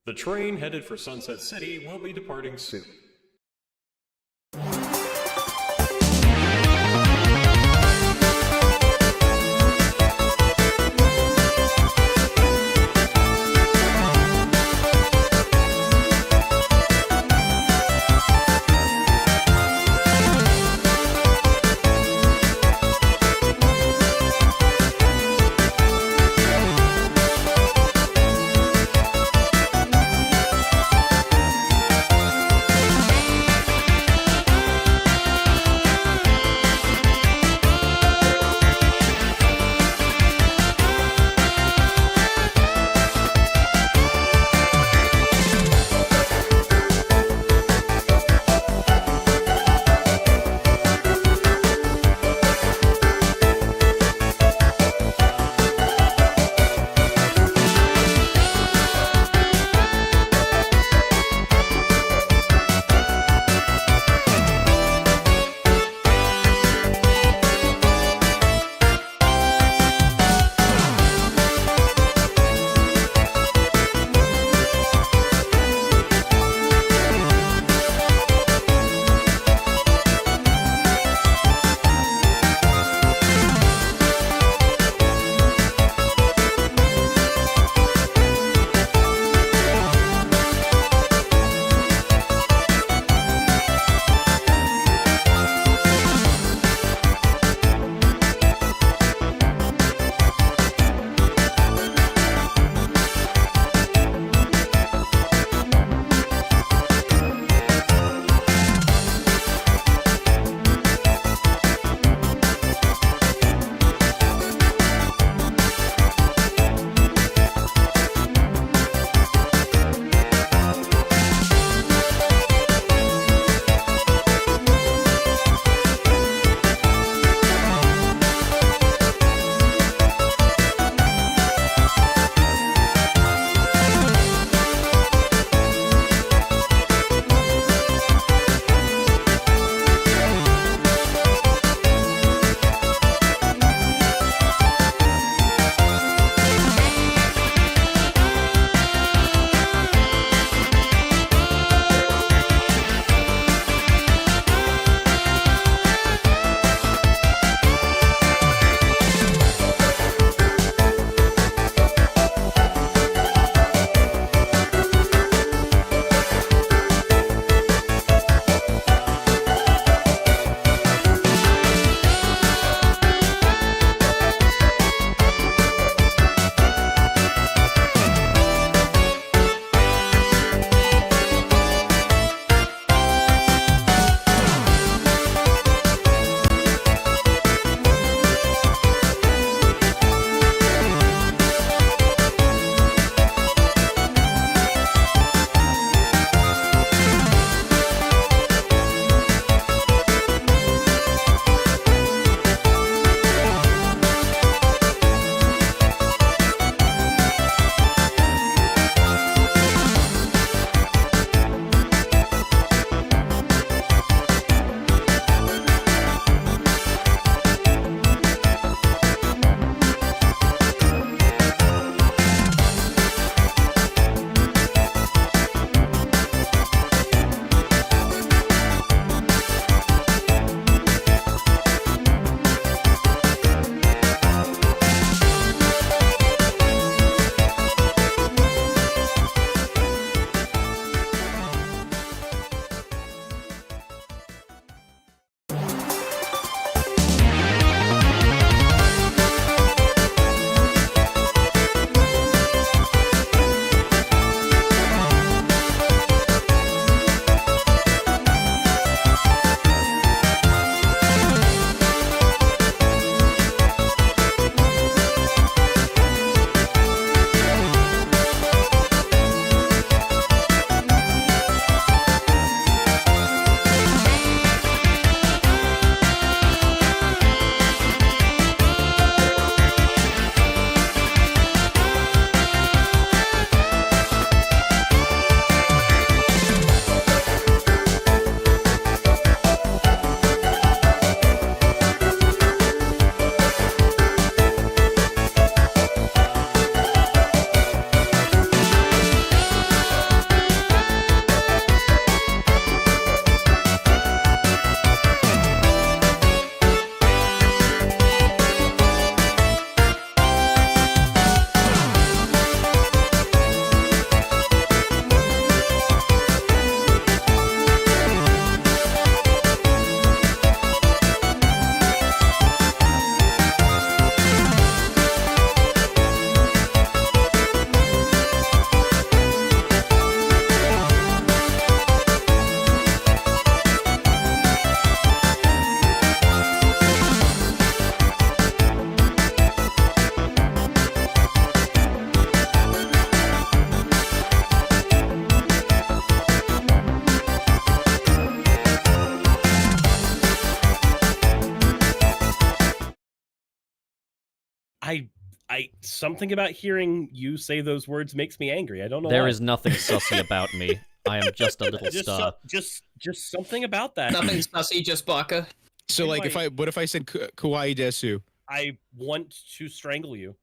The train headed for Sunset City will be departing soon. Something about hearing you say those words makes me angry. I don't know. There why. is nothing sussy about me. I am just a little star. Just something about that. Nothing sussy, just baka. So like, what if I said kawaii desu? I want to strangle you.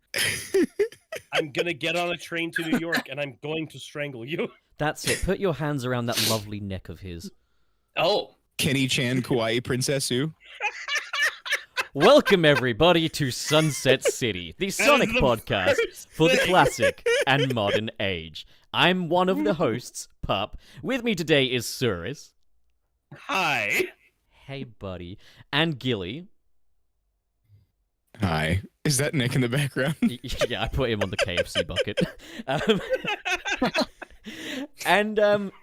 I'm gonna get on a train to New York and I'm going to strangle you. That's it. Put your hands around that lovely neck of his. Oh. Kenny-chan kawaii princessu. Welcome, everybody, to Sunset City, the Sonic podcast for the classic and modern age. I'm one of the hosts, Pup. With me today is Suris. Hi. Hey, buddy. And Gilly. Hi. Is that Nick in the background? Yeah, I put him on the KFC bucket.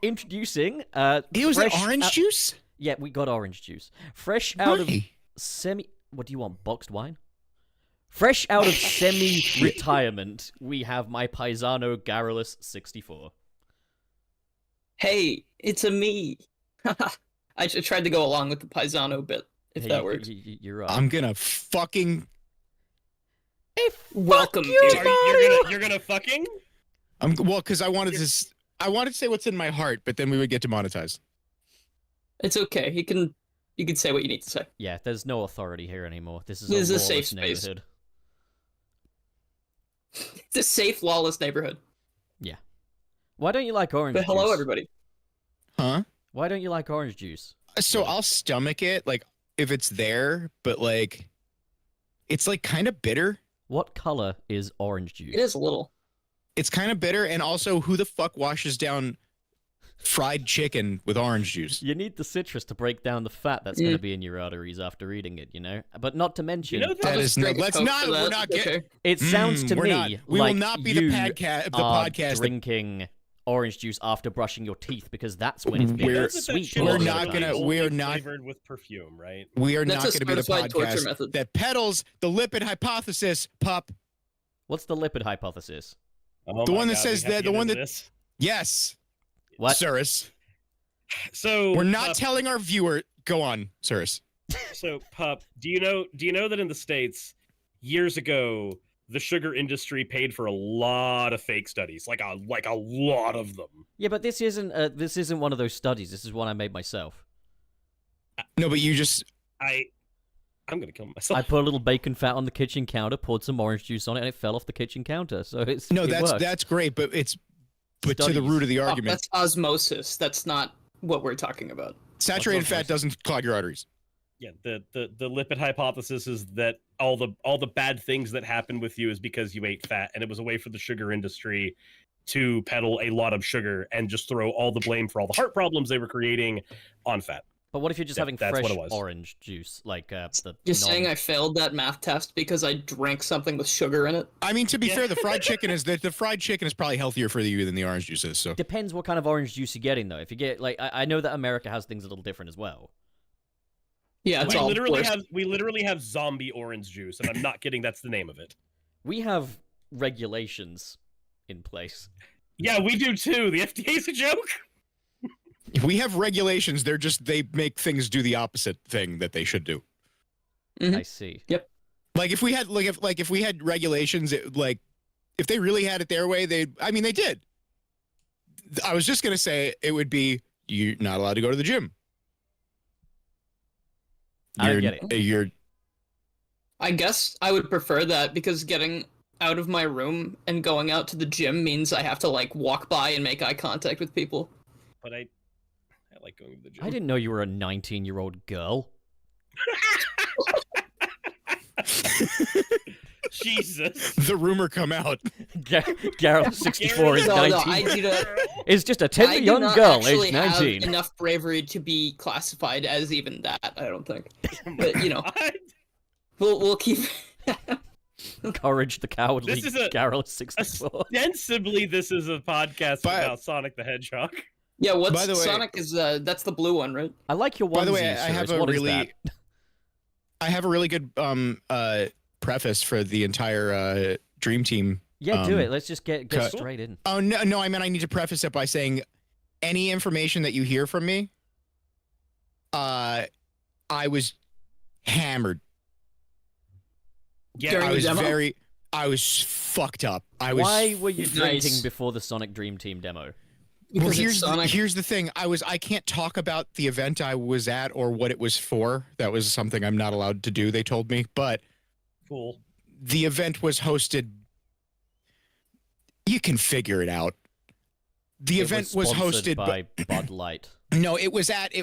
Introducing... It was orange juice? Yeah, we got orange juice. Fresh out of semi... What do you want, boxed wine? Fresh out of semi-retirement, we have my paisano Garrulus 64. Hey, it's a me. I tried to go along with the paisano bit, if that works. You're right. I'm gonna fucking... Hey, welcome, You're gonna fucking? Well, because I wanted to say what's in my heart, but then we would get demonetized. It's okay. You can say what you need to say. Yeah, there's no authority here anymore. This is a a safe lawless space. neighborhood. It's a safe, lawless neighborhood. Yeah. Why don't you like orange juice? Hello, everybody. Huh? Why don't you like orange juice? So I'll stomach it, like, if it's there, but, like, it's, like, kind of bitter. What color is orange juice? It is a little. It's kind of bitter, and also, who the fuck washes down fried chicken with orange juice? You need the citrus to break down the fat that's going to be in your arteries after eating it, you know? But not to mention... that is no... Let's not... We're not getting... It sounds to me we like will not be you the podcast drinking orange juice after brushing your teeth, because that's when it's been sweet. We're not flavored with perfume, right? We are not going to be the podcast that peddles the lipid hypothesis, Pup. What's the lipid hypothesis? The one that says that... The one that... Yes. What? Suris. So we're not telling our viewer. Go on, Suris. So, Pup, do you know that in the States, years ago, the sugar industry paid for a lot of fake studies, like a lot of them. Yeah, but this isn't one of those studies. This is one I made myself. No, but you just... I'm gonna kill myself. I put a little bacon fat on the kitchen counter, poured some orange juice on it, and it fell off the kitchen counter. So it's that's great, but it's to the root of the argument. That's osmosis. That's not what we're talking about. Saturated fat doesn't clog your arteries. Yeah, the lipid hypothesis is that all the bad things that happen with you is because you ate fat, and it was a way for the sugar industry to peddle a lot of sugar and just throw all the blame for all the heart problems they were creating on fat. But what if you're just having fresh orange juice, like You're saying I failed that math test because I drank something with sugar in it? I mean, to be fair, the fried chicken is probably healthier for you than the orange juice is. So depends what kind of orange juice you're getting, though. If you get I know that America has things a little different as well. Yeah, we literally have zombie orange juice, and I'm not kidding. That's the name of it. We have regulations in place. Yeah, we do too. The FDA's a joke. We have regulations. They make things do the opposite thing that they should do. Mm-hmm. I see. Yep. Like if we had if we had regulations, if they really had it their way, they did. I was just gonna say it would be you're not allowed to go to the gym. I don't get it. I guess I would prefer that because getting out of my room and going out to the gym means I have to walk by and make eye contact with people. But I like going to the gym. I didn't know you were a 19-year-old girl. Jesus. The rumor come out. Garrel 64 is 19. No, I do not. It's just a tender young girl, age 19. Have enough bravery to be classified as even that. I don't think. But we'll keep. Courage the Cowardly. Garrel 64. Ostensibly, this is a podcast about Sonic the Hedgehog. Yeah, by the way, Sonic is that's the blue one, right? I like your onesie. By the way, I have a really good preface for the entire Dream Team. Yeah, do it. Let's just get straight in. Oh no! I mean, I need to preface it by saying, any information that you hear from me, I was hammered. Yeah, I was I was fucked up. Why were you Nice. drinking before the Sonic Dream Team demo? Well, Because it's Sonic. here's the thing. I can't talk about the event I was at or what it was for. That was something I'm not allowed to do, they told me. But Cool. the event was hosted. You can figure it out. The event was sponsored hosted by Bud Light. No, it was at a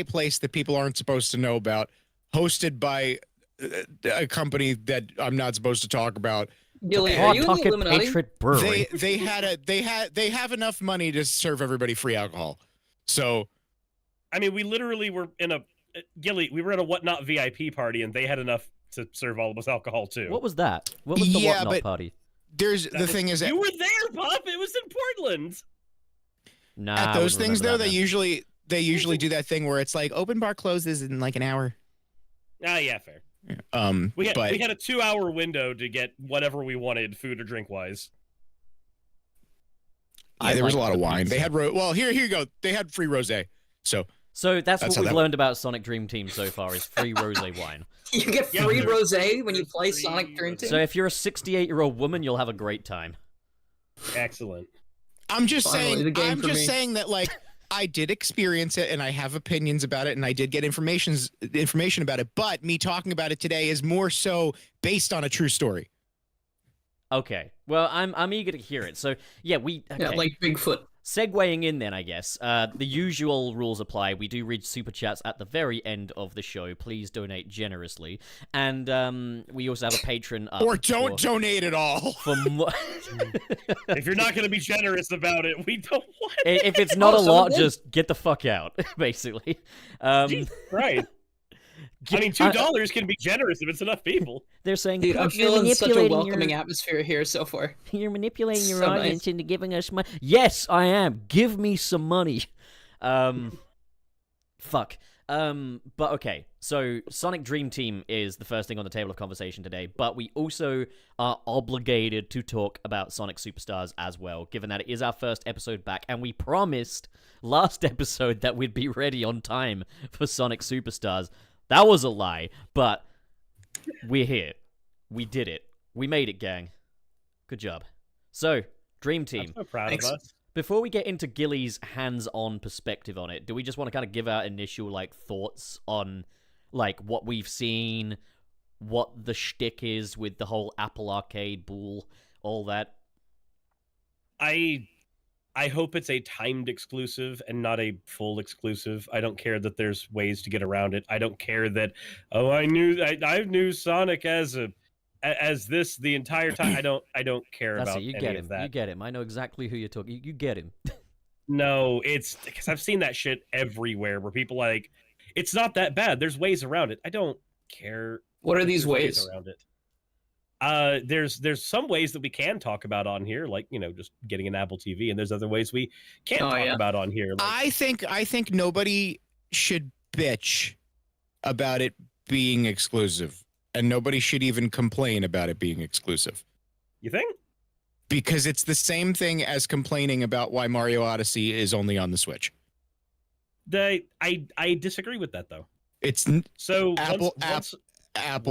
place that people aren't supposed to know about, hosted by a company that I'm not supposed to talk about. Gilly, are you in the Pawtucket Illuminati? Patriot Brewery. They have enough money to serve everybody free alcohol. So I mean, we literally were in a Gilly. We were at a whatnot VIP party, and they had enough to serve all of us alcohol too. What was that? What was the Yeah, whatnot but- party? the thing is you were there, Pop. It was in Portland. Nah, at I those wouldn't things remember though, that, they man. usually do that thing where it's like open bar closes in like an hour. Ah, yeah, fair. We had But a 2-hour window to get whatever we wanted, food or drink wise. there was a like lot of the wine. pizza. They had well here you go. They had free rosé. So So that's That's what how we've that- learned about Sonic Dream Team so far is free rosé wine. You get Yeah, free there- rosé when you there's play free Sonic Dream rosé. Team? So if you're a 68-year-old woman, you'll have a great time. Excellent. I'm just Finally, the saying. game I'm for just me. saying that like I did experience it and I have opinions about it and I did get information about it. But me talking about it today is more so based on a true story. Okay. Well, I'm eager to hear it. So yeah, okay. Yeah, like Bigfoot. Segueing in then, I guess. The usual rules apply. We do read super chats at the very end of the show. Please donate generously. And we also have a patron up Or don't donate at all. for more. If you're not going to be generous about it, we don't want it. If it's not a Also, lot, then- just get the fuck out, basically. Jesus Christ. I mean, $2 can be generous if it's enough people. They're saying Dude, I'm "Look, you're feeling such a manipulating welcoming your, atmosphere here so far. you're manipulating your So nice. audience into giving us money. Yes, I am. Give me some money. Fuck. But okay. So Sonic Dream Team is the first thing on the table of conversation today, but we also are obligated to talk about Sonic Superstars as well, given that it is our first episode back, and we promised last episode that we'd be ready on time for Sonic Superstars. That was a lie, but we're here. We did it. We made it, gang. Good job. So, Dream Team. I'm so proud Thanks. of us. Before we get into Gilly's hands-on perspective on it, do we just want to kind of give our initial thoughts on what we've seen, what the shtick is with the whole Apple Arcade bull, all that? I hope it's a timed exclusive and not a full exclusive. I don't care that there's ways to get around it. I don't care that I knew Sonic as this the entire time. I don't care That's about it. You any get of him. that. You get him. I know exactly who you're talking. You get him. No, it's because I've seen that shit everywhere where people it's not that bad. There's ways around it. I don't care. What are if these there's ways? around it? There's some ways that we can talk about on here, just getting an Apple TV, and there's other ways we can't Oh, talk yeah. about on here. I think nobody should bitch about it being exclusive, and nobody should even complain about it being exclusive. You think? Because it's the same thing as complaining about why Mario Odyssey is only on the Switch. I disagree with that though. It's So Apple once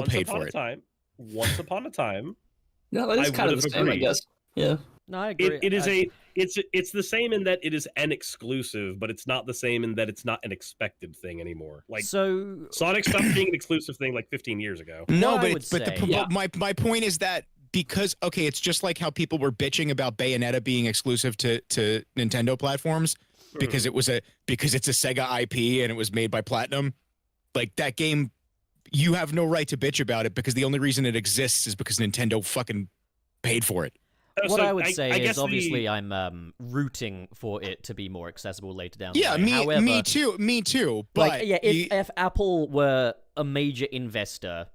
paid upon for a it. time, once upon a time, No, that is I kind of would the have same, I agreed. guess. Yeah. No, I agree. it is it's the same in that it is an exclusive, but it's not the same in that it's not an expected thing anymore. So, Sonic stopped being an exclusive thing 15 years ago. No, What I but would it's, but say- the, Yeah. my point is that because it's just like how people were bitching about Bayonetta being exclusive to Nintendo platforms because it's a Sega IP and it was made by Platinum. Like that game, you have no right to bitch about it because the only reason it exists is because Nintendo fucking paid for it. what So I would say guess is obviously I'm rooting for it to be more accessible later down the Yeah, line. However, me too. But if Apple were a major investor,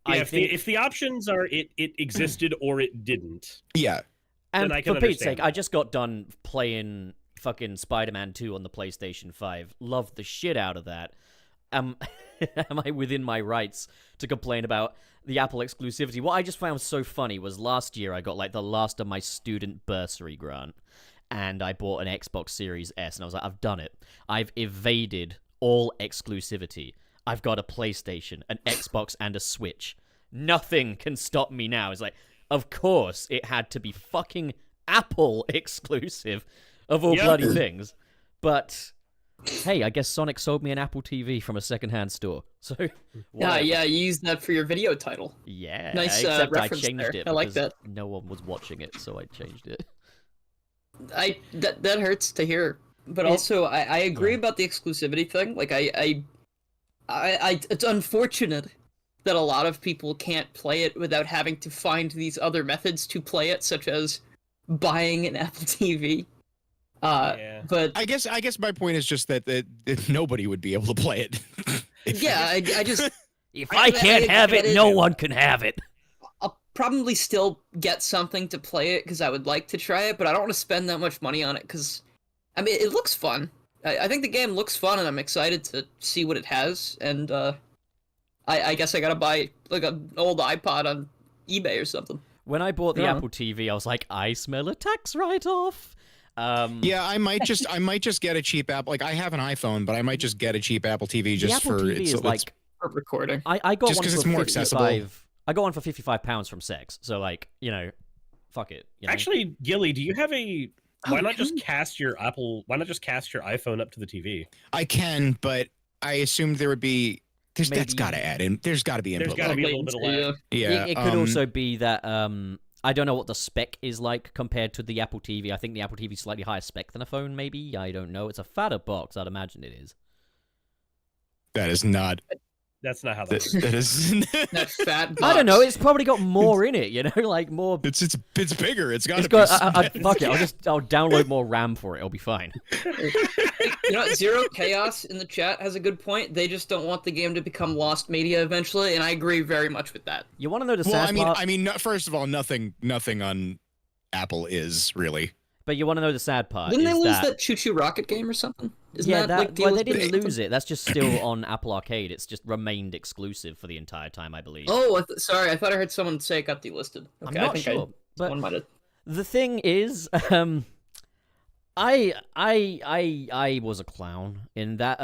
Yeah, I if think, the options are it existed or it didn't. yeah, and then I can for Pete's understand sake, I that. just got done playing fucking Spider-Man 2 on the PlayStation 5. Loved the shit out of that. Am I within my rights to complain about the Apple exclusivity? What I just found so funny was last year I got the last of my student bursary grant, and I bought an Xbox Series S, and I was like, I've done it. I've evaded all exclusivity. I've got a PlayStation, an Xbox, and a Switch. nothing can stop me now. It's like, of course, it had to be fucking Apple exclusive of all bloody things. But hey, I guess Sonic sold me an Apple TV from a secondhand store. So whatever. Yeah, you used that for your video title. Yeah, Nice except I reference changed there. it I like because that. no one was watching it, so I changed it. That hurts to hear, but also I agree about the exclusivity thing. Like I it's unfortunate that a lot of people can't play it without having to find these other methods to play it, such as buying an Apple TV. But I guess my point is just that nobody would be able to play it. yeah, I just If I can't have it, no one can have it. I'll probably still get something to play it because I would like to try it, but I don't want to spend that much money on it because, I mean, it looks fun. I think the game looks fun, and I'm excited to see what it has. And I guess I gotta buy like an old iPod on eBay or something. When I bought the Yeah. Apple TV, I was like, I smell a tax write-off. Yeah, I might just get a cheap Apple. Like I have an iPhone, but I might just get a cheap Apple TV just the Apple for TV is like For recording. I got just one 'cause for it's more 55 accessible. I got one for £55 from Sex. So like, you know, fuck it. You know? Actually, Gilly, do you have a? Why Oh, not just can- cast your Apple? Why not just cast your iPhone up to the TV? I can, but I assumed there would be. That's Maybe- got to add in. There's got to be There's input. gotta lag. be a little bit of lag. Yeah, it could also be that I don't know what the spec is like compared to the Apple TV. I think the Apple TV is slightly higher spec than a phone, maybe. I don't know. It's a fatter box, I'd imagine it is. that is not. That's not how that That, works. that is. That fat box. I don't know. It's probably got more in it, you know, like more. It's bigger. It's got It's to be. got. Fuck it. I'll download more RAM for it. It'll be fine. You know, Zero Chaos in the chat has a good point. They just don't want the game to become lost media eventually, and I agree very much with that. You want to know the Well, sad part? I mean, first of all, nothing on Apple is really. But you want to know the sad part? Didn't they is lose that that Choo Choo Rocket game or something? Isn't yeah, like, well, they deals didn't with lose it. That's just still on Apple Arcade. It's just remained exclusive for the entire time, I believe. Oh, sorry. I thought I heard someone say it got delisted. Okay, I'm I not think sure. But someone might have. the thing is, I was a clown in that.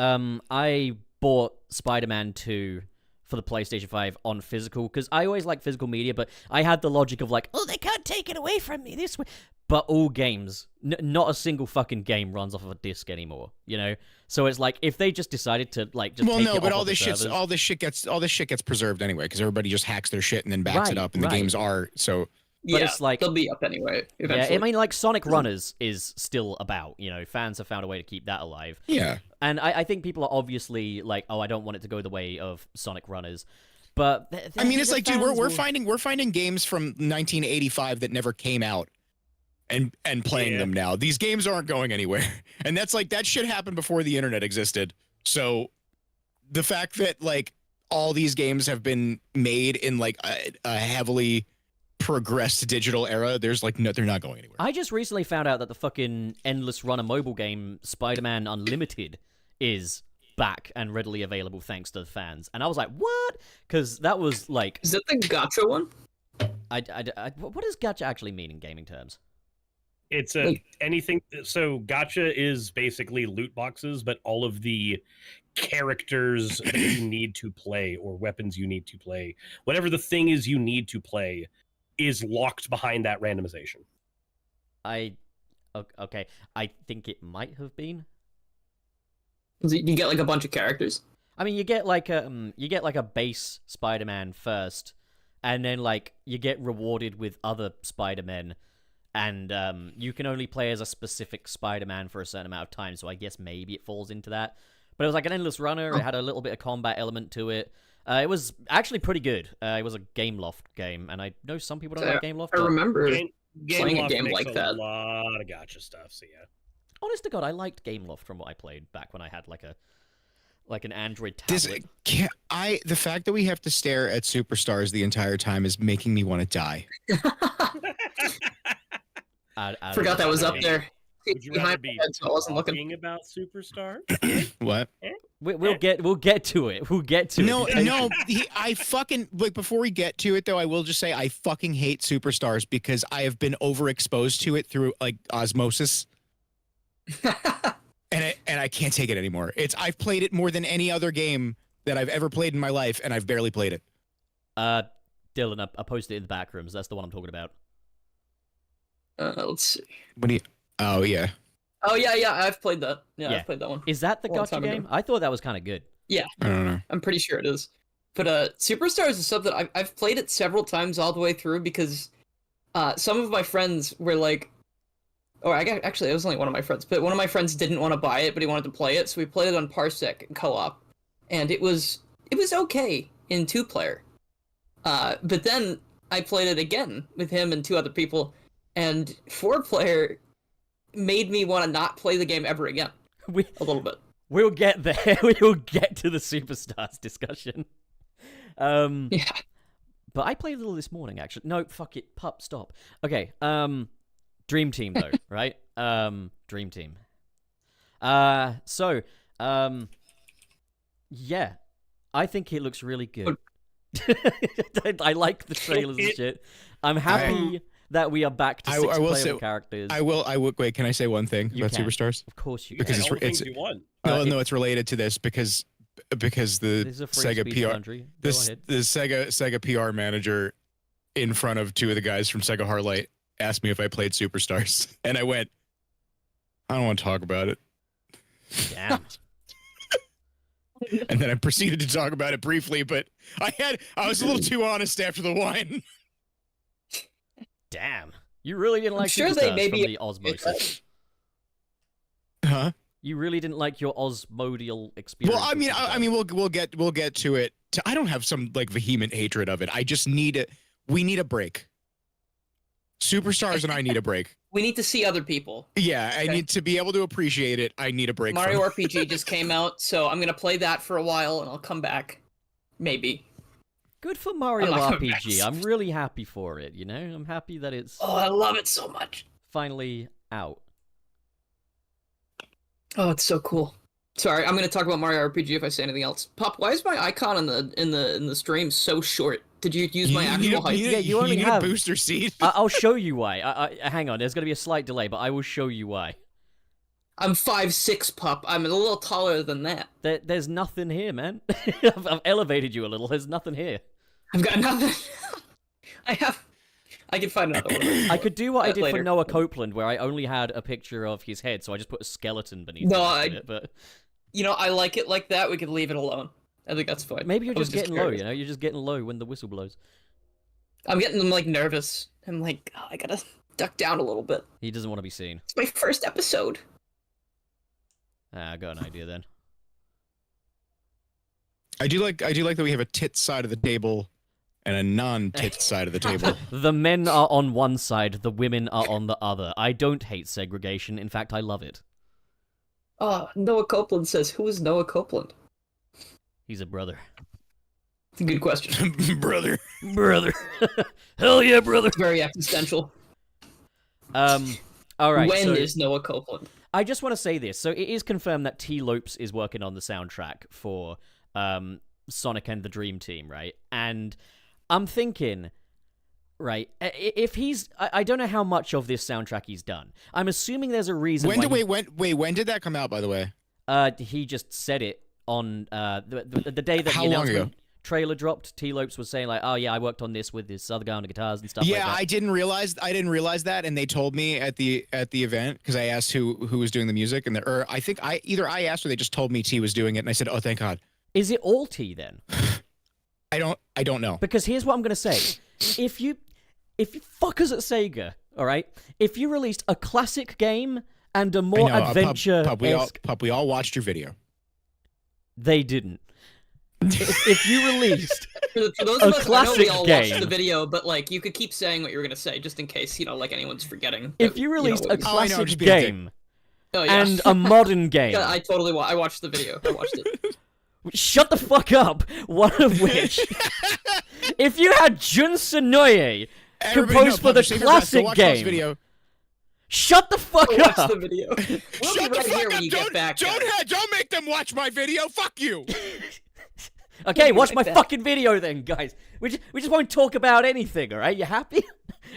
I bought Spider-Man 2 for the PlayStation 5 on physical because I always like physical media, but I had the logic of like, oh, they can't take it away from me this way. But all games, not a single fucking game runs off of a disc anymore, you know. So it's like if they just decided to like just Well, take no, it but off all of the this shit, servers- all this shit gets preserved anyway because everybody just hacks their shit and then backs it Right, up, and the right. games are so. Yeah, it's like- they'll be up anyway. Yeah, Eventually. I mean, like Sonic Runners is still about, you know, fans have found a way to keep that alive. Yeah. And I think people are obviously like, oh, I don't want it to go the way of Sonic Runners. But I mean, it's like, dude, we're will... finding games from 1985 that never came out, and playing them now. These games aren't going anywhere, and that's like that shit happened before the internet existed. So, the fact that like all these games have been made in like a heavily progressed digital era, there's like no, they're not going anywhere. I just recently found out that the fucking endless runner mobile game Spider-Man Unlimited is back and readily available thanks to the fans. And I was like, what? Because that was like, Is that the gacha one? what does gacha actually mean in gaming terms? It's Like- anything. So gacha is basically loot boxes, but all of the characters that you need to play or weapons you need to play, whatever the thing is you need to play, is locked behind that randomization. Okay, I think it might have been. You get like a bunch of characters. I mean, you get like a base Spider-Man first, and then like you get rewarded with other Spider-Men, and you can only play as a specific Spider-Man for a certain amount of time. So I guess maybe it falls into that. But it was like an endless runner. It had a little bit of combat element to it. It was actually pretty good. It was a Gameloft game, and I know some people don't like Gameloft. I But remember. Playing a Gameloft game makes like that. a lot of gacha stuff. So yeah. honest to God, I liked Gameloft from what I played back when I had like an Android This tablet. the fact that we have to stare at superstars the entire time is making me want to die. I Forgot that was up there. Would you rather Behind my be head, so I wasn't looking. talking about Superstar? What? We'll get to it. We'll get to No, it. no, I fucking like. Before we get to it, though, I will just say I fucking hate superstars because I have been overexposed to it through like osmosis, and I can't take it anymore. I've played it more than any other game that I've ever played in my life, and I've barely played it. Dylan, I posted it in the back rooms. That's the one I'm talking about. Let's see. What do you? Oh yeah. Oh yeah, I've played that. Yeah, I've played that one. Is that the Long gacha time ago. game? I thought that was kind of good. I don't know. I'm pretty sure it is. But Superstars is something I've played it several times all the way through because some of my friends were like, actually it was only one of my friends, but one of my friends didn't want to buy it, but he wanted to play it, so we played it on Parsec co-op, and it was okay in 2-player. But then I played it again with him and 2 other people, and 4-player made me want to not play the game ever again. A little bit. We'll get there. We will get to the Superstars discussion. Yeah. But I played a little this morning, actually. No, fuck it. Pup, stop. Okay, Dream Team, though, right? Dream Team. Yeah. I think it looks really good. I like the trailers and shit. I'm happy that we are back to 6 playable characters. I will. Wait, can I say one thing about Superstars? Of course you can. Because it's you want. no, it's related to this because the Sega PR the Sega PR manager in front of 2 of the guys from Sega Heartlight asked me if I played Superstars, and I went, I don't want to talk about it. Damn. And then I proceeded to talk about it briefly, but I was a little too honest after the wine. Damn. You really didn't like sure Superstars they maybe from the osmosis. Huh? You really didn't like your osmodial experience. Well, we'll get to it. I don't have some like vehement hatred of it. I just we need a break. Superstars and I need a break. We need to see other people. Yeah, Okay. I need to be able to appreciate it. I need a break. Mario from RPG just came out, so I'm gonna play that for a while, and I'll come back. Maybe. Good for Mario I like RPG. it. I'm really happy for it, you know? I'm happy that it's Oh, I love it so much. finally out. Oh, it's so cool. Sorry, I'm gonna talk about Mario RPG if I say anything else. Pop, why is my icon in the stream so short? Did you use my actual height? you only need have- a booster seat. I'll show you why. Hang on, there's going to be a slight delay, but I will show you why. I'm 5'6", Pup. I'm a little taller than that. There's nothing here, man. I've elevated you a little. There's nothing here. I've got nothing. I can find another one. I could do what I did later. for Noah Copeland, where I only had a picture of his head, so I just put a skeleton beneath No, it. But You know, I like it like that. We could leave it alone. I think that's fine. maybe you're I was just getting low, curious. you know? You're just getting low when the whistle blows. I'm getting like nervous. I'm like, oh, I gotta duck down a little bit. He doesn't want to be seen. It's my first episode. I got an idea then. I do like that we have a tit side of the table and a non-tit side of the table. The men are on one side, the women are on the other. I don't hate segregation. In fact, I love it. Oh, Noah Copeland says, who is Noah Copeland? He's a brother. It's a good question. Brother. Brother. Hell yeah, brother. It's very existential. All right. When so is Noah Copeland? I just want to say this. So it is confirmed that T. Lopes is working on the soundtrack for Sonic and the Dream Team, right? And I'm thinking, right, if he's... I don't know how much of this soundtrack he's done. I'm assuming there's a reason When why did that come out, by the way? he just said it on the day that How the long announcement ago? trailer dropped. T. Lopes was saying like, "Oh yeah, I worked on this with this other guy on the guitars and stuff." Yeah, like that. I didn't realize that, and they told me at the event because I asked who was doing the music, and I think I asked or they just told me T was doing it, and I said, "Oh, thank God." Is it all T then? I don't know. Because here's what I'm gonna say: if you fuckers at Sega, all right, if you released a classic game and a more adventure, Pup, we all watched your video. They didn't. If you released For those a of us, I know we classic all game. watched the video, but like you could keep saying what you were gonna say just in case, like anyone's forgetting. if you released a what we- classic just be a dick. game Oh, yeah. and a modern game, Yeah, I watched the video. I watched it. shut the fuck up. One of which, if you had Jun Sonoye composed for the classic game, Video. shut the fuck Go watch up. the video. We'll Shut be the right fuck here up! when you get back. guys. Don't make them watch my video. Fuck you. Okay, watch like my that. fucking video then, guys. We just won't talk about anything, alright? You happy?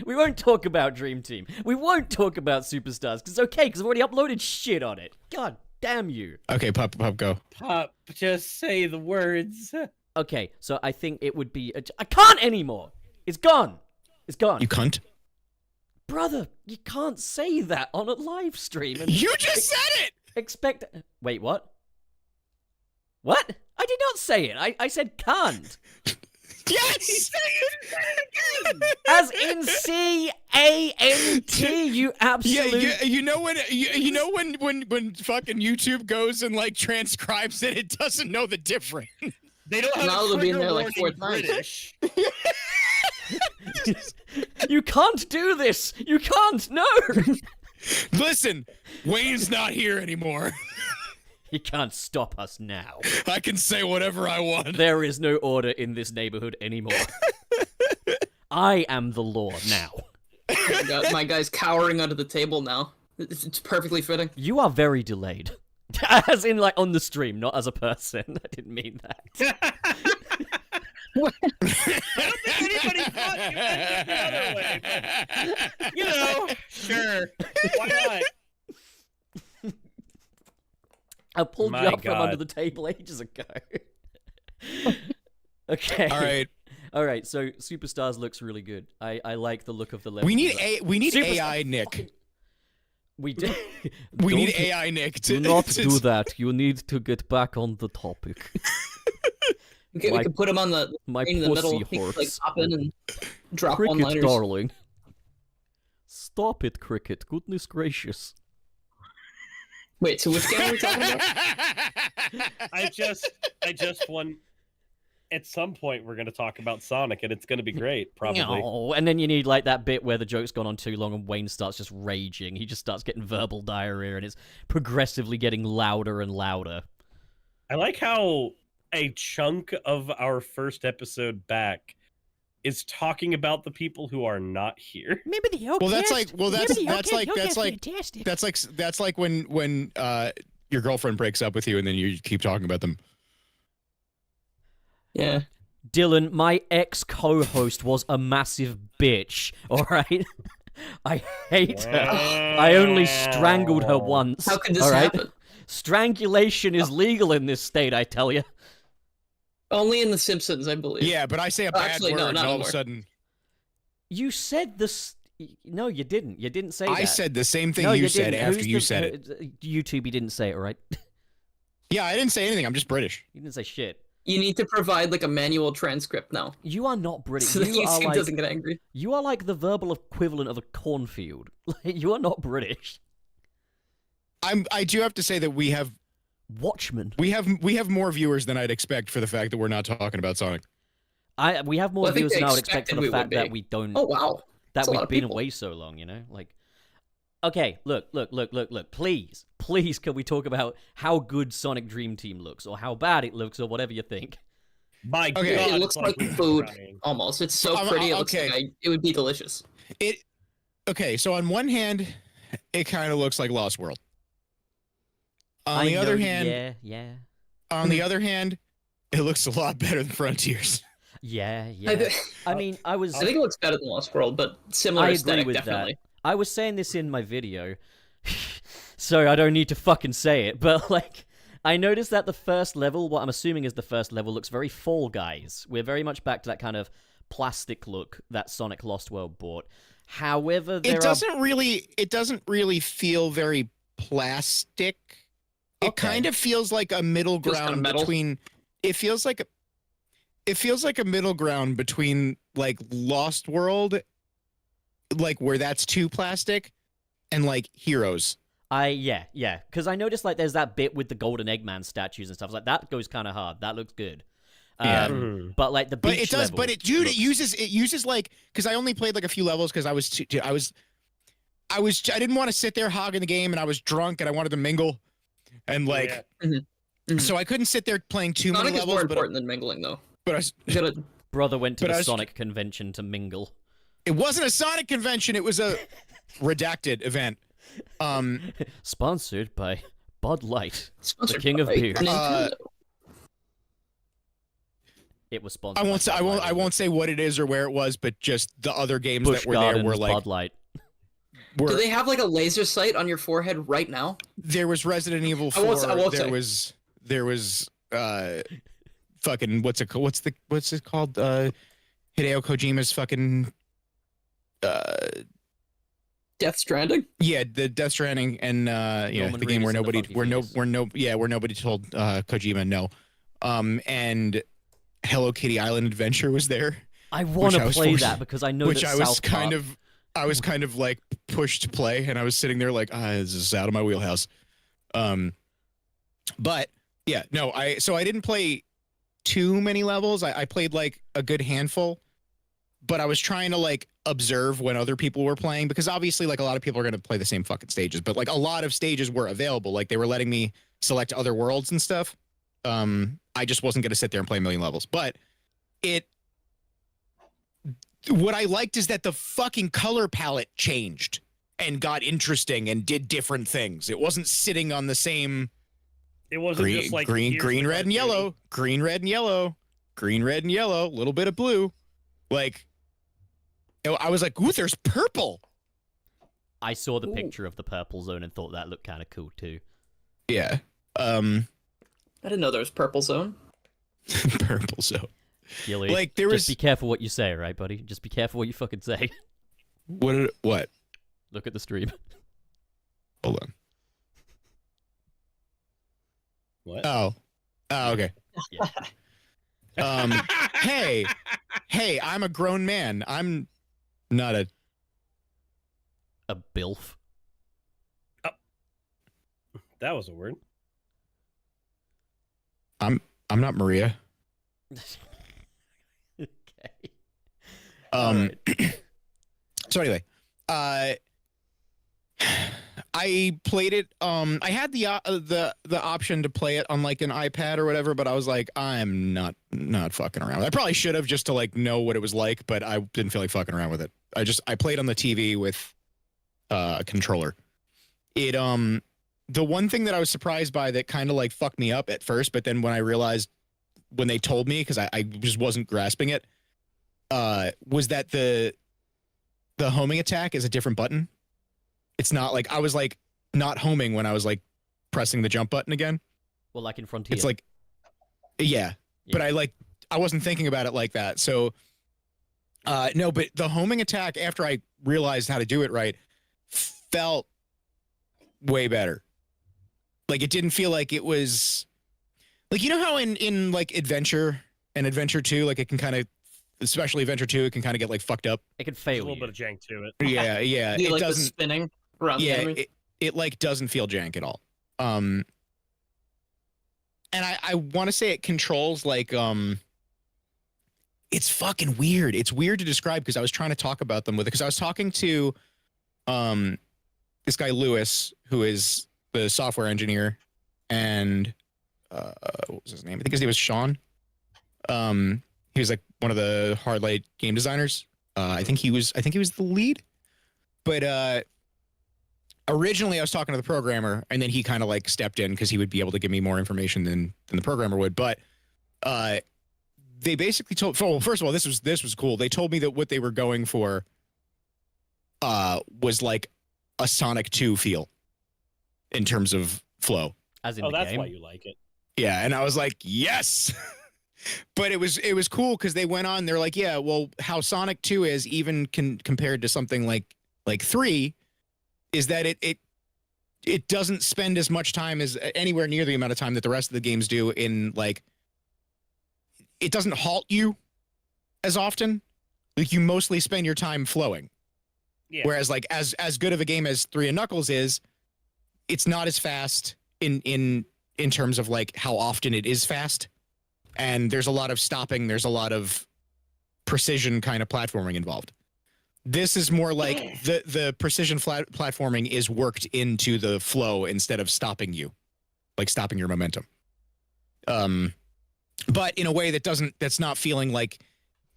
We won't talk about Dream Team. We won't talk about Superstars, because it's okay, because I've already uploaded shit on it. God damn you. Okay, Pup, go. Pop, just say the words. Okay, so I think it would be... I can't anymore! It's gone. It's gone. You cunt. Brother, you can't say that on a live stream. And You just said it! expect. Wait, what? What? I did not say it. I said can't. Yes! As in C-A-N-T, you absolute... Yeah, you know when when fucking YouTube goes and like transcribes it, it doesn't know the difference. They don't have Now a they'll be in trigger there like warning 4 times. British. You can't do this! You can't! No! Listen, Wayne's not here anymore. He can't stop us now. I can say whatever I want. There is no order in this neighborhood anymore. I am the law now. My guy's cowering under the table now. It's perfectly fitting. You are very delayed. As in, like, on the stream, not as a person. I didn't mean that. I don't think anybody thought you meant it the other way, but, you know, sure. Why not? I pulled My you up from God. under the table ages ago. Okay. All right. So Superstars looks really good. I like the look of the level. We need Superstar- AI Nick. We do. We need Don't- AI Nick to Do not do that. You need to get back on the topic. We can put him on the My screen in the middle. pussy He can, like horse. hop in and drop Cricket, one-liners. darling. Stop it, Cricket. Goodness gracious. Wait, so which game are we talking about? I just want. At some point, we're going to talk about Sonic, and it's going to be great, probably. No. And then you need like that bit where the joke's gone on too long and Wayne starts just raging. He just starts getting verbal diarrhea and it's progressively getting louder and louder. I like how a chunk of our first episode back is talking about the people who are not here. Remember the Well, that's like when your girlfriend breaks up with you and then you keep talking about them. Yeah. Dylan, my ex-co-host was a massive bitch, alright? I hate her. I only strangled her once. How could this alright? happen? Strangulation is legal in this state, I tell you. Only in The Simpsons, I believe. Yeah, but I say a bad Actually, word no, and not all of a anymore. sudden You said this... No, you didn't. You didn't say that. I said the same thing No, you said didn't. after Who's you the- said it. YouTube, you didn't say it, alright? Yeah, I didn't say anything. I'm just British. You didn't say shit. You need to provide like a manual transcript now. You are not British. So that You are YouTube like... doesn't get angry. You are like the verbal equivalent of a cornfield. Like, you are not British. I do have to say that we have Watchmen. more viewers than I'd expect for the fact that we're not talking about Sonic. We have more Well, I think viewers they than I would expect for expected the we fact would that be. we don't. Oh wow. That That's a lot we've of been people. away so long, you know? Like, okay, look. Please, can we talk about how good Sonic Dream Team looks, or how bad it looks, or whatever you think? My Okay. God, It looks like I'm food. crying. Almost. It's so I'm- pretty. It looks okay. like it would be delicious. Okay, so on one hand, it kind of looks like Lost World. On the I other know- hand, yeah, on the other hand, it looks a lot better than Frontiers. yeah. I, I mean, I was. I think it looks better than Lost World, but similar I agree aesthetic, with definitely. that. I was saying this in my video, so I don't need to fucking say it, but like, I noticed that the first level, what I'm assuming is the first level, looks very Fall Guys. We're very much back to that kind of plastic look that Sonic Lost World brought. However, there It doesn't really feel very plastic. It Okay. kind of feels like a middle Feels kinda ground metal. between. It feels like a middle ground between like Lost World, like where that's too plastic, and like Heroes. Yeah, because I noticed like there's that bit with the Golden Eggman statues and stuff like that goes kind of hard. That looks good. Yeah. But like the beach But it does. level But it looks- it uses like because I only played like a few levels because I didn't want to sit there hogging the game and I was drunk and I wanted to mingle, and like so I couldn't sit there playing too Sonic many is more levels. important than mingling, though. But I was, You gotta, Brother went to But I the was- Sonic convention to mingle. it wasn't a Sonic convention. It was a redacted event. Sponsored by Bud Light. sponsored king of by beer. Nintendo. It was sponsored. I by won't say Bud Light, I won't say what it is or where it was, but just the other games Busch that were there Gardens, were like Bud Light. Do were they have like a laser sight on your forehead right now? there was Resident Evil 4. I won't say. There was fucking what's it called? Hideo Kojima's fucking Death Stranding. yeah, the Death Stranding and Norman the game where Reedus and the nobody Funky where nobody told Kojima no. And Hello Kitty Island Adventure was there. I want which to was play forced- that because I know which that I was South Park, I was kind of like pushed to play, and I was sitting there like, this is out of my wheelhouse. But yeah, no, I didn't play too many levels. I played like a good handful, but I was trying to like observe when other people were playing, because obviously like a lot of people are going to play the same fucking stages, but like a lot of stages were available. Like they were letting me select other worlds and stuff. I just wasn't going to sit there and play a million levels, but what I liked is that the fucking color palette changed and got interesting and did different things. It wasn't sitting on the same It wasn't just like green, here's green, the red, and cartoon. yellow, green, red, and yellow, green, red, and yellow, a little bit of blue. Like, I was like, ooh, there's purple. I saw the Ooh. picture of the purple zone and thought that looked kind of cool too. Yeah. I didn't know there was Purple Zone. Purple zone. Gilly, Like, there just was be careful what you say, right, buddy? Just be careful what you fucking say. what? Look at the stream. Hold on. What? Oh, okay. Yeah. Hey, I'm a grown man. I'm not a. A bilf. That was a word. I'm not Maria. Okay. So anyway, I played it. I had the option to play it on like an iPad or whatever, but I was like, I'm not fucking around. I probably should have, just to like know what it was like, but I didn't feel like fucking around with it. I played on the TV with a controller. It the one thing that I was surprised by that kind of like fucked me up at first, but then when I realized, when they told me, because I just wasn't grasping it, was that the homing attack is a different button. It's not like, I was like not homing when I was like pressing the jump button again. Well, like in Frontier. It's like, yeah, but I wasn't thinking about it like that. So, no, but the homing attack, after I realized how to do it right, felt way better. Like, it didn't feel like it was like, you know how in like Adventure and Adventure 2, like it can kind of, especially Adventure 2, it can kind of get like fucked up. it could There's a fail little you. bit of jank to it. Yeah, yeah. You It like the doesn't. spinning around the Yeah, enemy? it like doesn't feel jank at all. And I want to say it controls like it's fucking weird. It's weird to describe, because I was trying to talk about them with it, because I was talking to this guy Lewis, who is the software engineer, and what was his name? I think his name was Sean. He was like one of the Hardlight game designers. I think he was the lead. But originally I was talking to the programmer, and then he kind of like stepped in because he would be able to give me more information than the programmer would. But they basically told, well, first of all, this was cool. They told me that what they were going for was like a Sonic 2 feel in terms of flow. As in Oh, the that's game. why you like it. Yeah, and I was like, yes. But it was cool, because they went on, they're like, yeah, well, how Sonic 2 is, even compared to something like 3, is that it doesn't spend as much time as anywhere near the amount of time that the rest of the games do in like, it doesn't halt you as often. Like, you mostly spend your time flowing. Yeah. Whereas like as good of a game as 3 and Knuckles is, it's not as fast in terms of like how often it is fast. And there's a lot of stopping, there's a lot of precision kind of platforming involved. This is more like the precision platforming is worked into the flow instead of stopping you, like stopping your momentum. But in a way that's not feeling like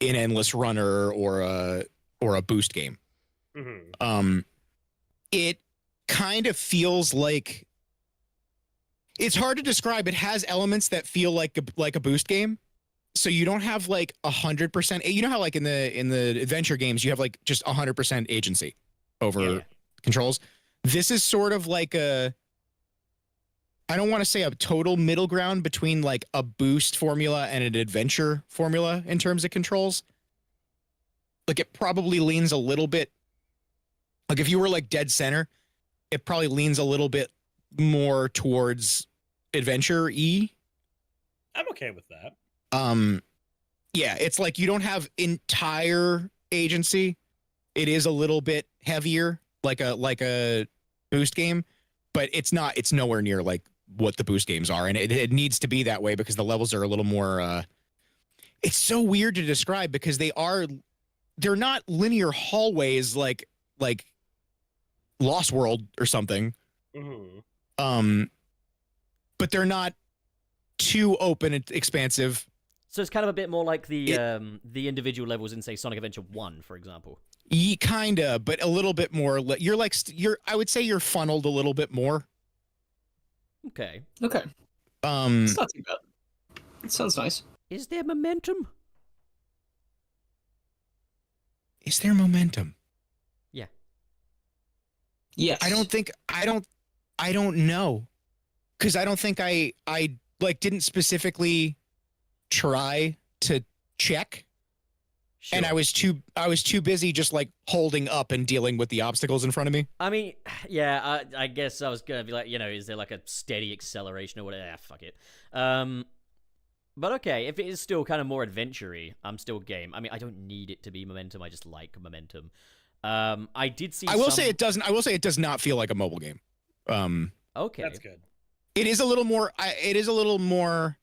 an endless runner or a boost game. Mm-hmm. It kind of feels like, it's hard to describe. It has elements that feel like a boost game. So you don't have like 100%. You know how like in the adventure games you have like just 100% agency over controls. This is sort of like I don't want to say a total middle ground between like a boost formula and an adventure formula in terms of controls. like it probably leans a little bit. Like if you were like dead center, it probably leans a little bit more towards adventure-y. I'm okay with that. Yeah, it's like you don't have entire agency. It is a little bit heavier, like a boost game, but it's nowhere near like what the boost games are, and it needs to be that way because the levels are a little more. It's so weird to describe because they're not linear hallways like Lost World or something. Mm-hmm. But they're not too open and expansive. So it's kind of a bit more like the individual levels in, say, Sonic Adventure 1, for example. Kinda, but a little bit more. I would say you're funneled a little bit more. Okay. Okay. It's not too bad. It sounds nice. Is there momentum? Is there momentum? Yeah. Yes. I don't know. Because I don't think I like didn't specifically try to check. Sure. And I was too busy just like holding up and dealing with the obstacles in front of me. I mean, yeah, I guess I was gonna be like, is there like a steady acceleration or whatever? Fuck it. But okay, if it is still kind of more adventure-y, I'm still game. I mean, I don't need it to be momentum. I just like momentum. I did see. I will say it does not feel like a mobile game. Okay. That's good. It is a little more. It is a little more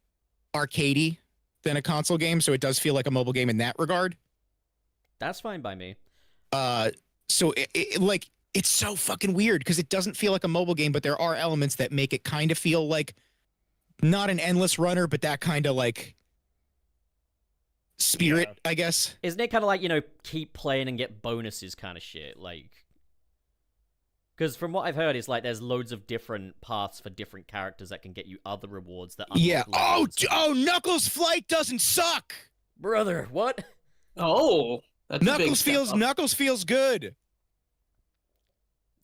arcadey than a console game, so it does feel like a mobile game in that regard. That's fine by me. So it's so fucking weird because it doesn't feel like a mobile game, but there are elements that make it kind of feel like not an endless runner, but that kind of like spirit, I guess. Isn't it kind of like, keep playing and get bonuses kind of shit? Like, because from what I've heard, it's like there's loads of different paths for different characters that can get you other rewards that unlock Yeah. levels. Knuckles' flight doesn't suck. Brother, what? Oh, that's a big step up. Knuckles feels good.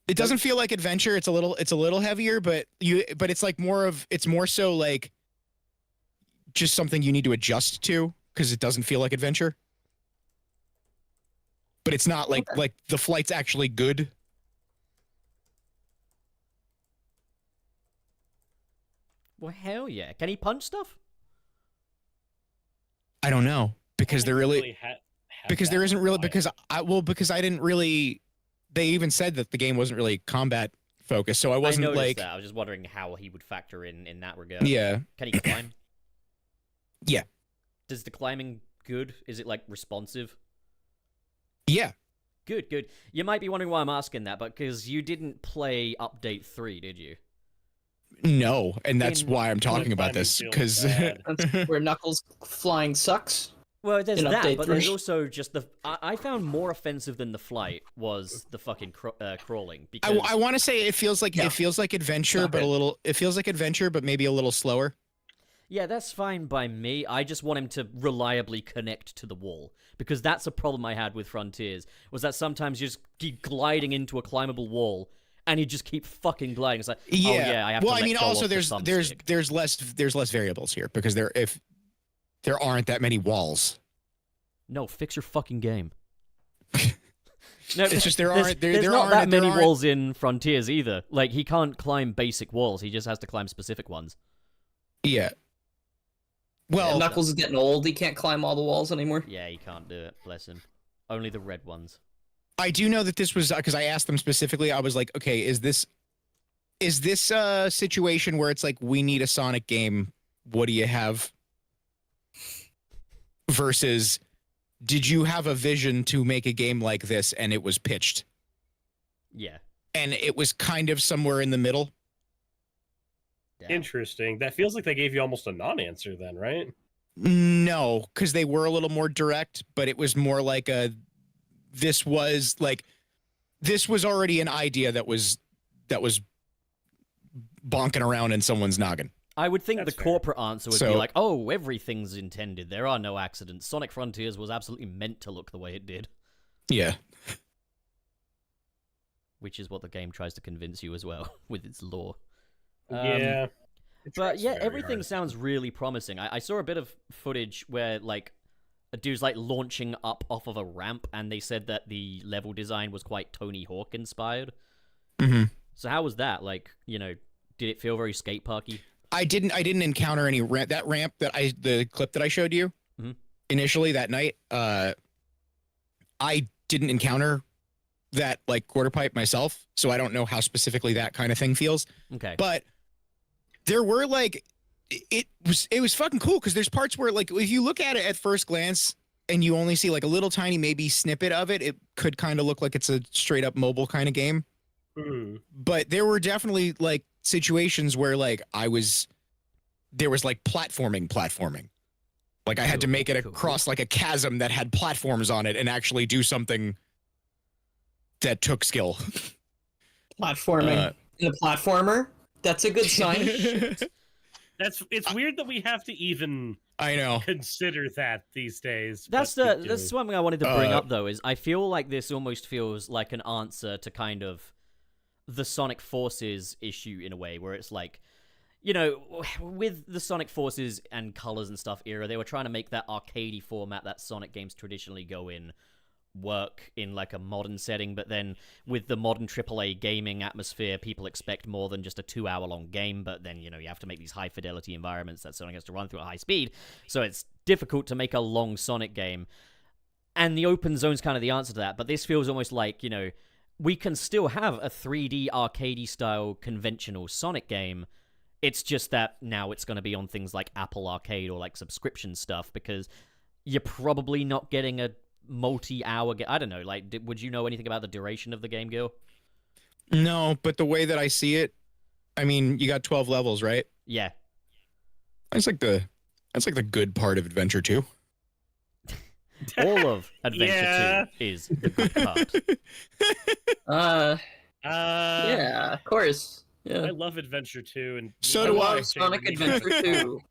It doesn't feel like adventure. It's a little heavier, but it's like it's more so like just something you need to adjust to because it doesn't feel like adventure. But it's not like the flight's actually good. Well, hell yeah. Can he punch stuff? I don't know because there really have because that there isn't really required. because I didn't really. They even said that the game wasn't really combat focused, so I I wasn't noticed like. that. I was just wondering how he would factor in that regard. Yeah. Can he climb? Yeah. Does the climbing good? Is it like responsive? Yeah. Good. You might be wondering why I'm asking that, but because you didn't play Update 3, did you? No, and that's In- why I'm talking about climbing this feels because bad. That's where Knuckles flying sucks. Well, there's In that, Update but there's 3. also just the... I found more offensive than the flight was the fucking crawling. Because I want to say it feels like adventure, Stop but it. it feels like adventure, but maybe a little slower. Yeah, that's fine by me. I just want him to reliably connect to the wall. Because that's a problem I had with Frontiers, was that sometimes you just keep gliding into a climbable wall, and you just keep fucking gliding. It's like, I have to Well, let I mean, go also of the thumbstick. there's less variables here because there aren't that many walls. No, fix your fucking game. No, It's just there there's aren't there not aren't that there many aren't- walls in Frontiers either. Like, he can't climb basic walls. He just has to climb specific ones. Yeah. Well, Knuckles is getting old. He can't climb all the walls anymore. Yeah, he can't do it. Bless him. Only the red ones. I do know that this was because I asked them specifically. I was like, okay, is this a situation where it's like we need a Sonic game? What do you have? Versus, did you have a vision to make a game like this and it was pitched? Yeah. And it was kind of somewhere in the middle. Damn. Interesting. That feels like they gave you almost a non-answer then, right? No, because they were a little more direct, but it was more like this was already an idea that was bonking around in someone's noggin. I would think That's the fair. corporate answer would be like, oh, everything's intended. There are no accidents. Sonic Frontiers was absolutely meant to look the way it did. Yeah. Which is what the game tries to convince you as well, with its lore. Yeah. It But tries yeah, very everything hard. sounds really promising. I saw a bit of footage where, like, a dude's like launching up off of a ramp, and they said that the level design was quite Tony Hawk inspired. Mm-hmm. So how was that? Like, did it feel very skate parky? I didn't encounter any ramp. That ramp the clip that I showed you initially that night. I didn't encounter that like quarter pipe myself, so I don't know how specifically that kind of thing feels. Okay, but there were like it was fucking cool because there's parts where like if you look at it at first glance and you only see like a little tiny maybe snippet of it, it could kind of look like it's a straight up mobile kind of game. But there were definitely like situations where like there was like platforming. Like I had to make it across like a chasm that had platforms on it and actually do something that took skill. Platforming in a platformer. That's a good sign. It's weird that we have to even consider that these days. That's something I wanted to bring up though, is I feel like this almost feels like an answer to kind of the Sonic Forces issue in a way, where it's like, with the Sonic Forces and Colors and stuff era, they were trying to make that arcadey format that Sonic games traditionally go in work in like a modern setting, but then with the modern AAA gaming atmosphere, people expect more than just a 2-hour-long game, but then, you have to make these high-fidelity environments that Sonic has to run through at high speed, so it's difficult to make a long Sonic game, and the open zone's kind of the answer to that, but this feels almost like, we can still have a 3D arcadey-style conventional Sonic game. It's just that now it's going to be on things like Apple Arcade or like subscription stuff, because you're probably not getting a multi-hour I don't know, like, would you know anything about the duration of the game, Gil? No, but the way that I see it, I mean, you got 12 levels, right? Yeah. That's like the good part of Adventure 2. All of Adventure 2 is the good part. Yeah, of course. Yeah. I love Adventure 2, and so do I. love Sonic Adventure 2,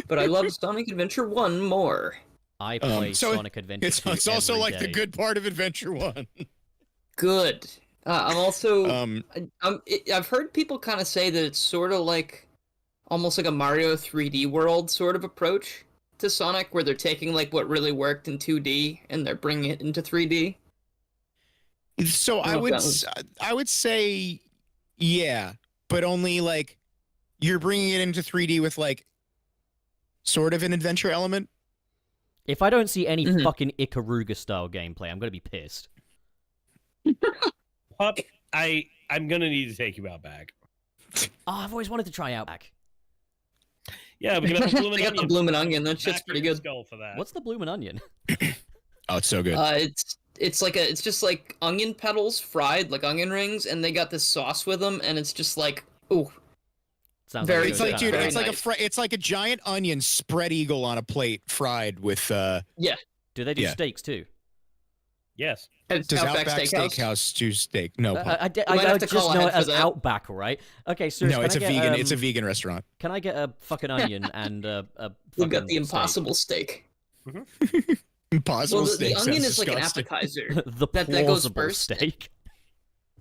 but I love Sonic Adventure 1 more. I play Sonic Adventure 2 It's also like day. the good part of Adventure 1. Good. I'm also. I've heard people kind of say that it's sort of like, almost like a Mario 3D World sort of approach to Sonic, where they're taking like what really worked in 2D and they're bringing it into 3D. So I would say, yeah, but only like you're bringing it into 3D with like sort of an adventure element. If I don't see any fucking Ikaruga style gameplay, I'm gonna be pissed. Pup, I'm gonna need to take you out back. Oh, I've always wanted to try Outback. Yeah, we got the bloomin' They got onion. the bloomin' onion. That shit's Back pretty your good. skull for that. What's the bloomin' onion? Oh, it's so good. It's just like onion petals fried like onion rings, and they got this sauce with them, and it's just like, ooh. Sounds Very It's like, dude, Very it's like nice. it's like a giant onion spread eagle on a plate, fried with. Yeah. Do they do Yeah. steaks too? Yes. It's Does Outback Steakhouse do steak? No, might I have to just call know ahead it for as that. Outback, all right? Okay, so no, it's a vegan. It's a vegan restaurant. Can I get a fucking onion and a We've got fucking the impossible steak. Impossible Well, the steak. onion sounds is like an disgusting. appetizer. steak? The that goes plausible first. steak.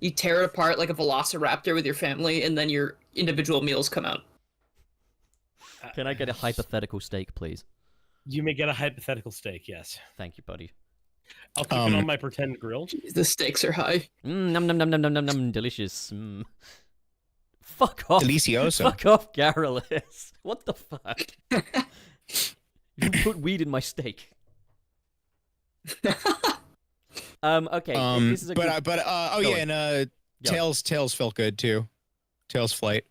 You tear it apart like a velociraptor with your family, and then your individual meals come out. Can I get a hypothetical steak, please? You may get a hypothetical steak, yes. Thank you, buddy. I'll keep it on my pretend grill. The stakes are high. Num num num num num num num, delicious. Fuck off. Delicioso. Fuck off, Garrulus. What the fuck? You put weed in my steak. Okay. This is a good... oh Go yeah, and Tails felt good too. Tails Flight.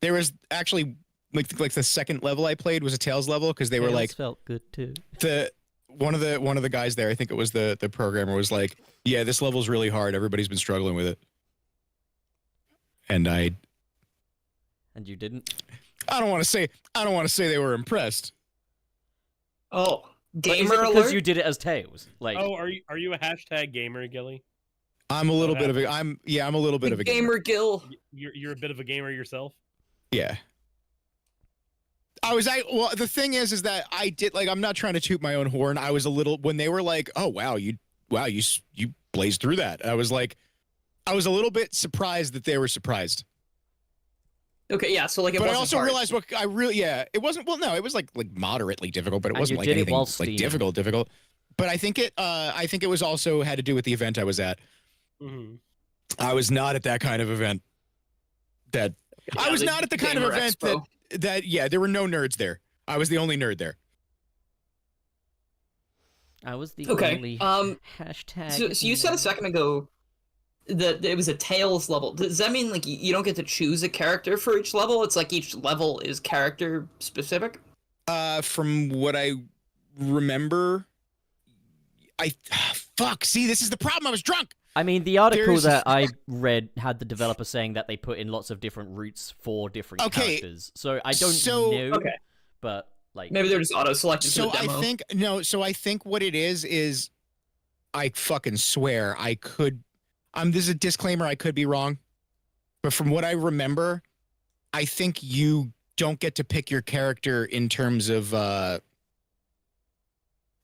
There was actually like the second level I played was a Tails level because they were Tails like felt good too. one of the guys there, I think it was the programmer, was like, yeah, this level's really hard. Everybody's been struggling with it. And you didn't? I don't want to say they were impressed. Oh, But is gamer it because alert! you did it as Tails? Like, Oh, are you a hashtag gamer, Gilly? I'm a little bit of a I'm a little bit of a gamer. gamer Gil. You're a bit of a gamer yourself? Yeah. Well, the thing is that I did, like, I'm not trying to toot my own horn. I was a little, when they were like, oh, wow, you blazed through that. I was like, I was a little bit surprised that they were surprised. Okay, yeah. So like, it But I wasn't also hard. realized what I really it wasn't no, it was like moderately difficult, but it And wasn't you like did it anything while like steaming. difficult. But I think it was also had to do with the event I was at. Mhm. I was not at that kind of event. That I Yeah, was the not at the kind of Gamer event Expo. that yeah, there were no nerds there. I was the only nerd there. I was the Okay, only hashtag. So you said a second ago that it was a Tails level. Does that mean like you don't get to choose a character for each level? It's like each level is character specific? From what I remember, fuck. See, this is the problem. I was drunk. I mean, the article There's- that I read had the developer saying that they put in lots of different routes for different Okay, characters. So I don't so- know, Okay. but like Maybe they're just auto-selected So for the demo. I think no. So I think what it is I fucking swear I could. This is a disclaimer. I could be wrong, but from what I remember, I think you don't get to pick your character in terms of.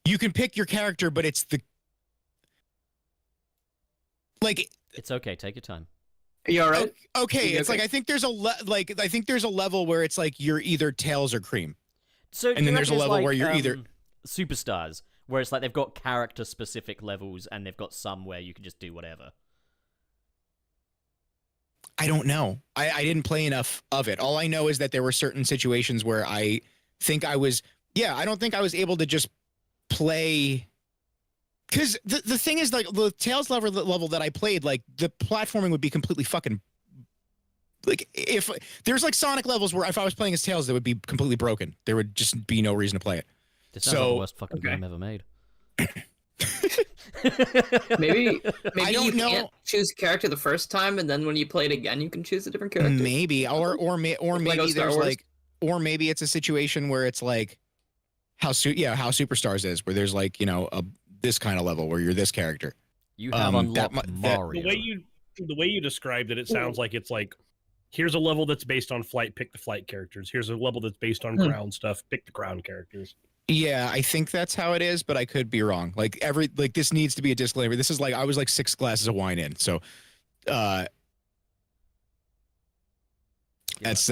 You can pick your character, but it's the. Like it's okay. Take your time. Are you alright? okay, You it's okay? like I think there's I think there's a level where it's like you're either Tails or Cream. So And then there's a level where you're either- superstars, where it's like they've got character specific levels, and they've got some where you can just do whatever. I don't know. I didn't play enough of it. All I know is that there were certain situations where I think I was I don't think I was able to just play because the thing is like the Tails level that I played, like the platforming would be completely fucking like if there's like Sonic levels where if I was playing as Tails, that would be completely broken. There would just be no reason to play it. This sounds like So- the worst fucking game ever made. Maybe I don't you know. can't choose a character the first time, and then when you play it again, you can choose a different character. Maybe or maybe Star there's Wars. like or maybe it's a situation where it's like how Superstars is where there's like this kind of level where you're this character. You have that unlocked mu- that- Mario. The way you described it, it sounds like it's like here's a level that's based on flight, pick the flight characters. Here's a level that's based on ground stuff, pick the ground characters. Yeah, I think that's how it is, but I could be wrong. Like this needs to be a disclaimer. This is like I was like 6 glasses of wine in, so that's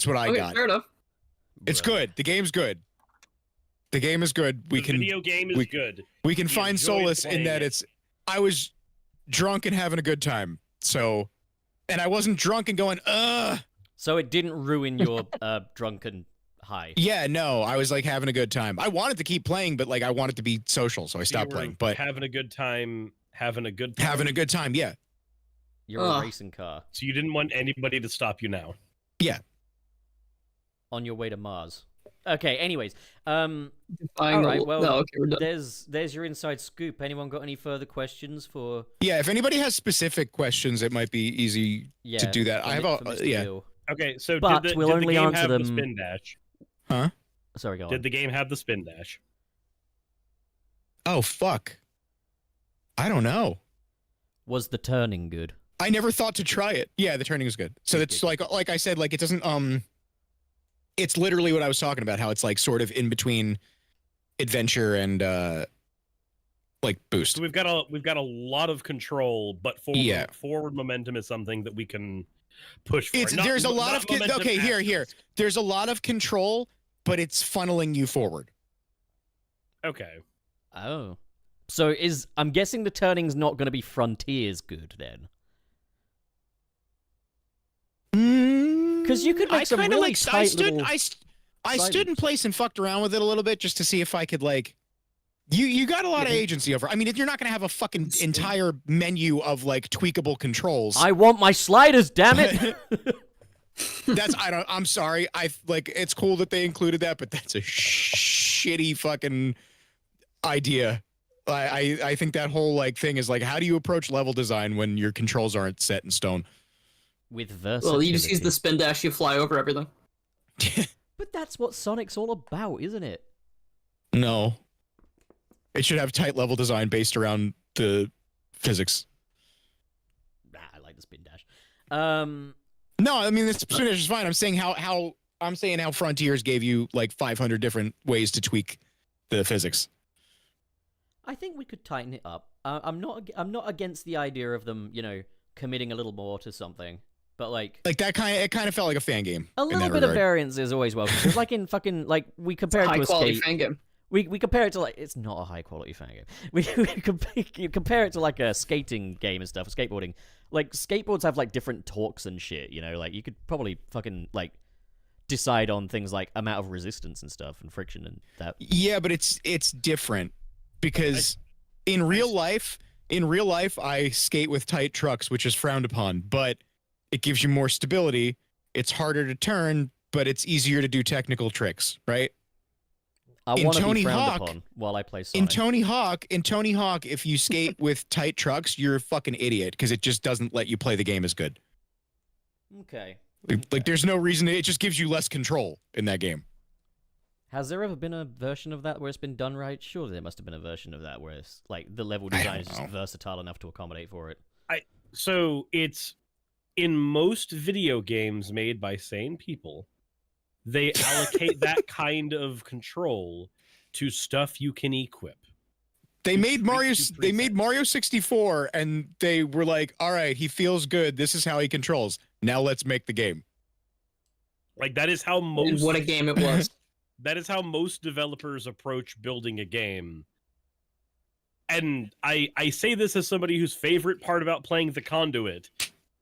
what I Okay, got. fair enough. It's good. The game's good. The game is good. The video game is good. We can We find enjoyed solace in playing that it. I was drunk and having a good time. So, and I wasn't drunk and going, ugh. So it didn't ruin your drunken high. Yeah, no, I was like having a good time. I wanted to keep playing, but like I wanted to be social, so I stopped You were playing. But having a good time, having a good time, yeah. You're a Ugh. racing car So you didn't want anybody to stop you now. on your way to Mars. Okay, anyways. Fine, All right, well, no, okay, we're done. there's your inside scoop. Anyone got any further questions for Yeah, if anybody has specific questions, it might be easy to do that. for I have for a Mr. yeah. Gill? Okay, so But did the, we'll did only the game answer have them- the spin dash? Sorry, go on. Did the game have the spin dash? Oh fuck. I don't know. Was the turning good? I never thought to try it. Yeah, the turning is good. So it's like I said, like it doesn't it's literally what I was talking about, how it's like sort of in between adventure and like boost. So we've got a lot of control, but forward momentum is something that we can push for. There's a lot of momentum okay, here. aspects. There's a lot of control, but it's funneling you forward. Okay. Oh. So I'm guessing the turning's not going to be Frontiers good then. Because you could make some kinda, really like, tight little I side stood in loops. place and fucked around with it a little bit just to see if I could like you got a lot of agency over. I mean, you're not going to have a fucking entire menu of like tweakable controls. I want my sliders, damn it! I'm sorry. I like it's cool that they included that, but that's a shitty fucking idea. I think that whole like thing is like, how do you approach level design when your controls aren't set in stone? With versatility. Well, you just use the spin dash, you fly over everything. But that's what Sonic's all about, isn't it? No. It should have tight level design based around the physics. I like the spin dash. No, I mean this finish is fine. I'm saying how Frontiers gave you like 500 different ways to tweak the physics. I think we could tighten it up. I'm not against the idea of them, committing a little more to something. But like that kind of felt like a fan game. a in little that bit of regard. variance is always welcome. Because like in fucking like we compare it High to a quality skate. fan game. We compare it to like it's not a high quality fan game. You compare it to like a skating game and stuff, skateboarding. Like skateboards have like different torques and shit. You know, like you could probably fucking like decide on things like amount of resistance and stuff and friction and that. Yeah, but it's different because in real life, I skate with tight trucks, which is frowned upon, but it gives you more stability. It's harder to turn, but it's easier to do technical tricks, right? I In want to Tony be frowned Hawk- upon while I play Sonic. In Tony Hawk, if you skate with tight trucks, you're a fucking idiot because it just doesn't let you play the game as good. Okay. Like there's no reason it just gives you less control in that game. Has there ever been a version of that where it's been done right? Surely there must have been a version of that where it's like the level I design don't is just know. versatile enough to accommodate for it. So it's in most video games made by sane people, they allocate that kind of control to stuff you can equip. They made Mario. to They made presets. Mario 64, and they were like, "All right, he feels good. This is how he controls. Now let's make the game." Like that is how And most what a game it was. that is how most developers approach building a game. And I say this as somebody whose favorite part about playing The Conduit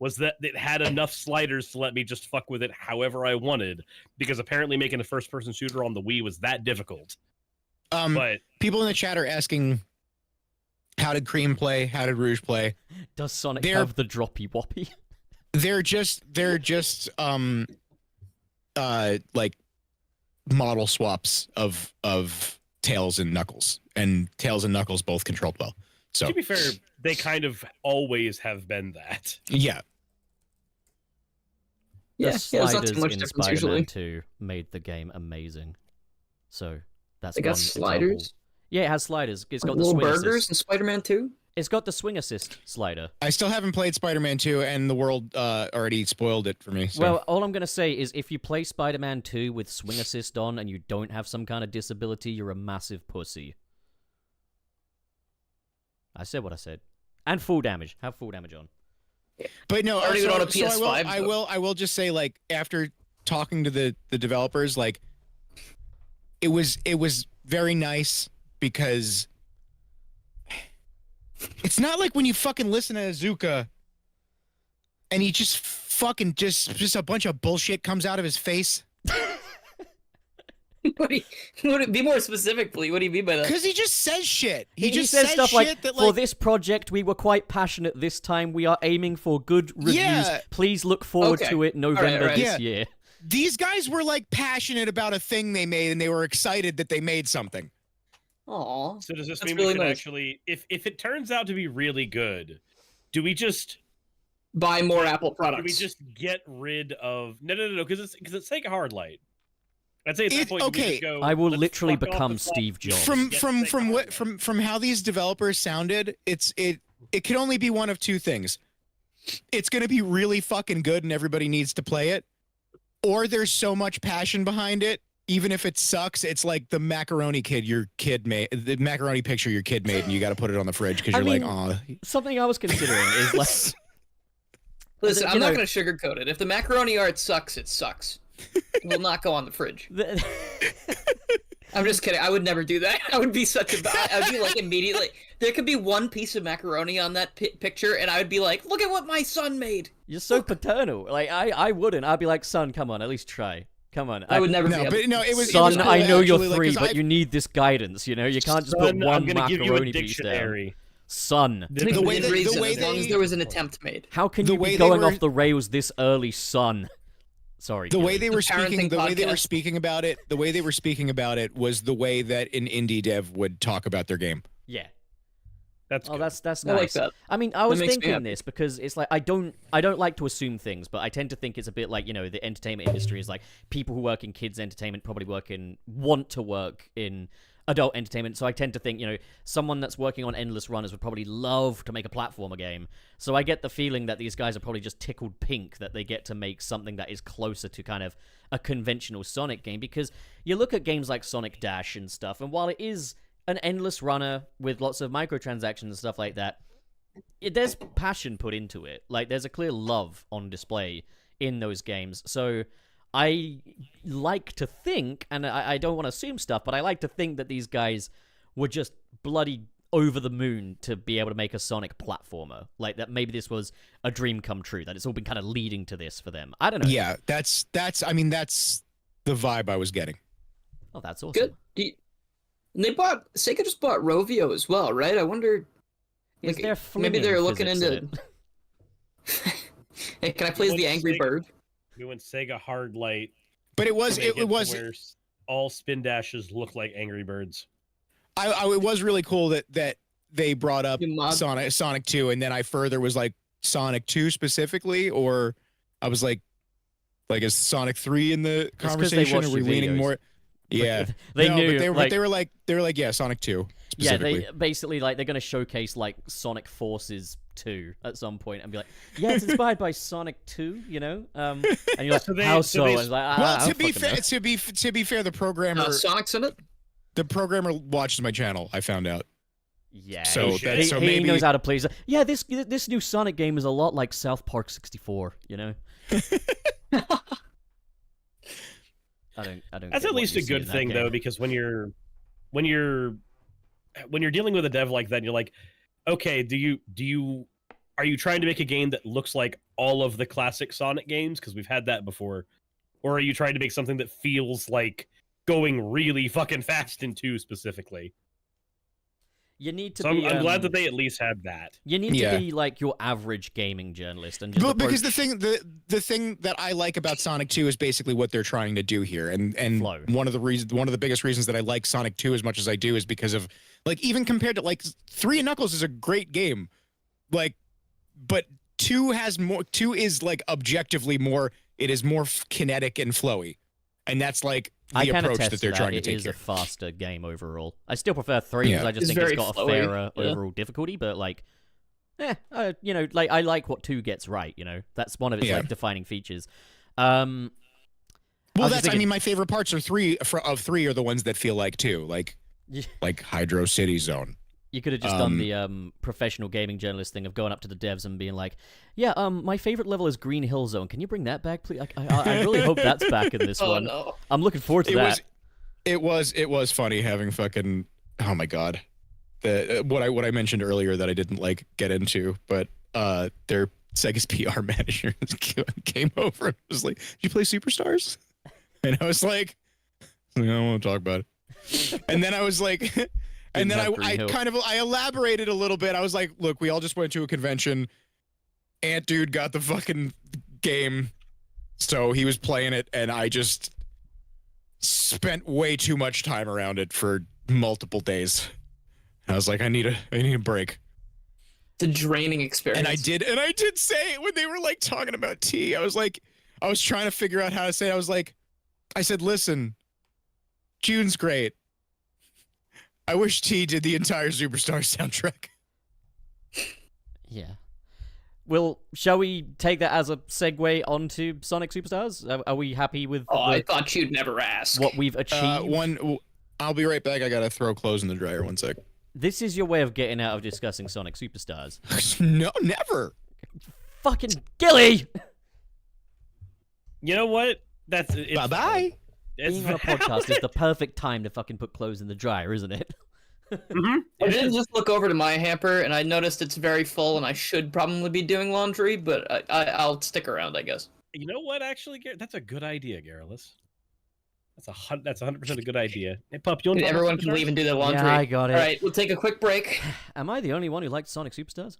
was that it had enough sliders to let me just fuck with it however I wanted, because apparently making a first-person shooter on the Wii was that difficult. But People in the chat are asking, "How did Cream play? How did Rouge play?" Does Sonic They're- have the droppy woppy? They're just like model swaps of Tails and Knuckles, and Tails and Knuckles both controlled well. So to be fair, they kind of always have been that. yeah, The Yeah, there's not sliders too much in difference Spider-Man usually. 2 made the game amazing. So that's They got one sliders. example. Yeah, it has sliders. It's got Like the little swing burgers assist. in Spider-Man 2. It's got the swing assist slider. I still haven't played Spider-Man 2, and the world already spoiled it for me. So. Well, all I'm going to say is if you play Spider-Man 2 with swing assist on and you don't have some kind of disability, you're a massive pussy. I said what I said. And full damage. Have full damage on. But no, I don't even so- own a so PS5, I will just say, like, after talking to the developers, like, it was very nice because it's not like when you fucking listen to Azuka and he just fucking just a bunch of bullshit comes out of his face. Be more specific, please. What do you mean by that? Because he just says shit. He just says stuff shit like, that, for like, this project, we were quite passionate this time. We are aiming for good reviews. Yeah. Please look forward Okay. to it November alright. this Yeah. year. these guys were like passionate about a thing they made and they were excited that they made something. Aw. So does this That's mean really we can nice. actually, if it turns out to be really good, do we just Buy more Apple do products. we just get rid of no because it's Sega Hardlight? I'd say at that It- point we okay. just go, I will "Let's literally fuck off become the top Steve Jobs. From Get from Sega from what Hardlight." from how these developers sounded, it could only be one of two things. It's going to be really fucking good and everybody needs to play it, or there's so much passion behind it, even if it sucks, it's like the macaroni kid your kid made, the macaroni picture your kid made, and you got to put it on the fridge because I you're like, mean, oh, Something I was considering is like, Listen, you I'm not know- going to sugarcoat it. If the macaroni art sucks, it sucks. It will not go on the fridge. I'm just kidding. I would never do that. I would be such a bad. I would be like immediately. There could be one piece of macaroni on that picture, and I would be like, "Look at what my son made." you're so paternal. Like, I wouldn't. I'd be like, son, come on, at least try. Come on. I would never. no, be able but to- no, it was. Son, it was cool, I know you're actually, like, 3, 'cause but I've- you need this guidance, you know? You can't just put Son, one I'm gonna give you a macaroni piece down. dictionary. Son. The Within way they- the reason, way as long as they- there was an attempt made. How can The you way be they going were- off the rails this early, son? Sorry. The way Gilly. they were The parenting speaking, the way they were podcast. speaking about it, the way they were speaking about it was the way that an indie dev would talk about their game. Yeah. That's Oh, good. that's I like nice. that. I mean, I was makes me thinking happy. this because it's like I don't like to assume things, but I tend to think it's a bit like, you know, the entertainment industry is like people who work in kids entertainment probably want to work in adult entertainment. So I tend to think, you know, someone that's working on Endless Runners would probably love to make a platformer game. So I get the feeling that these guys are probably just tickled pink that they get to make something that is closer to kind of a conventional Sonic game, because you look at games like Sonic Dash and stuff, and while it is an endless runner with lots of microtransactions and stuff like that, there's passion put into it. Like, there's a clear love on display in those games. So I like to think, and I don't want to assume stuff, but I like to think that these guys were just bloody over the moon to be able to make a Sonic platformer. Like, that maybe this was a dream come true, that it's all been kind of leading to this for them. I don't know. Yeah, that's the vibe I was getting. Oh, that's awesome. Good. And Sega just bought Rovio as well, right? I wonder. Is there maybe they're looking physics in into. Hey, can I please the Angry Bird? We went Sega Hard Light. But it was where all spin dashes look like Angry Birds. It was really cool that they brought up You mod- Sonic 2, and then I further was like Sonic 2 specifically, or I was like is Sonic 3 in the 'cause they conversation? watched Are we your leaning videos. more? Yeah, They No, knew. but they like, were like yeah, Sonic 2 yeah, specifically. they basically like they're gonna showcase like Sonic Forces 2 at some point and be like, yeah, it's inspired by Sonic 2, you know? And you're like, how so? And it's like, I Well, don't to be fucking fair, know. to be fair, the programmer Sonic's in it. watches my channel. I found out. Yeah, So he, that- he, so he maybe- knows how to play. Yeah, this new Sonic game is a lot like South Park 64, you know? I don't. That's get at what least you a see good in that thing game. though, because when you're dealing with a dev like that, you're like, okay, are you trying to make a game that looks like all of the classic Sonic games, because we've had that before, or are you trying to make something that feels like going really fucking fast in 2 specifically? You need to So be. I'm glad that they at least had that. You need Yeah. to be like your average gaming journalist and just But because the approach- thing that I like about Sonic 2 is basically what they're trying to do here, and Flow. one of the biggest reasons that I like Sonic 2 as much as I do is because of, like, even compared to, like, 3 and Knuckles is a great game, like, but 2 is like objectively more. It is more kinetic and flowy, and that's like I the can approach attest that they're to trying to It take is here. a faster game overall. I still prefer 3 because Yeah. I just It's think it's very got a flowy, fairer yeah. overall difficulty. But like, you know, like I like what 2 gets right. You know, that's one of its Yeah. like defining features. Well, was that's. just I mean, thinking- my favorite parts are 3 are the ones that feel like 2, Yeah. like Hydro City Zone. You could have just done the professional gaming journalist thing of going up to the devs and being like, "Yeah, my favorite level is Green Hill Zone. Can you bring that back, please? I really hope that's back in this Oh one. no. I'm looking forward to that." It was funny having fucking, oh my god, what I mentioned earlier that I didn't like get into, but their Sega's PR manager came over and was like, "Did you play Superstars?" And I was like, "I don't want to talk about it." And then I was like, and then have Green I Hill. kind of I elaborated a little bit. I was like, "Look, we all just went to a convention. Ant Dude got the fucking game, so he was playing it, and I just spent way too much time around it for multiple days. I was like, I need a break." It's a draining experience. And I did say it when they were like talking about tea. I was trying to figure out how to say it. I said, "Listen, June's great. I wish T did the entire Superstar soundtrack." Yeah. Well, shall we take that as a segue onto Sonic Superstars? Are we happy with Oh, I thought you'd never ask. what we've achieved? I'll be right back. I gotta throw clothes in the dryer. 1 sec. This is your way of getting out of discussing Sonic Superstars. No, never. Fucking Gilly! You know what? That's Bye bye. Being on a podcast is the perfect time to fucking put clothes in the dryer, isn't it? Mhm. I did just look over to my hamper and I noticed it's very full and I should probably be doing laundry, but I'll stick around, I guess. You know what? Actually, that's a good idea, Garrulus. That's 100% a good idea. Hey, Pup, you want to Everyone can leave and do their laundry. Yeah, I got it. All right, we'll take a quick break. Am I the only one who liked Sonic Superstars?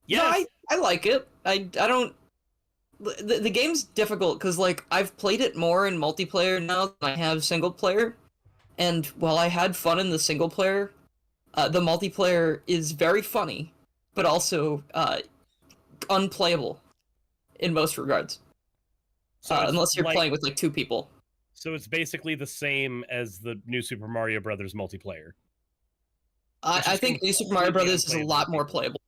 Yes. No, I like it. I don't. The game's difficult because like I've played it more in multiplayer now than I have single player, and while I had fun in the single player, the multiplayer is very funny, but also unplayable in most regards. So it's Unless you're like- playing with like 2 people. So it's basically the same as the new Super Mario Brothers multiplayer. I is think New Super Mario completely Brothers is a unplayable lot for more people. playable.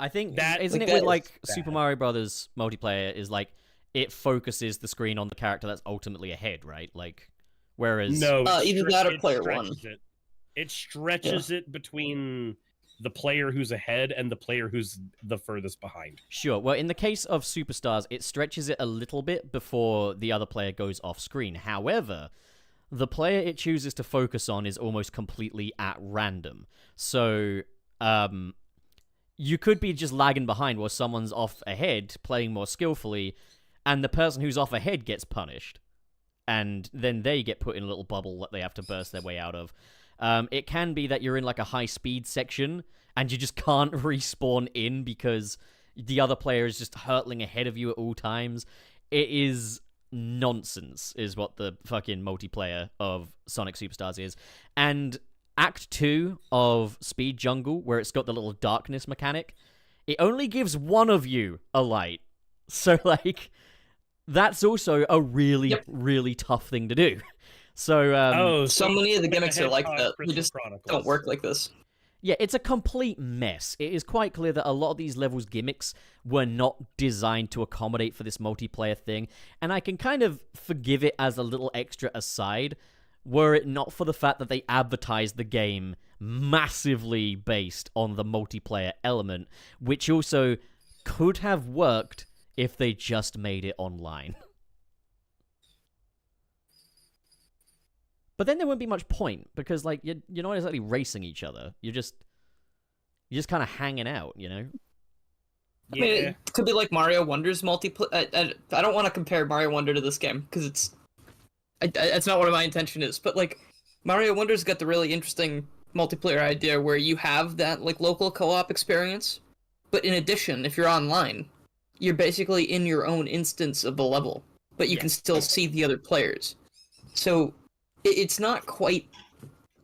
I think That- isn't like, it with that like is Super bad. Mario Brothers multiplayer is like it focuses the screen on the character that's ultimately ahead, right? Like whereas No, either that or it player one. stretches it. It stretches it between the player who's ahead and the player who's the furthest behind. Sure. Well, in the case of Superstars, it stretches it a little bit before the other player goes off screen. However, the player it chooses to focus on is almost completely at random. So, you could be just lagging behind while someone's off ahead, playing more skillfully, and the person who's off ahead gets punished. And then they get put in a little bubble that they have to burst their way out of. It can be that you're in like a high-speed section, and you just can't respawn in because the other player is just hurtling ahead of you at all times. It is nonsense, is what the fucking multiplayer of Sonic Superstars is. And Act 2 of Speed Jungle, where it's got the little darkness mechanic, it only gives one of you a light. So, like, that's also a really, really tough thing to do. So, so many of the gimmicks are like that. They just don't work like this. Yeah, it's a complete mess. It is quite clear that a lot of these levels' gimmicks were not designed to accommodate for this multiplayer thing, and I can kind of forgive it as a little extra aside, were it not for the fact that they advertised the game massively based on the multiplayer element, which also could have worked if they just made it online. But then there wouldn't be much point, because, like, you're not exactly racing each other. You're just kind of hanging out, you know? I mean, it could be like Mario Wonder's multiplayer. I don't want to compare Mario Wonder to this game, because it's not what my intention is. But, like, Mario Wonder's got the really interesting multiplayer idea where you have that, like, local co-op experience. But in addition, if you're online, you're basically in your own instance of the level, but you can still see the other players. So it's not quite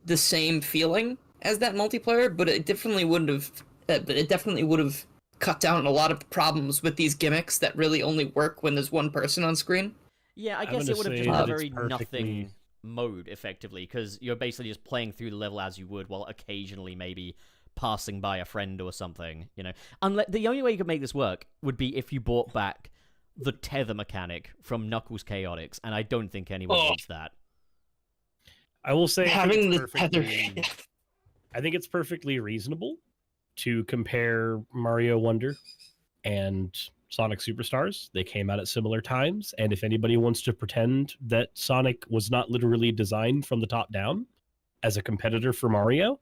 the same feeling as that multiplayer, but it definitely would have cut down a lot of problems with these gimmicks that really only work when there's one person on screen. Yeah, I guess it would have just been a very nothing mode, effectively, because you're basically just playing through the level as you would, while occasionally maybe passing by a friend or something, you know. The only way you could make this work would be if you brought back the tether mechanic from Knuckles Chaotix, and I don't think anyone wants that. I will say, having the tether. I think it's perfectly reasonable to compare Mario Wonder and Sonic Superstars. They came out at similar times, and if anybody wants to pretend that Sonic was not literally designed from the top down as a competitor for Mario,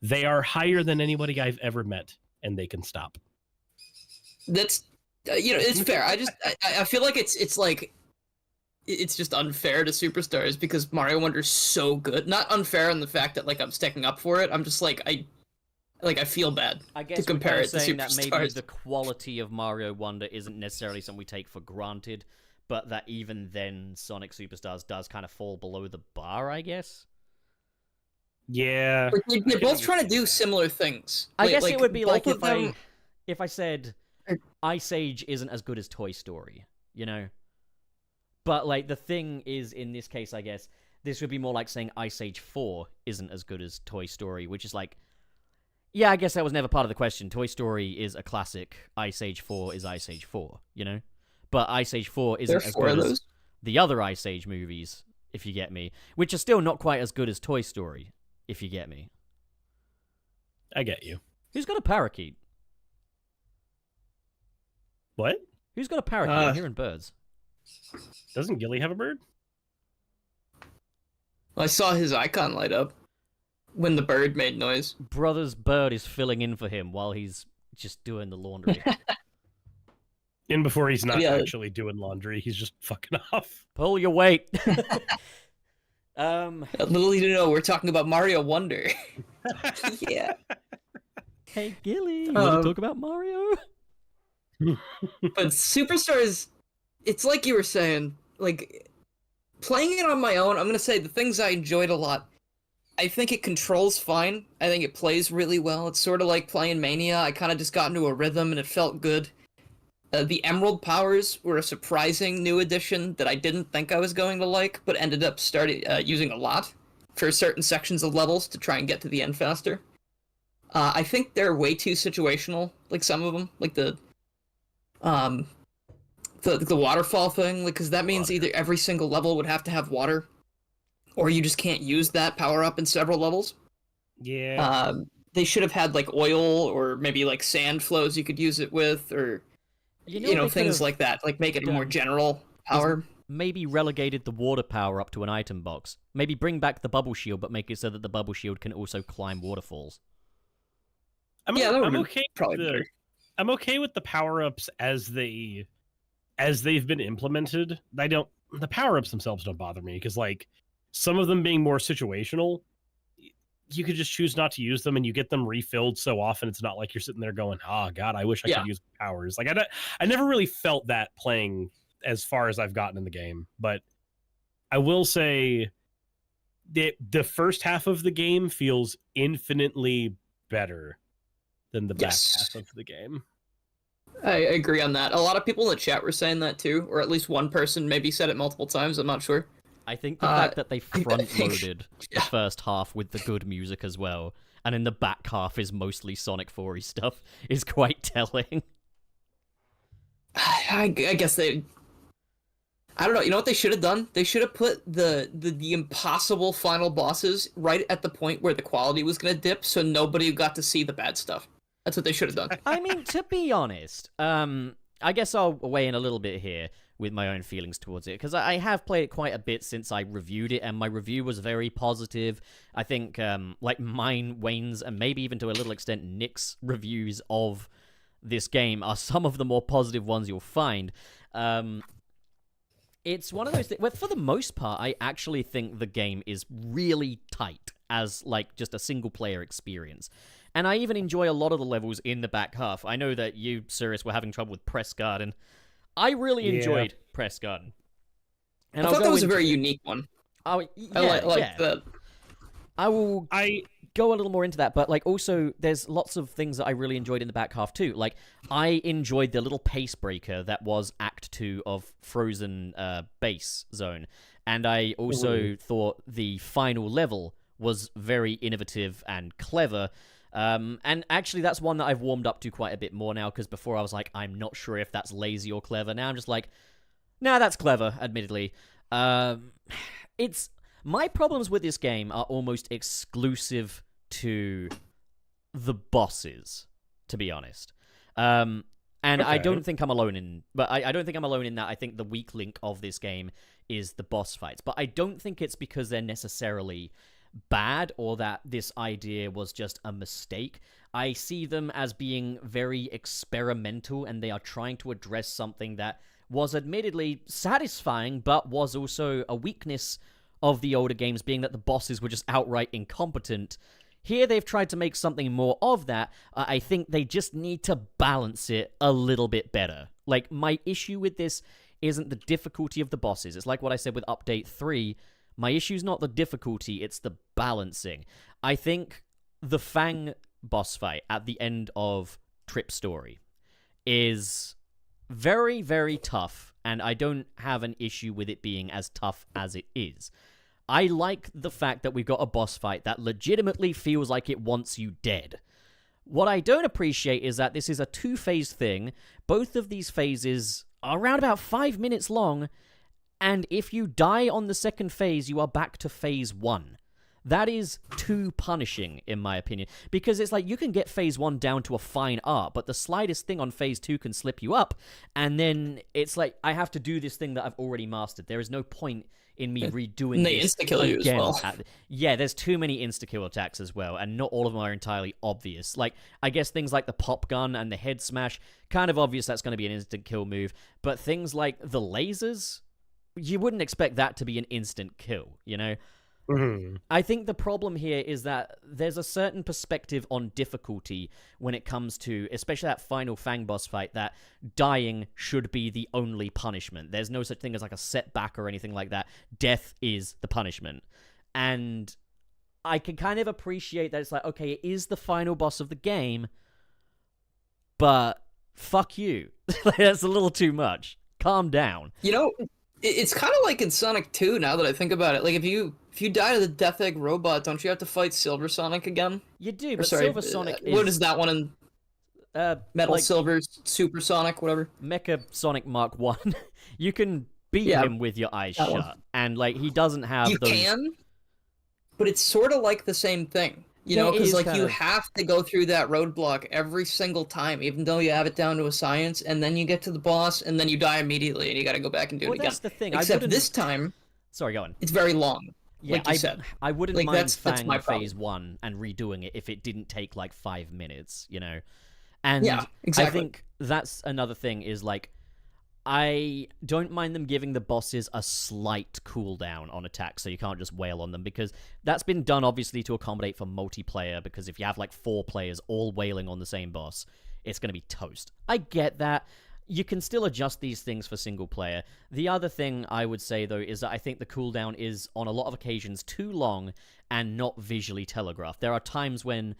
they are higher than anybody I've ever met, and they can stop. That's, it's fair. I feel like it's just unfair to Superstars because Mario Wonder's so good. Not unfair in the fact that, like, I'm sticking up for it. I'm just like, I feel bad to compare it to Superstars. That maybe the quality of Mario Wonder isn't necessarily something we take for granted, but that even then Sonic Superstars does kind of fall below the bar, I guess. Yeah. They're both trying to do similar things. I guess it would be like if I said Ice Age isn't as good as Toy Story, you know? But, like, the thing is, in this case, I guess, this would be more like saying Ice Age 4 isn't as good as Toy Story, which is like, yeah, I guess that was never part of the question. Toy Story is a classic. Ice Age 4 is Ice Age 4, you know? But Ice Age 4 isn't as good as the other Ice Age movies, if you get me, which are still not quite as good as Toy Story, if you get me. I get you. Who's got a parakeet? What? Who's got a parakeet? I'm hearing birds. Doesn't Gilly have a bird? I saw his icon light up when the bird made noise. Brother's bird is filling in for him while he's just doing the laundry. And before he's not actually doing laundry, he's just fucking off. Pull your weight. Little you know, we're talking about Mario Wonder. Yeah. Hey, Gilly, you want to talk about Mario? But Superstars, it's like you were saying, like, playing it on my own, I'm going to say the things I enjoyed a lot. I think it controls fine. I think it plays really well. It's sort of like playing Mania. I kind of just got into a rhythm and it felt good. The Emerald powers were a surprising new addition that I didn't think I was going to like, but ended up using a lot for certain sections of levels to try and get to the end faster. I think they're way too situational, like some of them, like the waterfall thing, because that means either every single level would have to have water, or you just can't use that power up in several levels. Yeah. they should have had like oil or maybe like sand flows you could use it with, or You know, what they things could've like that. Like make it a more done general power. maybe relegated the water power up to an item box. Maybe bring back the bubble shield, but make it so that the bubble shield can also climb waterfalls. Yeah, that I'm would okay. probably with better. I'm okay with the power ups as they've been implemented. The power ups themselves don't bother me because like some of them being more situational, you could just choose not to use them and you get them refilled so often. It's not like you're sitting there going, "Oh God, I wish I Yeah. could use powers." Like I never really felt that playing as far as I've gotten in the game. But I will say that the first half of the game feels infinitely better than the back Yes. half of the game. I agree on that. A lot of people in the chat were saying that too, or at least one person maybe said it multiple times. I'm not sure. I think the fact that they I think- front-loaded the yeah. first half with the good music as well, and in the back half is mostly Sonic 4 stuff, is quite telling. I guess they. I don't know. You know what they should have done? They should have put the impossible final bosses right at the point where the quality was gonna dip, so nobody got to see the bad stuff. That's what they should have done. I mean, to be honest, I guess I'll weigh in a little bit here with my own feelings towards it, because I have played it quite a bit since I reviewed it, and my review was very positive. I think, like mine, Wayne's, and maybe even to a little extent Nick's reviews of this game are some of the more positive ones you'll find. It's one of those things where, for the most part, I actually think the game is really tight as, like, just a single-player experience. And I even enjoy a lot of the levels in the back half. I know that you, Suris, were having trouble with Press Garden. I really enjoyed Press Garden. And I thought that was a very unique one. Oh, yeah, I like yeah. that. I will go a little more into that, but like also there's lots of things that I really enjoyed in the back half too. Like I enjoyed the little pace breaker that was Act 2 of Frozen Base Zone, and I also thought the final level was very innovative and clever. And actually that's one that I've warmed up to quite a bit more now, because before I was like, I'm not sure if that's lazy or clever. Now I'm just like, nah, that's clever, admittedly. It's my problems with this game are almost exclusive to the bosses, to be honest. And I don't think I'm alone in, but I don't think I'm alone in that. I think the weak link of this game is the boss fights, but I don't think it's because they're necessarily bad or that this idea was just a mistake. I see them as being very experimental, and they are trying to address something that was admittedly satisfying, but was also a weakness of the older games, being that the bosses were just outright incompetent. Here they've tried to make something more of that. I think they just need to balance it a little bit better. Like, my issue with this isn't the difficulty of the bosses. It's like what I said with Update 3. My issue's not the difficulty, it's the balancing. I think the Fang boss fight at the end of Trip Story is very, very tough, and I don't have an issue with it being as tough as it is. I like the fact that we've got a boss fight that legitimately feels like it wants you dead. What I don't appreciate is that this is a 2-phase thing. Both of these phases are around about 5 minutes long, and if you die on the second phase, you are back to phase 1. That is too punishing, in my opinion, because it's like you can get phase 1 down to a fine art, but the slightest thing on phase 2 can slip you up, and then it's like I have to do this thing that I've already mastered. There is no point in me redoing They this insta-kill you as again. well. Yeah, there's too many insta-kill attacks as well, and not all of them are entirely obvious. Like, I guess things like the pop gun and the head smash, kind of obvious that's going to be an instant kill move, but things like the lasers, you wouldn't expect that to be an instant kill, you know? I think the problem here is that there's a certain perspective on difficulty when it comes to, especially that final Fang boss fight, that dying should be the only punishment. There's no such thing as like a setback or anything like that. Death is the punishment. And I can kind of appreciate that it's like, okay, it is the final boss of the game, but fuck you. That's a little too much. Calm down. You know, it's kind of like in Sonic 2 now that I think about it. Like, if you die to the Death Egg robot, don't you have to fight Silver Sonic again? You do, Or but sorry, Silver Sonic what is that one in Metal like Silver Super Sonic, whatever? Mecha Sonic Mark 1. You can beat Yeah, him with your eyes that shut. one. And, like, he doesn't have You those... can, but it's sort of like the same thing. You know, it because is like kind you of- have to go through that roadblock every single time, even though you have it down to a science, and then you get to the boss, and then you die immediately, and you got to go back and do Well, it again. that's the thing. Except wouldn't... this time, Sorry, go on. it's very long. Yeah, like you said. I wouldn't Like, mind that's my Fang problem. Phase 1 and redoing it if it didn't take like 5 minutes, you know? And Yeah, exactly. I think that's another thing is like, I don't mind them giving the bosses a slight cooldown on attack so you can't just wail on them, because that's been done obviously to accommodate for multiplayer, because if you have like 4 players all wailing on the same boss, it's going to be toast. I get that. You can still adjust these things for single player. The other thing I would say, though, is that I think the cooldown is, on a lot of occasions, too long and not visually telegraphed. There are times when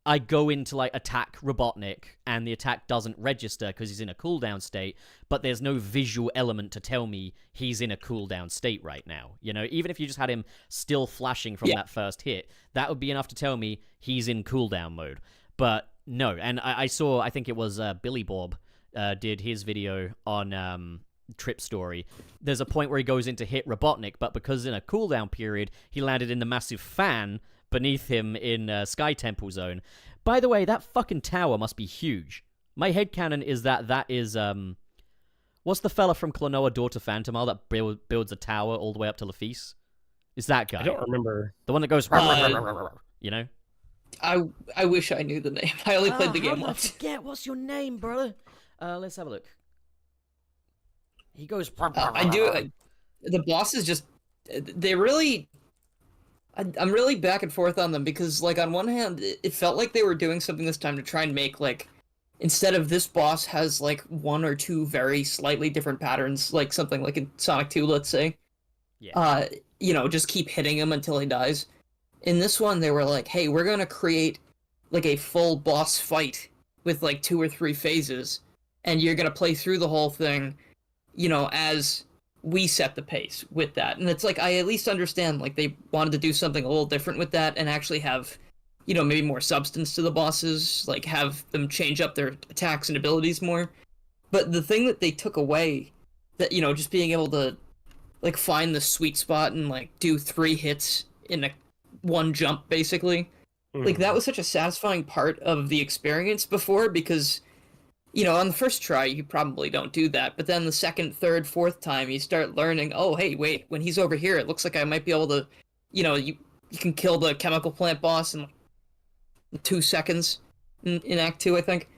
I go into, like, attack Robotnik, and the attack doesn't register because he's in a cooldown state, but there's no visual element to tell me he's in a cooldown state right now. You know, even if you just had him still flashing from that first hit, that would be enough to tell me he's in cooldown mode. But no, and I saw, I think it was Billy Bob, did his video on Trip Story. There's a point where he goes in to hit Robotnik, but because in a cooldown period, he landed in the massive fan beneath him in Sky Temple Zone. By the way, that fucking tower must be huge. My headcanon is that is, what's the fella from Klonoa Daughter Phantomile that builds a tower all the way up to Lafise? Is that guy. I don't remember. The one that goes, you know? I wish I knew the name. I only played the game How once. did I forget? What's your name, brother? Let's have a look. He goes. I do. The bosses just, they really. I'm really back and forth on them because, like, on one hand, it felt like they were doing something this time to try and make, like, instead of this boss has, like, 1 or 2 very slightly different patterns, like something like in Sonic 2, let's say. Yeah. You know, just keep hitting him until he dies. In this one, they were like, hey, we're gonna create, like, a full boss fight with, like, 2 or 3 phases, and you're gonna play through the whole thing, you know, as we set the pace with that. And it's like, I at least understand, like, they wanted to do something a little different with that and actually have, you know, maybe more substance to the bosses, like, have them change up their attacks and abilities more. But the thing that they took away, that, you know, just being able to, like, find the sweet spot and, like, do 3 hits in one jump, basically. Like, that was such a satisfying part of the experience before, because, you know, on the first try, you probably don't do that, but then the second, third, fourth time, you start learning, oh, hey, wait, when he's over here, it looks like I might be able to, you know, you can kill the chemical plant boss in 2 seconds in Act 2, I think.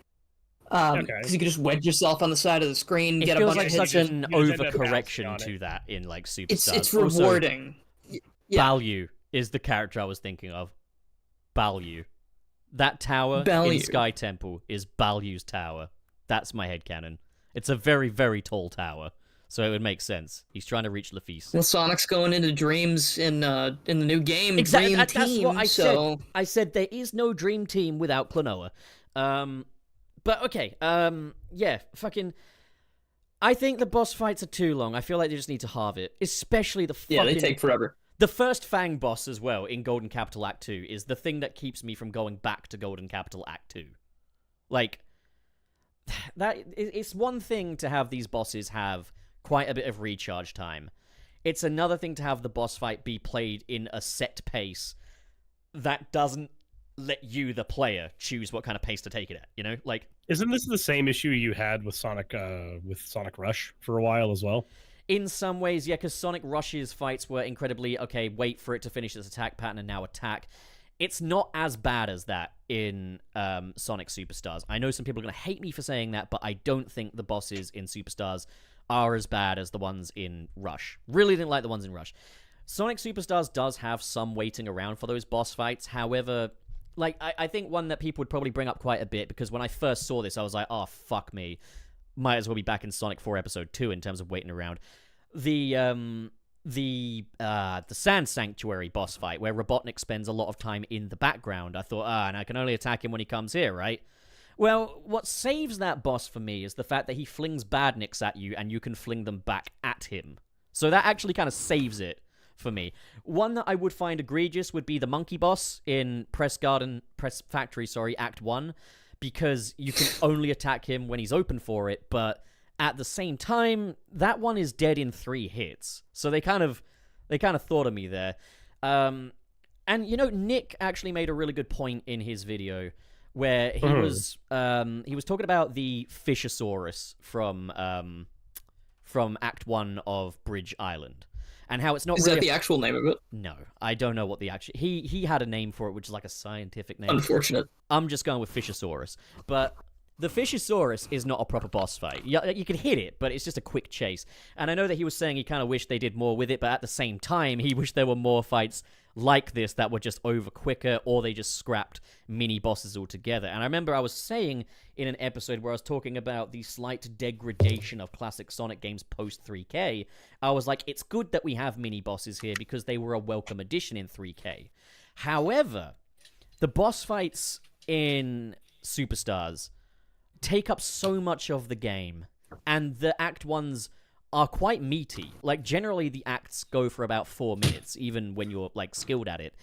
Because you can just wedge yourself on the side of the screen, It get a feels bunch like of hits. such an You just end up overcorrection bouncing on to that in, like, Superstars. It's Also, rewarding. Yeah. Balyu is the character I was thinking of. Balyu. That tower in Balyu. Sky Temple is Balyu's tower. That's my headcanon. It's a very, very tall tower, so it would make sense. He's trying to reach Lafise. Well, Sonic's going into dreams in the new game, Exactly, Dream that's Team, what I so... said. I said there is no Dream Team without Klonoa. But okay, yeah, fucking... I think the boss fights are too long. I feel like they just need to halve it. Especially the fucking... Yeah, they take forever. The first Fang boss as well in Golden Capital Act 2 is the thing that keeps me from going back to Golden Capital Act 2. Like, it's one thing to have these bosses have quite a bit of recharge time. It's another thing to have the boss fight be played in a set pace that doesn't let you, the player, choose what kind of pace to take it at, you know? Like, Isn't this the same issue you had with Sonic Rush for a while as well? in some ways, yeah, because Sonic Rush's fights were incredibly, okay, wait for it to finish its attack pattern and now attack. It's not as bad as that in Sonic Superstars. I know some people are going to hate me for saying that, but I don't think the bosses in Superstars are as bad as the ones in Rush. Really didn't like the ones in Rush. Sonic Superstars does have some waiting around for those boss fights. However, like, I think one that people would probably bring up quite a bit, because when I first saw this, I was like, oh, fuck me. Might as well be back in Sonic 4 Episode 2 in terms of waiting around. The Sand Sanctuary boss fight, where Robotnik spends a lot of time in the background. I thought, and I can only attack him when he comes here, right? Well, what saves that boss for me is the fact that he flings badniks at you, and you can fling them back at him. So that actually kind of saves it for me. One that I would find egregious would be the monkey boss in Press Factory, Act 1, because you can only attack him when he's open for it, but at the same time, that one is dead in 3 hits. So they kind of thought of me there. And And Nick actually made a really good point in his video where he was talking about the Fishosaurus from Act 1 of Bridge Island. And how it's not Is really that the actual name of it? No, I don't know what the actual... He had a name for it, which is like a scientific name. Unfortunate. I'm just going with Fishosaurus. But the Fishosaurus is not a proper boss fight. You can hit it, but it's just a quick chase. And I know that he was saying he kind of wished they did more with it, but at the same time, he wished there were more fights like this that were just over quicker, or they just scrapped mini bosses altogether. And I remember I was saying in an episode where I was talking about the slight degradation of classic Sonic games post 3K, I was like, it's good that we have mini bosses here because they were a welcome addition in 3K. However, the boss fights in Superstars take up so much of the game, and the Act 1s are quite meaty. Like, generally, the acts go for about 4 minutes, even when you're, like, skilled at it.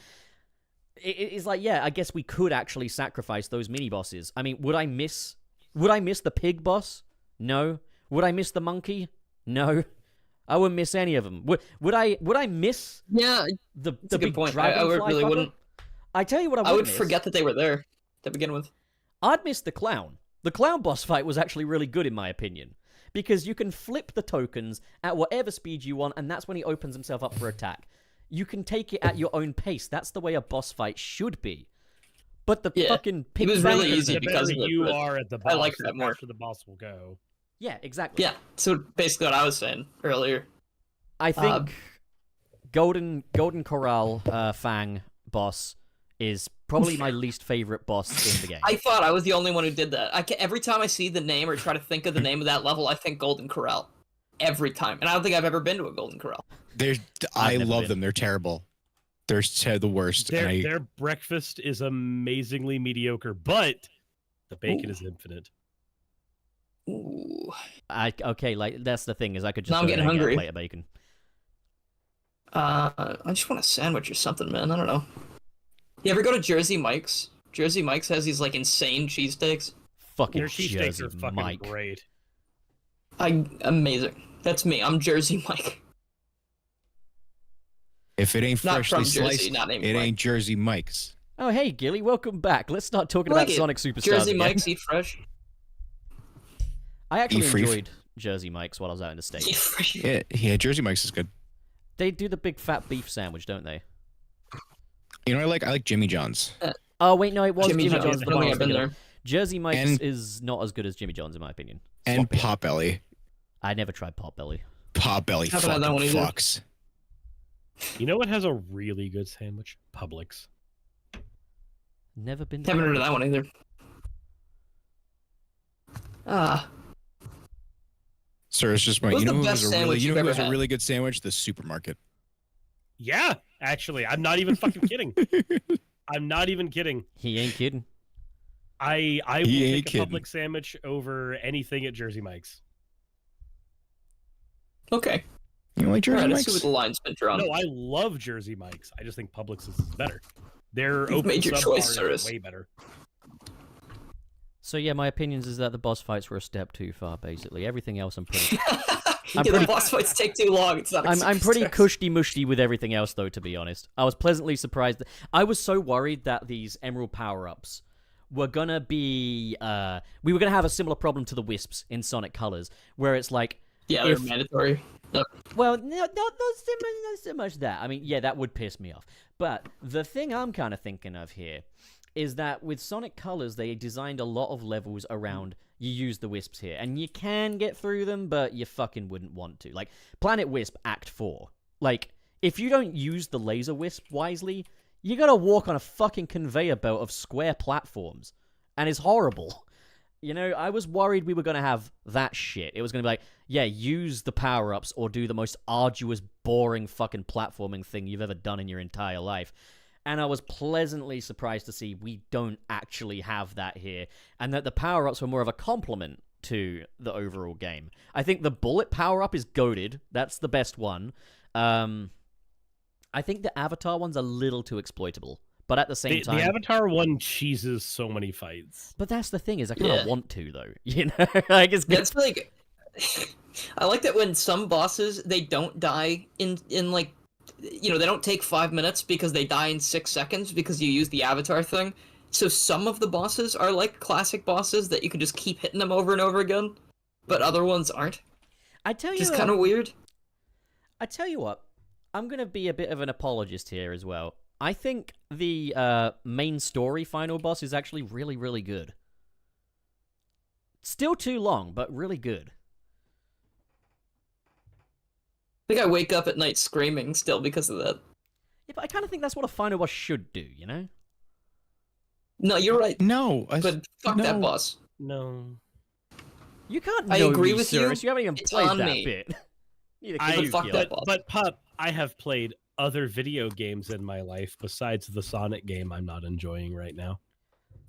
It's like, yeah, I guess we could actually sacrifice those mini-bosses. I mean, would I miss the pig boss? No. Would I miss the monkey? No. I wouldn't miss any of them. Would I miss the big point. dragonfly I really fucker? wouldn't. I tell you what I would miss. forget that they were there to begin with. I'd miss the clown. The clown boss fight was actually really good in my opinion. Because you can flip the tokens at whatever speed you want, and that's when he opens himself up for attack. You can take it at your own pace. That's the way a boss fight should be. But the fucking pig it was really easy because of you it, are at the boss, I like that more. the boss will go. Yeah, exactly. Yeah, so basically what I was saying earlier. I think Golden Corral Fang boss is probably my least favorite boss in the game. I thought I was the only one who did that. Every time I see the name or try to think of the name of that level, I think Golden Corral. Every time. And I don't think I've ever been to a Golden Corral. I love them. They're terrible. They're the worst. Their breakfast is amazingly mediocre, but the bacon is infinite. Ooh. Okay, like, that's the thing, is I could just Now I'm go getting there and get a hungry. plate of bacon. I just want a sandwich or something, man. I don't know. You ever go to Jersey Mike's? Jersey Mike's has these, like, insane cheesesteaks. Fucking Their cheesesteaks are Jersey fucking Mike. great. Amazing. That's me. I'm Jersey Mike. If it ain't Not freshly from Jersey, sliced, not named it Mike. ain't Jersey Mike's. Oh, hey, Gilly, welcome back. Let's start talking I like about it. Sonic Superstars Jersey again. Mike's eat fresh. I actually Eat free- enjoyed Jersey Mike's while I was out in the States. Eat fresh. Yeah, Jersey Mike's is good. They do the big fat beef sandwich, don't they? You know what I like Jimmy John's. Oh, wait, no, it was Jimmy John's. John's. I The don't one I think was I've been thinking of. there. Jersey Mike's And- is not as good as Jimmy John's, in my opinion. And Sloppy. Potbelly. I never tried Potbelly. Potbelly Haven't had that one fucking either. fucks. You know what has a really good sandwich? Publix. Never been to Haven't heard of that one either. Sir, it's just my. What's You know the who best was a really, sandwich you know you've who ever was a had? really good sandwich? The supermarket. Yeah, actually, I'm not even fucking kidding. I'm not even kidding. He ain't kidding. I will He ain't take a kidding. Publix sandwich over anything at Jersey Mike's. Okay. You know, like Jersey Alright, let's see Mike's. what the line's been drawn. No, I love Jersey Mike's. I just think Publix is better. Their You've open made your sub choice, bar is Suris. way better. So yeah, my opinions is that the boss fights were a step too far, basically. Everything else I'm pretty... Yeah, the boss fights take too long. It's not. I'm pretty cushty-mushty with everything else, though, to be honest. I was pleasantly surprised. I was so worried that these emerald power-ups were gonna be... we were gonna have a similar problem to the Wisps in Sonic Colors, where it's like... Yeah, they're if- mandatory. Yep. Well, not so much that. I mean, yeah, that would piss me off. But the thing I'm kind of thinking of here is that with Sonic Colors, they designed a lot of levels around you use the Wisps here. And you can get through them, but you fucking wouldn't want to. Like, Planet Wisp Act 4. Like, if you don't use the Laser Wisp wisely, you gotta walk on a fucking conveyor belt of square platforms. And it's horrible. You know, I was worried we were going to have that shit. It was going to be like, yeah, use the power-ups or do the most arduous, boring fucking platforming thing you've ever done in your entire life. And I was pleasantly surprised to see we don't actually have that here, and that the power-ups were more of a complement to the overall game. I think the bullet power-up is goated. That's the best one. I think the Avatar one's a little too exploitable. But at the same time... The Avatar one cheeses so many fights. But that's the thing, is I kind of Yeah. want to, though. You know? Like, it's good. That's like. I like that when some bosses they don't die in like they don't take 5 minutes because they die in 6 seconds because you use the avatar thing. So some of the bosses are like classic bosses that you can just keep hitting them over and over again, but other ones aren't. I tell you, It's kind of weird. I tell you what, I'm gonna be a bit of an apologist here as well. I think the main story final boss is actually really, really good. Still too long, but really good. I think I wake up at night screaming still because of that. Yeah, but I kind of think that's what a final boss should do, you know? No, you're right. No, But fuck that boss. No. You can't. I know agree me, with you. Suris. You haven't even It's played on that me. bit. Neither I- can you, fuck Gil. that boss. But Pup, I have played other video games in my life besides the Sonic game I'm not enjoying right now.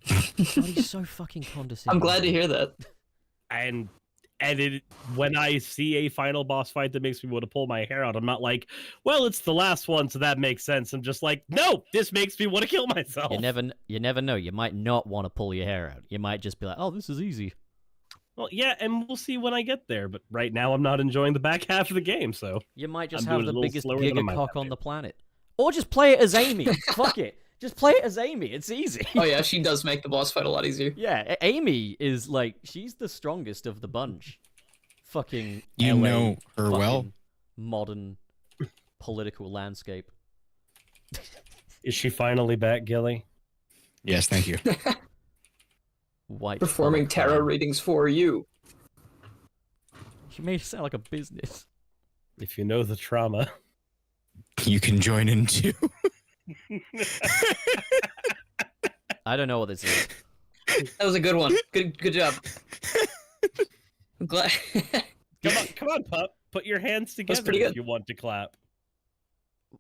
God, he's so fucking condescending. I'm glad to hear that. And when I see a final boss fight that makes me want to pull my hair out, I'm not like, well, it's the last one, so that makes sense. I'm just like, no, this makes me want to kill myself. You never know. You might not want to pull your hair out. You might just be like, oh, this is easy. Well, yeah, and we'll see when I get there. But right now, I'm not enjoying the back half of the game, so You might just I'm have doing it a the little biggest slower than I giga might cock have on to. the planet. Or just play it as Amy. Fuck it. Just play it as Amy. It's easy. Oh yeah, she does make the boss fight a lot easier. Yeah, Amy is like, she's the strongest of the bunch. Fucking You LA, know her fucking well. modern political landscape. is she finally back, Gilly? Yes, thank you. White Performing collar tarot crime. readings for you. She made it sound like a business. If you know the trauma. You can join in too. I don't know what this is. That was a good one. Good job. I'm glad. Come on, Pup. Put your hands together pretty if good. you want to clap.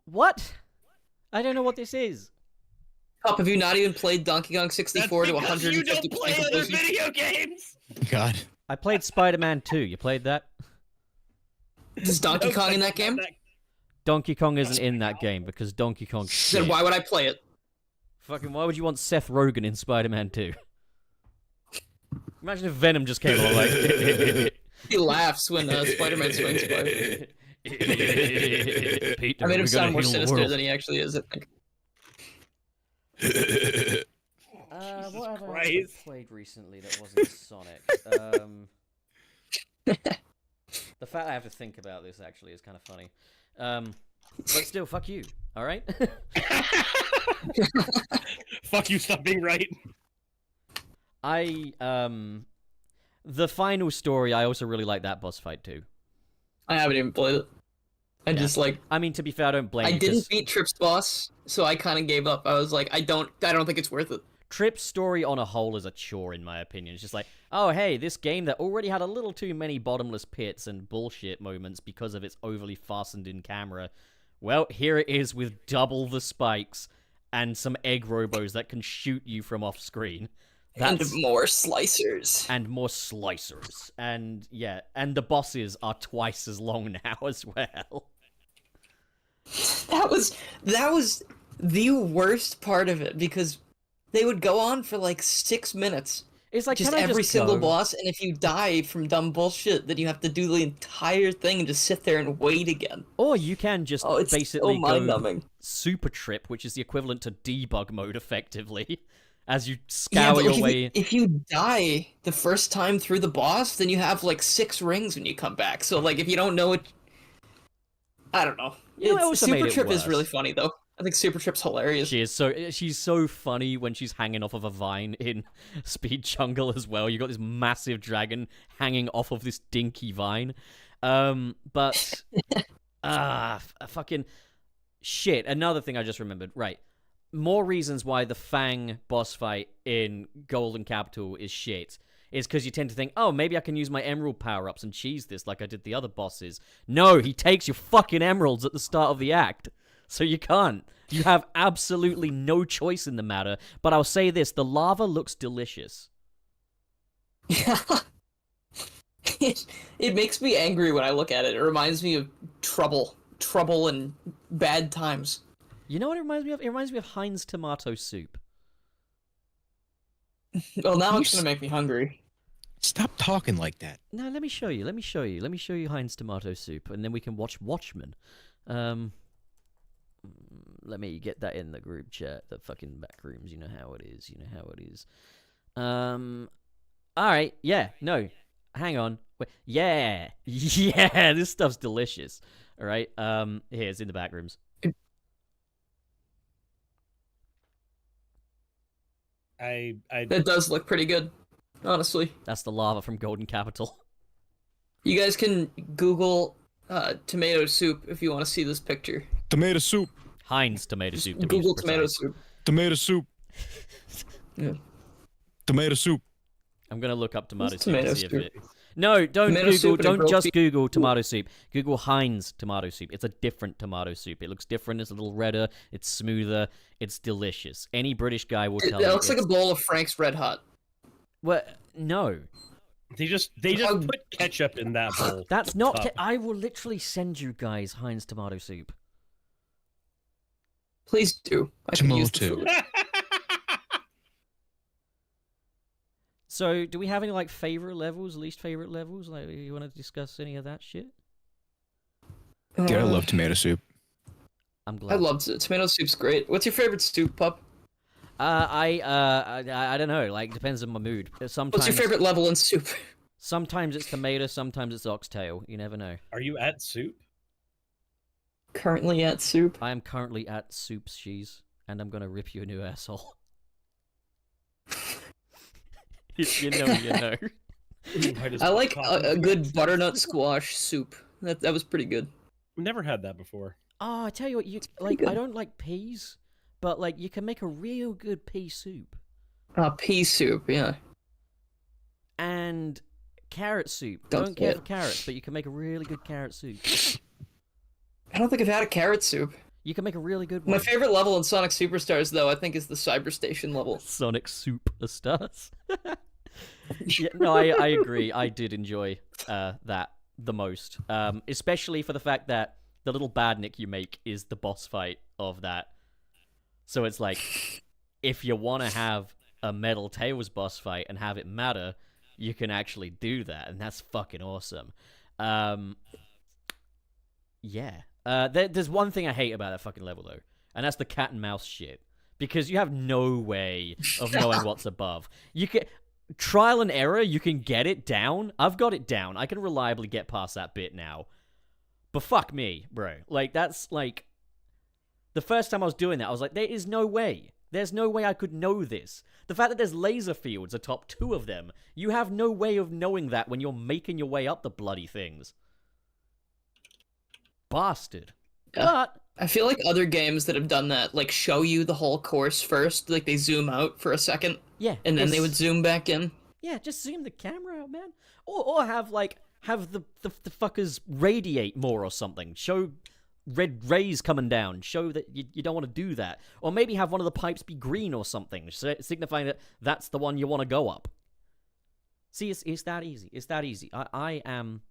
What? I don't know what this is. Pop, have you not even played Donkey Kong 64 to 150% you don't play other completion? video games. God. I played Spider-Man 2. You played that? Is Donkey Kong in that game? Donkey Kong isn't in that game because Donkey Kong's shit. Then why would I play it? Fucking why would you want Seth Rogen in Spider-Man 2? Imagine if Venom just came along like... He laughs when Spider-Man swings by. Peter, I made him we're gonna sound more heal the sinister world. than he actually is, I think. What have I Christ. played recently that wasn't Sonic? The fact I have to think about this actually is kind of funny. But still, fuck you. All right. Fuck you, stop being right. The final story. I also really like that boss fight too. I haven't even played it. I Yeah. just like I mean, to be fair, I don't blame I you. didn't 'Cause beat Trip's boss, so I kind of gave up. I was like, I don't think it's worth it. Trip's story on a whole is a chore, in my opinion. It's just like, oh, hey, this game that already had a little too many bottomless pits and bullshit moments because of its overly fastened-in camera. Well, here it is with double the spikes and some egg robos that can shoot you from off-screen. That's... And more slicers. and more slicers. And, yeah, and the bosses are twice as long now as well. That was the worst part of it because they would go on for like 6 minutes. It's like, Just can I every just single go? boss, and if you die from dumb bullshit, then you have to do the entire thing and just sit there and wait again. Or you can just Oh, it's basically so go mind-numbing. super trip, which is the equivalent to debug mode, effectively, as you Yeah, scour but your like, way. if you die the first time through the boss, then you have like 6 rings when you come back. So like, if you don't know it, I don't know. You know, it also made Super it Trip is worse. really funny though. I think Super Trip's hilarious. She's so funny when she's hanging off of a vine in Speed Jungle as well. You got this massive dragon hanging off of this dinky vine. But fucking shit. Another thing I just remembered. Right. More reasons why the Fang boss fight in Golden Capital is shit is because you tend to think, oh, maybe I can use my emerald power-ups and cheese this like I did the other bosses. No, he takes your fucking emeralds at the start of the act. So you can't. You have absolutely no choice in the matter. But I'll say this, the lava looks delicious. Yeah. It makes me angry when I look at it. It reminds me of trouble and bad times. You know what it reminds me of? It reminds me of Heinz tomato soup. Well, now You it's gonna make me hungry. Stop talking like that. No, let me show you. Let me show you Heinz tomato soup, and then we can watch Watchmen. Let me get that in the group chat. The fucking back rooms. You know how it is. You know how it is. All right. Yeah. No. Hang on. Wait. Yeah. Yeah. This stuff's delicious. All right. Here, it's in the back rooms. That does look pretty good, honestly. That's the lava from Golden Capital. You guys can Google tomato soup if you want to see this picture. Tomato soup. Heinz tomato soup. To Google be tomato precise. soup. Tomato soup. Yeah. Tomato soup. I'm gonna look up tomato What's soup to tomato see if soup? it. No, don't Tomato Google. soup and a Don't grilled just beef. Google tomato soup. Google Heinz tomato soup. It's a different tomato soup. It looks different. It's a little redder. It's smoother. It's delicious. Any British guy will tell It you. looks like a bowl of Frank's Red Hot. Well, no, They just Oh. put ketchup in that bowl. that's not. Cup. I will literally send you guys Heinz tomato soup. Please do. I can use the Tomato. food. So, do we have any like favorite levels, least favorite levels? Like, you want to discuss any of that shit? Dude, I love tomato soup. I'm glad. I love it. Tomato soup's great. What's your favorite soup, Pup? I don't know. Like, depends on my mood. Sometimes. What's your favorite level in soup? Sometimes it's tomato. Sometimes it's oxtail. You never know. Are you at soup? Currently at soup. I am currently at Soup's Cheese, and I'm gonna rip you a new asshole. If you know, you know. I like a good butternut squash soup. That was pretty good. Never had that before. Oh, I tell you what, you like. good. I don't like peas, but like you can make a real good pea soup Pea soup, yeah. and carrot soup. Don't Don't care say for carrots, but you can make a really good carrot soup. I don't think I've had a carrot soup. You can make a really good My one. favorite level in Sonic Superstars, though, I think is the Cyber Station level. Sonic Soup stars. Yeah, no, I agree. I did enjoy that the most, especially for the fact that the little badnik you make is the boss fight of that. So it's like, if you want to have a Metal Tails boss fight and have it matter, you can actually do that, and that's fucking awesome. Yeah. There's one thing I hate about that fucking level, though, and that's the cat and mouse shit. Because you have no way of knowing what's above. You can... Trial and error, you can get it down. I've got it down. I can reliably get past that bit now. But fuck me, bro. Like, that's, like... The first time I was doing that, I was like, there is no way. There's no way I could know this. The fact that there's laser fields atop 2 of them, you have no way of knowing that when you're making your way up the bloody things. Bastard. Yeah. But... I feel like other games that have done that, like, show you the whole course first, like, they zoom out for a second, Yeah. and then they it's- would zoom back in. Yeah, just zoom the camera out, man. Or have the fuckers radiate more or something. Show red rays coming down. Show that you don't want to do that. Or maybe have one of the pipes be green or something, signifying that that's the one you want to go up. See, it's that easy. It's that easy. I am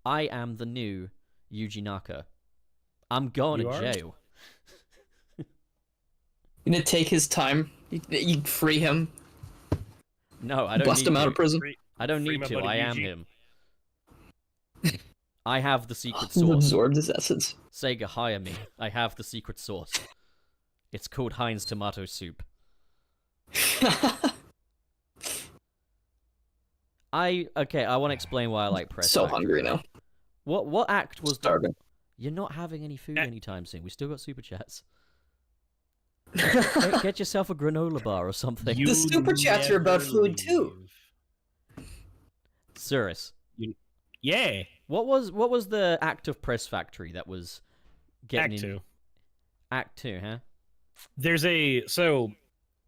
the new Yuji Naka. I'm going You to are? jail. You're gonna take his time. You free him, No, I don't bust need him to. out of prison. I don't Free need my to. buddy I am Yuji. him. I have the secret He sauce. absorbed his essence. Sega, hire me. I have the secret sauce. It's called Heinz tomato soup. I want to explain why I like press. So Factory. hungry now. What act was the... Starving. You're not having any food anytime soon. We still got super chats. The Get yourself a granola bar or something. You super chats are about never food, too. leave. Suris, Yeah. what was the act of Press Factory that was getting Act in... 2. Act 2, huh? There's a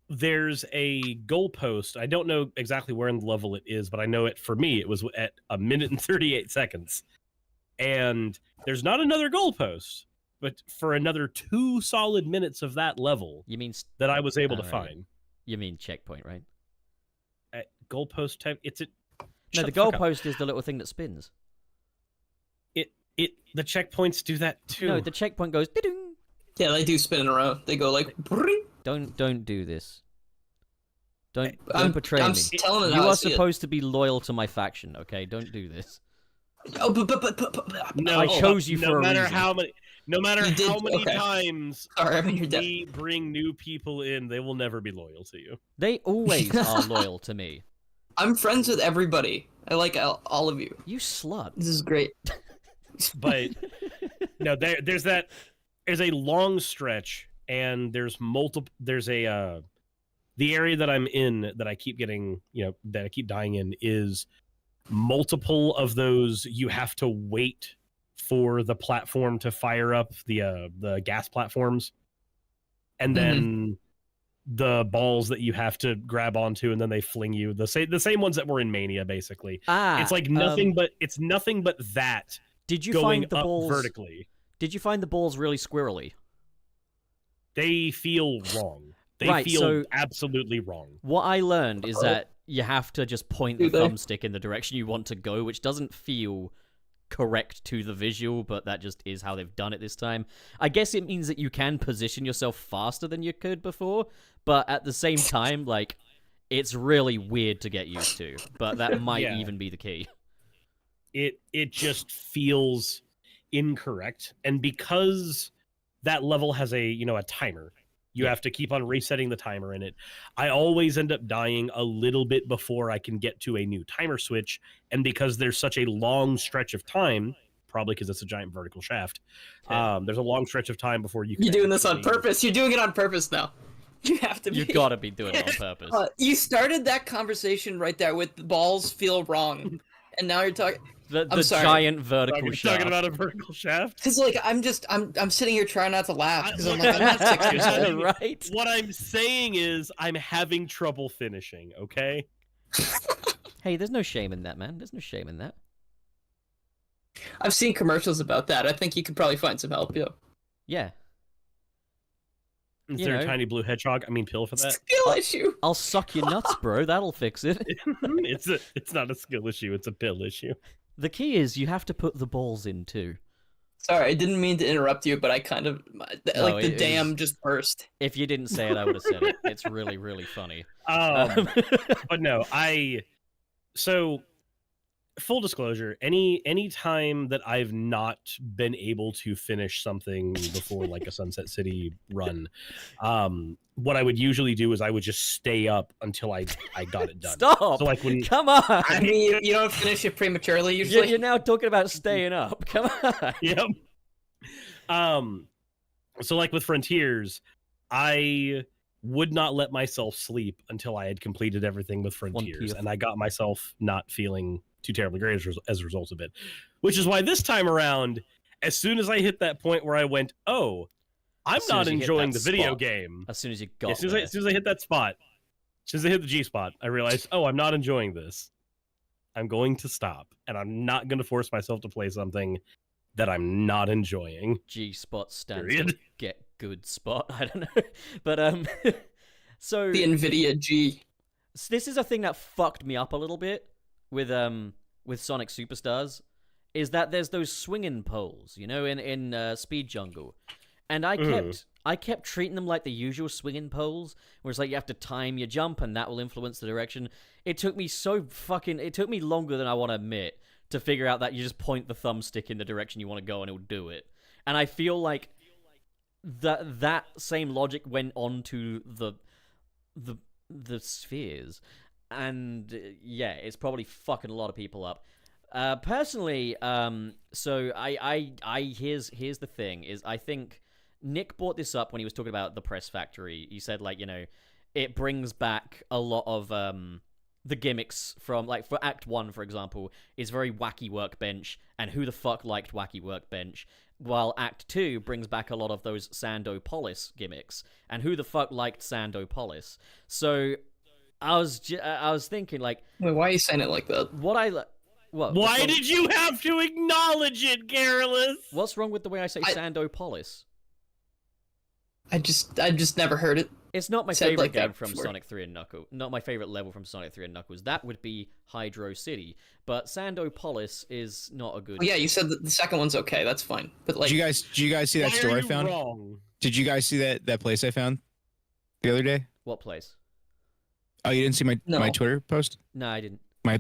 goalpost. I don't know exactly where in the level it is, but I know it for me. It was at 1 minute and 38 seconds, and there's not another goalpost, but for another 2 solid minutes of that level You mean that I was able to Alright. find. you mean checkpoint, right? At goalpost type. It's a No, shut the fuck up. goalpost is the little thing that spins. The checkpoints do that too. No, the checkpoint goes. "Ding." Yeah, they do spin around. They go like. "Bring." Don't do this. Don't I'm betray I'm me. telling it You how I are see it. supposed to be loyal to my faction, okay? Don't do this. Oh, no, I chose you no for a matter reason. how many. No matter You did- how many okay. times Sorry, I mean, you're dead. we bring new people in, they will never be loyal to you. They always are loyal to me. I'm friends with everybody. I like all of you. You slut. This is great. But no, there's a long stretch, and there's a the area that I'm in that I keep getting, that I keep dying in is multiple of those. You have to wait for the platform to fire up, the gas platforms, and then the balls that you have to grab onto, and then they fling you the same ones that were in Mania, basically. It's like nothing but that. Did you going find the up balls vertically? Did you find the balls really squirrely? They feel wrong. They Right, feel so- absolutely wrong. What I learned is that you have to just point the Do they? thumbstick in the direction you want to go, which doesn't feel correct to the visual, but that just is how they've done it this time. I guess it means that you can position yourself faster than you could before, but at the same time, like, it's really weird to get used to, but that might Yeah. even be the key. It just feels incorrect, and because that level has a timer, you have to keep on resetting the timer in it. I always end up dying a little bit before I can get to a new timer switch, and because there's such a long stretch of time, probably because it's a giant vertical shaft, there's a long stretch of time before you can. You're doing this on actually- purpose. You're doing it on purpose now. You have to be. You gotta be doing it on purpose. You started that conversation right there with the balls feel wrong, and now you're talking. The I'm sorry. giant vertical Talking shaft. about a vertical shaft. Cause like I'm sitting here trying not to laugh because I'm look, like I'm not 6 years I'm old. Right? What I'm saying is I'm having trouble finishing, okay? Hey, there's no shame in that, man. There's no shame in that. I've seen commercials about that. I think you could probably find some help. Yeah. Yeah. Is You there know. a tiny blue hedgehog? I mean, pill for that? Skill issue. I'll suck your nuts, bro. That'll fix it. It's not a skill issue, it's a pill issue. The key is you have to put the balls in too. Sorry, I didn't mean to interrupt you, but I kind of No, the it dam was- just burst. If you didn't say it, I would have said it. It's really, really funny. But no, so full disclosure, any time that I've not been able to finish something before like a Sunset City run, what I would usually do is I would just stay up until I got it done. Stop! So like when Come on! I mean, you don't finish it prematurely usually. You're now talking about staying up. Come on. Yep. So like with Frontiers, I would not let myself sleep until I had completed everything with Frontiers, and I got myself not feeling too terribly great as a result of it. Which is why this time around, as soon as I hit that point where I went, oh, I'm As soon not as you hit enjoying that the video spot. game. As soon as you got As soon there. as I hit that spot, as soon as I hit the G spot, I realized, oh, I'm not enjoying this. I'm going to stop, and I'm not going to force myself to play something that I'm not enjoying. G-spot stands Period. for get good spot. I don't know. But, so... The NVIDIA G. this is a thing that fucked me up a little bit with Sonic Superstars, is that there's those swinging poles, in Speed Jungle, and I kept treating them like the usual swinging poles, where it's like you have to time your jump and that will influence the direction. It took me longer than I want to admit to figure out that you just point the thumbstick in the direction you want to go and it'll do it. And I feel like that same logic went on to the spheres. And yeah, it's probably fucking a lot of people up. Personally, so here's the thing, is I think Nick brought this up when he was talking about the Press Factory. He said, like, it brings back a lot of the gimmicks from, like, for Act 1, for example, is very wacky workbench, and who the fuck liked wacky workbench? While Act 2 brings back a lot of those Sandopolis gimmicks, and who the fuck liked Sandopolis? So I was thinking, like, Wait, why are you saying it like that? Why did you have to acknowledge it, Garrulous? What's wrong with the way I say Sandopolis? I just never heard it. It's not my Said favorite like that game from before. Sonic 3 and Knuckles. Not my favorite level from Sonic 3 and Knuckles. That would be Hydro City. But Sandopolis is not a good... Well, yeah, you said that the second one's okay. That's fine. But like, Did you guys see that Why store are I you found? wrong? Did you guys see that place I found the other day? What place? Oh, you didn't see my Twitter post? No, I didn't. You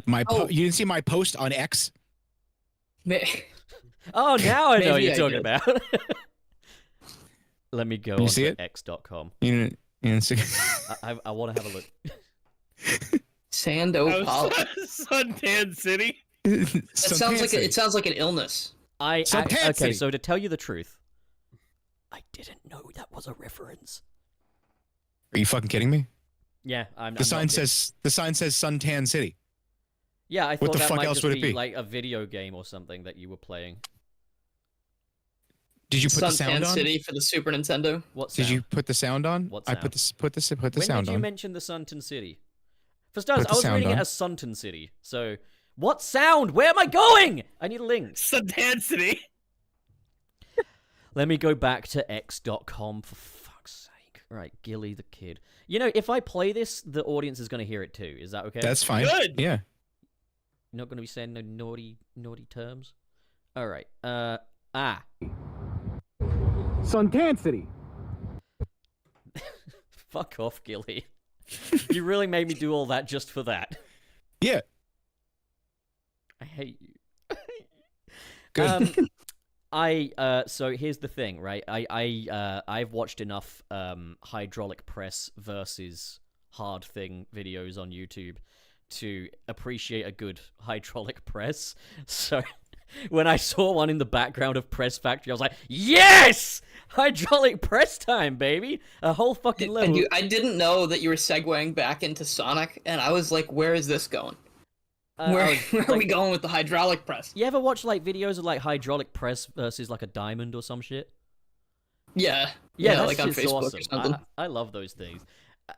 didn't see my post on X? Oh, now I know what Maybe you're I talking did. about. Let me go You on see to it? x.com. You know, see- I want to have a look. Sando Pop. Suntan City. That sounds like City. it sounds like an illness. Suntan Okay, City. so to tell you the truth, I didn't know that was a reference. Are you fucking kidding me? Yeah, I'm. The sign says Suntan City. Yeah, I thought the that fuck might else just would it be be? like a video game or something that you were playing. Did you put the sound Suntan on? City for the Super Nintendo. What Did sound? you put the sound on? What I sound? put the When sound did you on. mention the Suntan City? For starters, Put the I was sound reading it on. as Suntan City. So, what sound? Where am I going? I need a link. Suntan City. Let me go back to x.com for fuck's sake. Right, Gilly the Kid. You know, if I play this, the audience is going to hear it too. Is that okay? That's fine. Good. Yeah. You're not going to be saying no naughty terms? All right. Suntan City. Fuck off, Gilly. You really made me do all that just for that. Yeah. I hate you. Good. So here's the thing, right? I've watched enough hydraulic press versus hard thing videos on YouTube to appreciate a good hydraulic press. So when I saw one in the background of Press Factory, I was like, yes! Hydraulic press time, baby! A whole fucking level. I didn't know that you were segueing back into Sonic, and I was like, where is this going? Where are we going with the hydraulic press? You ever watch like videos of like hydraulic press versus like a diamond or some shit? Yeah, that like on shit's Facebook awesome. or something. I love those things.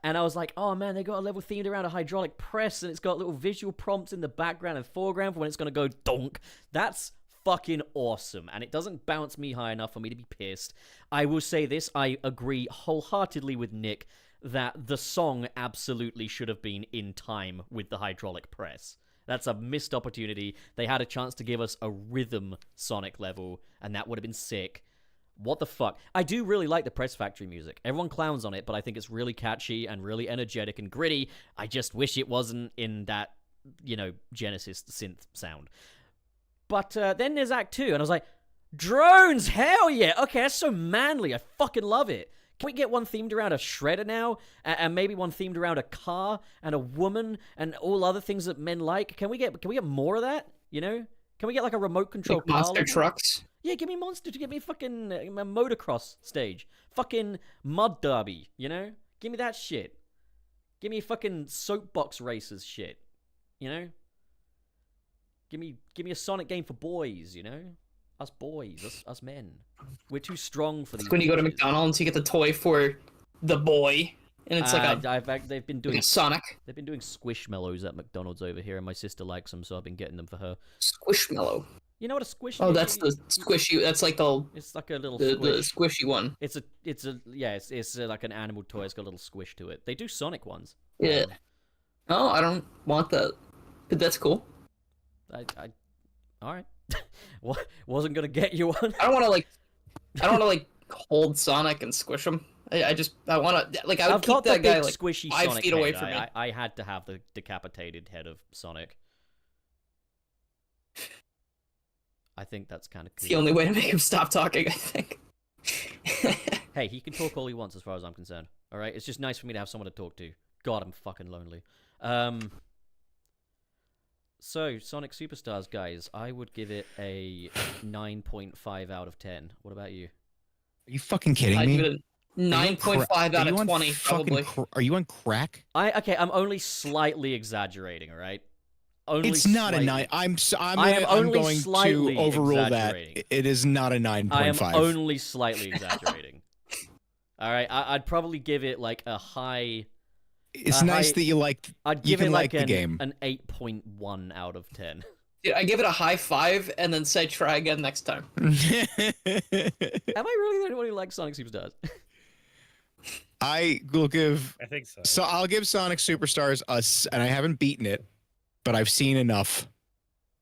And I was like, oh man, they got a level themed around a hydraulic press, and it's got little visual prompts in the background and foreground for when it's gonna go donk. That's fucking awesome, and it doesn't bounce me high enough for me to be pissed. I will say this, I agree wholeheartedly with Nick that the song absolutely should have been in time with the hydraulic press. That's a missed opportunity. They had a chance to give us a rhythm Sonic level, and that would have been sick. What the fuck? I do really like the Press Factory music. Everyone clowns on it, but I think it's really catchy and really energetic and gritty. I just wish it wasn't in that, Genesis synth sound. But then there's Act 2, and I was like, drones! Hell yeah! Okay, that's so manly. I fucking love it. Can we get one themed around a shredder now? And maybe one themed around a car and a woman and all other things that men like? Can we get more of that? Can we get like a remote control Like car? monster trucks. Yeah, give me monster to get me fucking a motocross stage. Fucking mud derby, Give me that shit. Give me fucking soapbox races shit. Give me a Sonic game for boys, Us boys, us men. We're too strong for these. When you go to bitches. McDonald's, you get the toy for the boy, and it's like they've been doing Sonic. They've been doing Squishmallows at McDonald's over here, and my sister likes them, so I've been getting them for her. Squishmallow. You know what a squish? Oh, that's the squishy. That's like It's like a little the squish. squishy one. It's like an animal toy. It's got a little squish to it. They do Sonic ones. Yeah. Oh, I don't want that, but that's cool. All right. Wasn't gonna get you one. I don't want to like hold Sonic and squish him. I want to I would I've keep got the that guy big like squishy 5 Sonic feet away head. from me. I had to have the decapitated head of Sonic. I think that's kind of cool. It's the only way to make him stop talking, I think. Hey, he can talk all he wants as far as I'm concerned. All right, it's just nice for me to have someone to talk to. God, I'm fucking lonely. So, Sonic Superstars, guys, I would give it a 9.5 out of 10. What about you? Are you fucking kidding I'd me? give it a 9.5 out of 20, probably. Are you on crack? I'm only slightly exaggerating, all right? Only It's not slightly. a 9. I'm only going to slightly overrule that. exaggerating. It is not a 9.5. I am only slightly exaggerating. All right, I'd probably give it like a high. It's nice that you like. I'd You give can it like like the game. an 8.1 out of 10. Dude, I give it a high 5 and then say try again next time. Am I really the only one who likes Sonic Superstars? I will give. I think so. So I'll give Sonic Superstars and I haven't beaten it, but I've seen enough.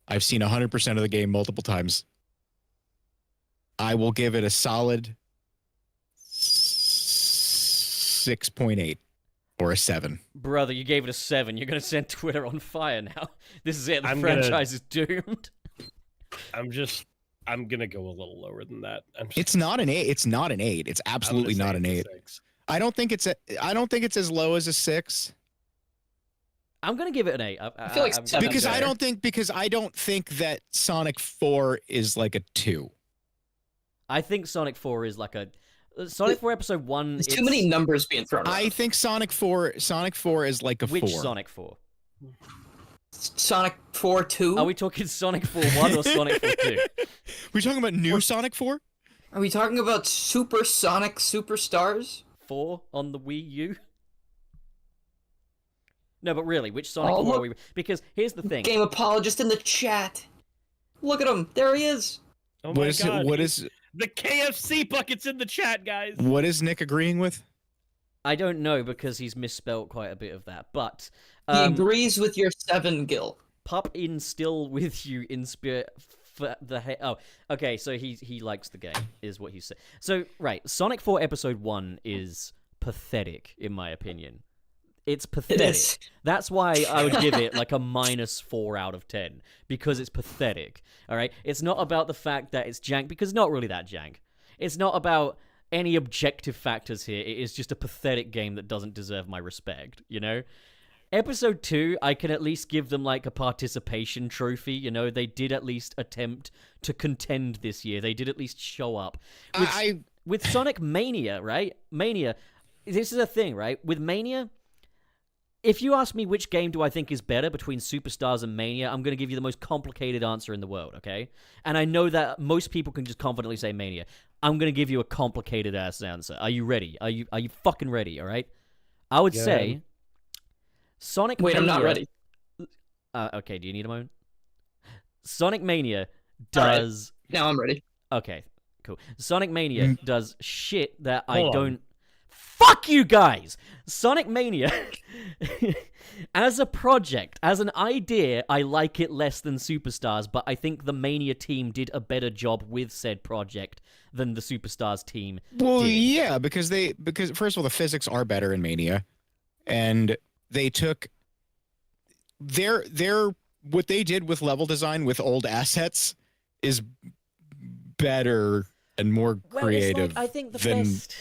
I've seen 100% of the game multiple times. I will give it a solid 6.8 or a 7. Brother, you gave it a 7. You're gonna send Twitter on fire now. This is it. The I'm franchise is doomed. I'm just I'm gonna go a little lower than that. It's not an 8. It's not an 8. It's absolutely not an 8. I don't think it's as low as a 6. I'm gonna give it an 8. I feel like seven's Because better. I don't think that Sonic 4 is like a 2. I think Sonic 4 is like a Sonic 4 Episode 1. There's too many numbers being thrown around. I think Sonic 4 is like a 4. Which Sonic 4? Sonic 4 2? Are we talking Sonic 4 1 or Sonic 4 2? We talking about new Sonic 4? Are we talking about Super Sonic Superstars? 4 on the Wii U? No, but really, which Sonic Oh, 4 are look. we... Because here's the thing. Game apologist in the chat. Look at him. There he is. Oh What my is it? God, What is the KFC buckets in the chat, guys? what is Nick agreeing with? I don't know because he's misspelt quite a bit of that, but He agrees with your 7, Gil. Pup in still with you in spirit. Oh, okay. So he likes the game, is what he said. So right, Sonic 4 Episode 1 is pathetic in my opinion. It's pathetic. is. That's why I would give it like a -4 out of 10 because it's pathetic. All right, it's not about the fact that it's jank because it's not really that jank. It's not about any objective factors here. It is just a pathetic game that doesn't deserve my respect. You know. Episode 2, I can at least give them like a participation trophy. You know, they did at least attempt to contend this year. They did at least show up. With Sonic Mania, right? Mania, this is a thing, right? With Mania, if you ask me which game do I think is better between Superstars and Mania, I'm going to give you the most complicated answer in the world, okay? And I know that most people can just confidently say Mania. I'm going to give you a complicated ass answer. Are you ready? Are you fucking ready, all right? I would say Sonic Wait, Mania... I'm not ready. Okay, do you need a moment? Sonic Mania does... Now I'm ready. Okay, cool. Sonic Mania does shit that I Hold on. don't... Fuck you guys! Sonic Mania, as a project, as an idea, I like it less than Superstars, but I think the Mania team did a better job with said project than the Superstars team Well, did. yeah, because first of all, the physics are better in Mania, and they took their what they did with level design with old assets is better and more Well, creative it's like, I think the than best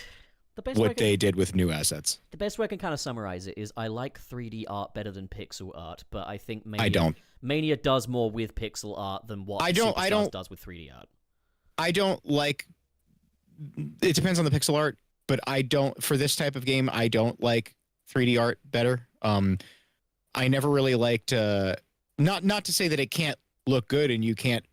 way I what they did with new assets. The best way I can kind of summarize it is I like 3D art better than pixel art, but I think Mania, I don't. Mania does more with pixel art than what I don't- Superstars does with 3D art. I don't like. It depends on the pixel art, but I don't for this type of game. I don't like 3D art better. I never really liked. Not to say that it can't look good and you can't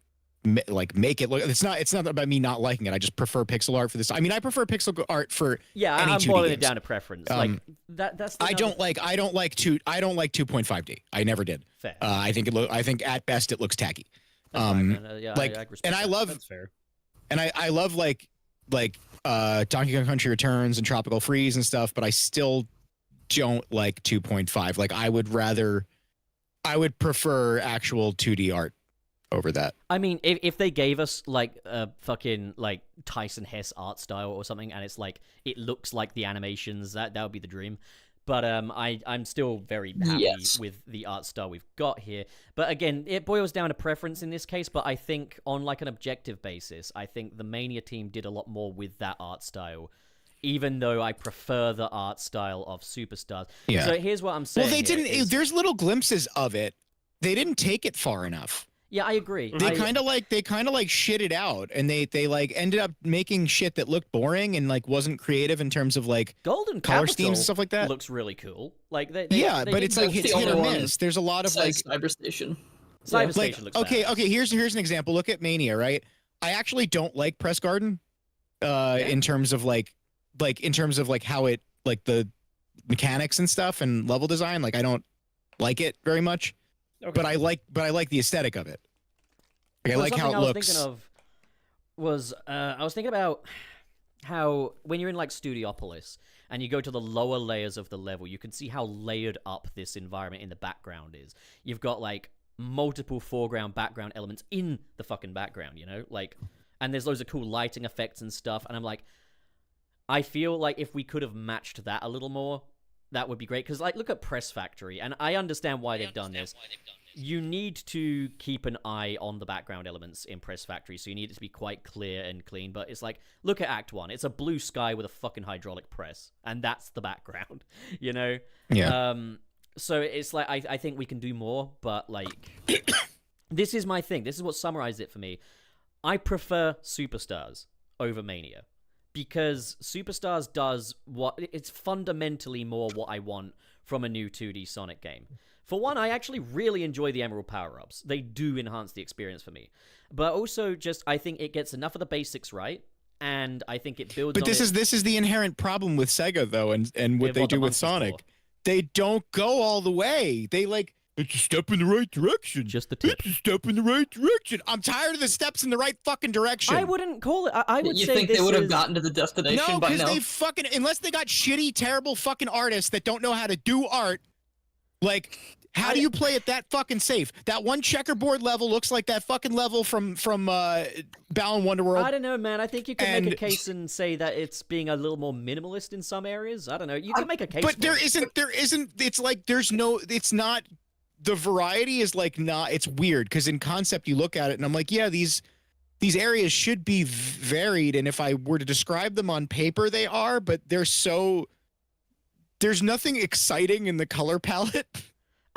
make it look. It's not about me not liking it. I just prefer pixel art for this. I mean, I prefer pixel art for Yeah, any I'm 2D boiling it games. down to preference. Like that's. The I don't like 2.5D. I never did. Fair. I think at best it looks tacky. That's fine, man. Yeah, like, I respect and I that. love That's fair. and I love like Donkey Kong Country Returns and Tropical Freeze and stuff, but I still don't like 2.5. Like I would prefer actual 2D art over that. I mean, if they gave us like a fucking like Tyson Hess art style or something, and it's like it looks like the animations, that would be the dream. But I'm still very happy Yes. with the art style we've got here. But again, it boils down to preference in this case. But I think on like an objective basis, I think the Mania team did a lot more with that art style, even though I prefer the art style of Superstars. Yeah. So here's what I'm saying. Well, they here didn't. is- There's little glimpses of it. They didn't take it far enough. Yeah, I agree. They kind of like shit it out, and they like ended up making shit that looked boring and like wasn't creative in terms of like Golden color Capital schemes and stuff like that. looks really cool. Like they Yeah, they but did it's like that's it's the hit or only one miss. There's a lot of like Besides Cyberstation. Cyberstation like looks okay, bad. okay. Here's an example. Look at Mania, right? I actually don't like Press Garden, in terms of like in terms of like how it like the mechanics and stuff and level design. Like I don't like it very much, Okay. but I like the aesthetic of it. Like, I Well, like how it something looks. I was thinking of was I was thinking about how when you're in like Studiopolis and you go to the lower layers of the level, you can see how layered up this environment in the background is. You've got like multiple foreground, background elements in the fucking background, you know, like, and there's loads of cool lighting effects and stuff. And I'm like, I feel like if we could have matched that a little more, that would be great. Because like, look at Press Factory, and I understand why they've done this. you need to keep an eye on the background elements in Press Factory, so you need it to be quite clear and clean. But it's like, look at Act 1. It's a blue sky with a fucking hydraulic press, and that's the background, you know? Yeah. So it's like, I think we can do more, but like, this is my thing. This is what summarized it for me. I prefer Superstars over Mania, because Superstars does what, it's fundamentally more what I want from a new 2D Sonic game. For one, I actually really enjoy the Emerald power-ups. They do enhance the experience for me. But also, just, I think it gets enough of the basics right, and I think it builds But on this is the inherent problem with Sega, though, and what they do with Sonic. They don't go all the way. They like, it's a step in the right direction. Just the tip. It's a step in the right direction. I'm tired of the steps in the right fucking direction. I wouldn't call it. I would You say think this they would have is... gotten to the destination No, by because now? they fucking, unless they got shitty, terrible fucking artists that don't know how to do art, like, how do you play it that fucking safe? That one checkerboard level looks like that fucking level from Balan Wonderworld. I don't know, man. I think you can make a case and say that it's being a little more minimalist in some areas. I don't know. You can make a case. But for there it. isn't. It's like there's no. It's not. The variety is like not. It's weird because in concept you look at it and I'm like, yeah, these areas should be varied, and if I were to describe them on paper, they are. But they're so. There's nothing exciting in the color palette.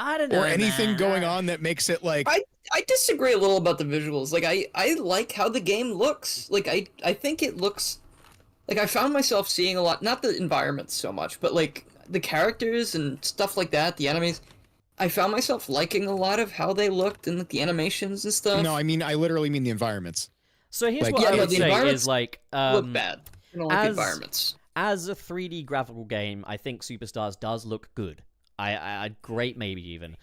I don't know, or anything man. going on that makes it like. I disagree a little about the visuals. Like I like how the game looks. Like I think it looks like I found myself seeing a lot, not the environments so much, but like the characters and stuff like that, the enemies. I found myself liking a lot of how they looked and the animations and stuff. No, I literally mean the environments. So here's Like, what yeah, I but would the say environments is like look bad. I don't like the environments. As a 3D graphical game, I think Superstars does look good. I great maybe even.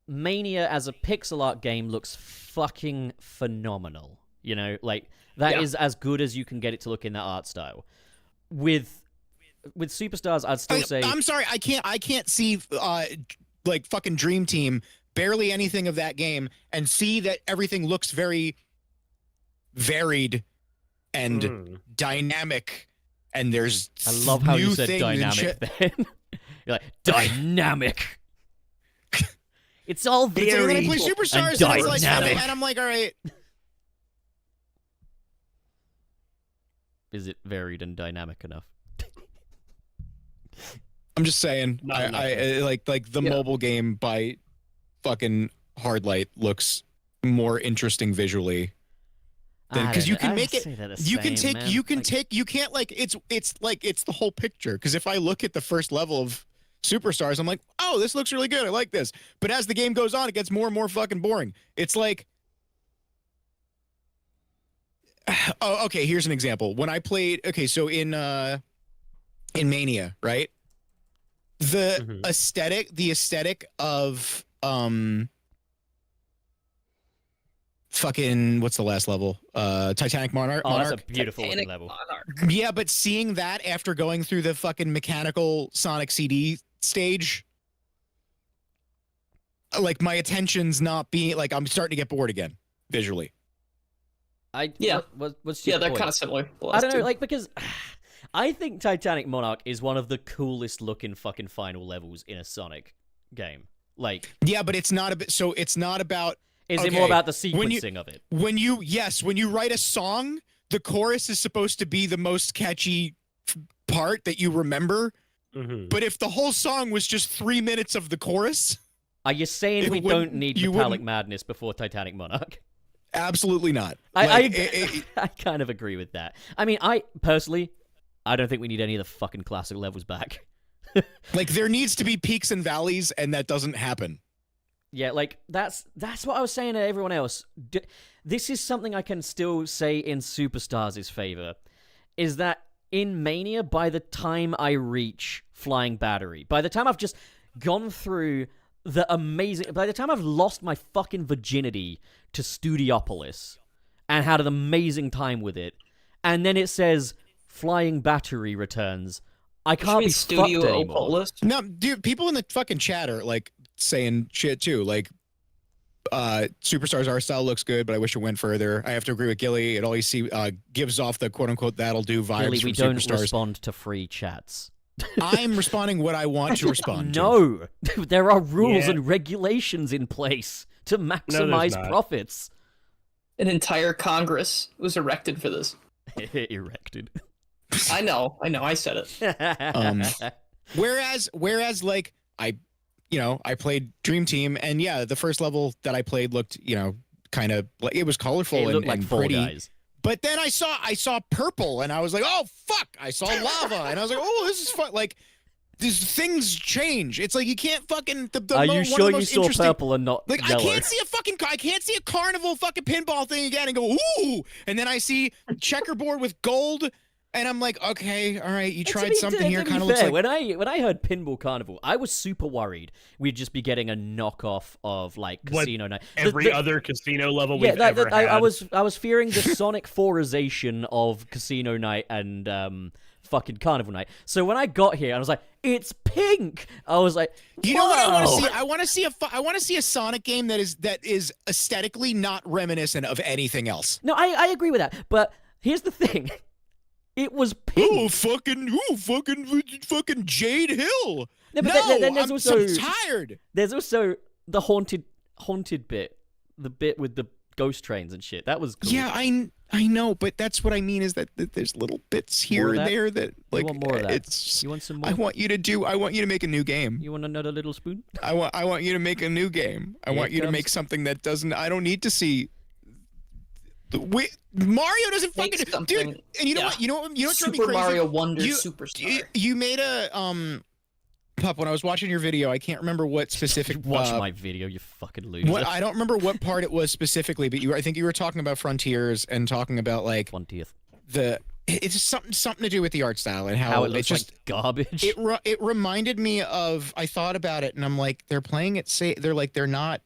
Mania as a pixel art game looks fucking phenomenal. You know, like that is as good as you can get it to look in that art style. With Superstars, I'd still say I'm sorry, I can't see like fucking Dream Team, barely anything of that game, and see that everything looks very varied and dynamic, and there's I love how new you said things and dynamic shit. then. You're like, dynamic. It's all But then when I varied play and Superstars, and, it's like, dynamic. and I'm like, all right. Is it varied and dynamic enough? I'm just saying, Not enough. I like the mobile game by fucking Hardlight looks more interesting visually. Because you can make it, you can take, you can't like, it's like, it's the whole picture. Because if I look at the first level of Superstars, I'm like, oh, this looks really good. I like this. But as the game goes on, it gets more and more fucking boring. It's like, oh, okay, here's an example. When I played, okay, so in Mania, right? The aesthetic of fucking what's the last level? Titanic Monarch. Oh, that's a beautiful looking level. Yeah, but seeing that after going through the fucking mechanical Sonic CD stage, like my attention's not being like I'm starting to get bored again visually. What's Yeah, your they're point? kind of similar. I don't know, like, because I think Titanic Monarch is one of the coolest looking fucking final levels in a Sonic game. Like, yeah, but it's not a bit. So it's not about. Is it more about the sequencing of it? When you write a song, the chorus is supposed to be the most catchy part that you remember. But if the whole song was just 3 minutes of the chorus, are you saying we don't need Metallic Madness before Titanic Monarch? Absolutely not. I kind of agree with that. I mean, I personally, I don't think we need any of the fucking classic levels back. Like there needs to be peaks and valleys, and that doesn't happen. Yeah, like that's what I was saying to everyone else. This is something I can still say in Superstars' favor, is that in Mania, by the time I reach Flying Battery, by the time I've just gone through by the time I've lost my fucking virginity to Studiopolis and had an amazing time with it, and then it says Flying Battery returns, I can't be fucked anymore. No, dude, people in the fucking chat are like saying shit too. Like, Superstars art style looks good, but I wish it went further. I have to agree with Gilly. It always gives off the quote unquote that'll do vibes Gilly, from we don't Superstars. respond to free chats. I'm responding what I want to respond to. No, there are rules Yeah. and regulations in place to there's maximize not. profits. An entire Congress was erected for this. Erected. I know, I said it. Whereas like I played Dream Team, and yeah, the first level that I played looked, kind of like it was colorful It looked and like Fall pretty. Guys. But then I saw purple, and I was like, oh fuck! I saw lava, and I was like, oh, this is fun. Like, these things change. It's like you can't fucking. Are you one of sure the you most saw interesting- purple and not Like yellow? I can't see a carnival fucking pinball thing again and go ooh, and then I see checkerboard with gold, and I'm like, okay, all right, you tried something here. Kind of looks like when I heard Pinball Carnival, I was super worried we'd just be getting a knockoff of like What Casino Night. Every other casino level we've Yeah, ever had. I was fearing the Sonic 4ization of Casino Night and fucking Carnival Night. So when I got here, I was like, it's pink. I was like, you know what I want to whoa. see? I want to see a Sonic game that is aesthetically not reminiscent of anything else. No, I agree with that. But here's the thing. It was pink. Fucking Jade Hill. No, but No, then there's I'm also so tired. There's also the haunted bit, the bit with the ghost trains and shit. That was cool. Yeah, I know, but that's what I mean is that there's little bits here More of and that? there that like want more of that? it's. You want some more? I want you to make a new game. You want another little spoon? I want you to make a new game. I Here want you to comes- make something that doesn't. I don't need to see. Mario doesn't Make fucking something- dude. And you know yeah. what? You know what? Drove me Super crazy? Mario Wonder You- Superstar. You made a Pup, when I was watching your video, I can't remember what specific. Watch my video, you fucking loser. What I don't remember what part it was specifically, but I think you were talking about Frontiers and talking about like 20th. it's something to do with the art style and how, How it looks just like garbage. it reminded me of. I thought about it and I'm like, they're playing it. They're not.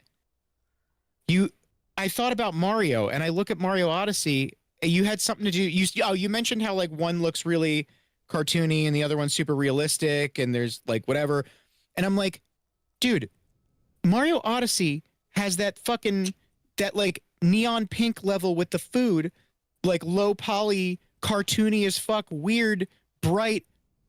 I thought about Mario and I look at Mario Odyssey. You had something to do. You mentioned how like one looks really cartoony and the other one's super realistic and there's like whatever. And I'm like, dude, Mario Odyssey has that like neon pink level with the food, like low poly, cartoony as fuck, weird, bright,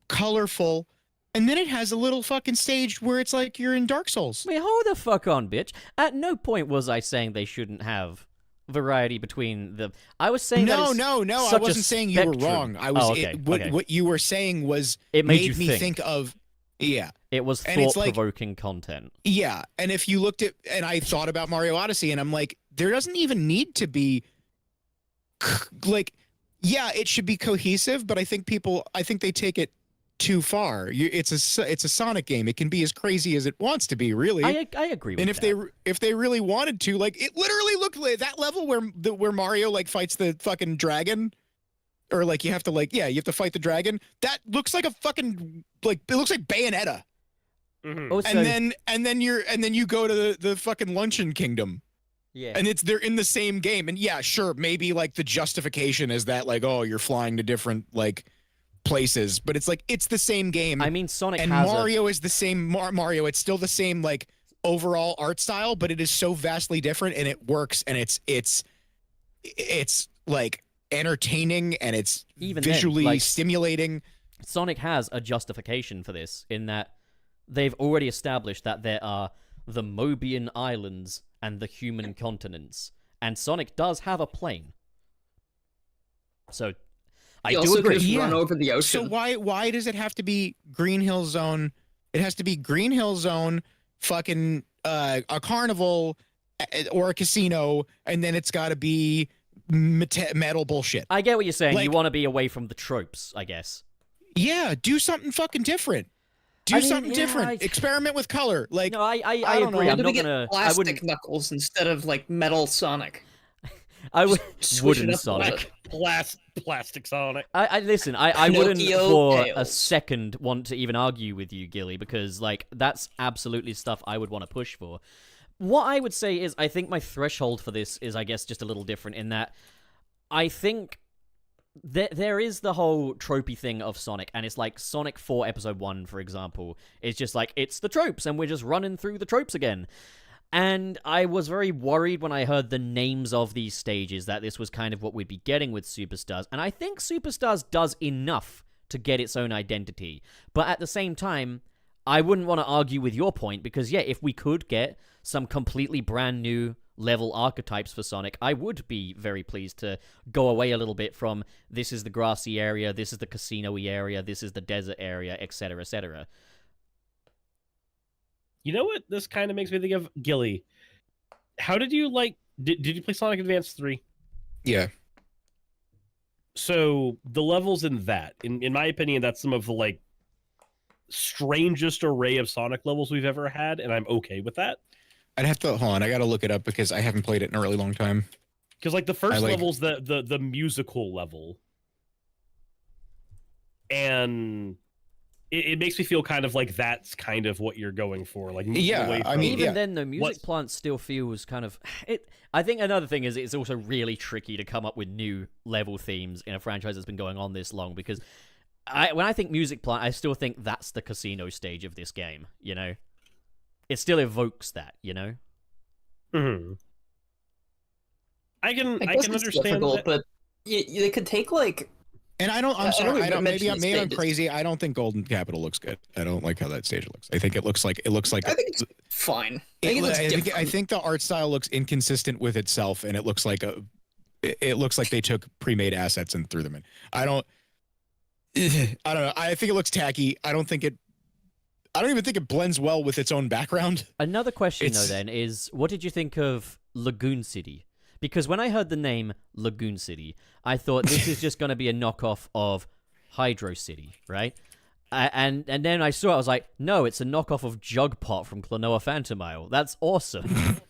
colorful. And then it has a little fucking stage where it's like you're in Dark Souls. Wait, hold the fuck on, bitch. At no point was I saying they shouldn't have variety between the. I was saying No, that I such a wasn't saying you were spectrum. wrong. I was Oh, okay, okay. what you were saying was It made you me think. think of yeah. It was And it's like- thought-provoking content. Yeah, and if you looked at, and I thought about Mario Odyssey, and I'm like, there doesn't even need to be, like, yeah, it should be cohesive, but I think they take it too far. It's a Sonic game. It can be as crazy as it wants to be, really. I agree with and that. if they really wanted to, like, it literally looked like that level where Mario like fights the fucking dragon. Or like you have to fight the dragon. That looks like a fucking like it looks like Bayonetta. Mhm. Also, And then you go to the fucking Luncheon Kingdom. yeah. And they're in the same game. And yeah, sure, maybe like the justification is that like, oh, you're flying to different like places, but it's like it's the same game. I mean, Sonic and has Mario is the same Mario. It's still the same like overall art style, but it is so vastly different and it works and it's like entertaining and it's Even then, visually like- stimulating. Sonic has a justification for this in that they've already established that there are the Mobian Islands and the human continents, and Sonic does have a plane. So, I You do also could agree. just Yeah. run over the So ocean. why does it have to be Green Hill Zone? It has to be Green Hill Zone, fucking a carnival or a casino, and then it's got to be metal bullshit. I get what you're saying. You Like- want to be away from the tropes, I guess. Yeah, do something fucking different. Do I mean, something yeah, different. Experiment with color. Like No, I don't know. agree. I'm Maybe not get gonna. I plastic wouldn't. Knuckles instead of like metal Sonic. I would. Switch it Wooden up a little Sonic. Plastic Sonic. I listen. I wouldn't Pinocchio for a tails. second want to even argue with you, Gilly, because like that's absolutely stuff I would want to push for. What I would say is, I think my threshold for this is, I guess, just a little different in that I think there is the whole tropey thing of Sonic, and it's like Sonic 4 Episode 1, for example. It's just like, it's the tropes, and we're just running through the tropes again. And I was very worried when I heard the names of these stages that this was kind of what we'd be getting with Superstars. And I think Superstars does enough to get its own identity. But at the same time, I wouldn't want to argue with your point, because yeah, if we could get some completely brand new level archetypes for Sonic, I would be very pleased to go away a little bit from this is the grassy area, this is the casino-y area, this is the desert area, etc., etc. You know what this kind of makes me think of? Gilly. How did you like... Did you play Sonic Advance 3? Yeah. So the levels in that, in my opinion, that's some of the like strangest array of Sonic levels we've ever had, and I'm okay with that. I'd have to hold on. I got to look it up because I haven't played it in a really long time. Because like the first level's the musical level, and it makes me feel kind of like that's kind of what you're going for. Like yeah, I mean, even then, the music plant still feels kind of it. I think another thing is it's also really tricky to come up with new level themes in a franchise that's been going on this long, because when I think music plant, I still think that's the casino stage of this game. You know, it still evokes that. You know. Mm-hmm. I can understand that. But they could take like. And I'm sorry. Maybe I'm crazy. I don't think Golden Capital looks good. I don't like how that stage looks. I think it looks like. I think it's fine. I think the art style looks inconsistent with itself, and it looks like they took pre-made assets and threw them in. I don't know. I think it looks tacky. I don't even think it blends well with its own background. Another question though then is, what did you think of Lagoon City? Because when I heard the name Lagoon City, I thought this is just going to be a knockoff of Hydro City, right? And then I saw it, I was like, no, it's a knockoff of Jugpot from Klonoa Phantom Isle. That's awesome.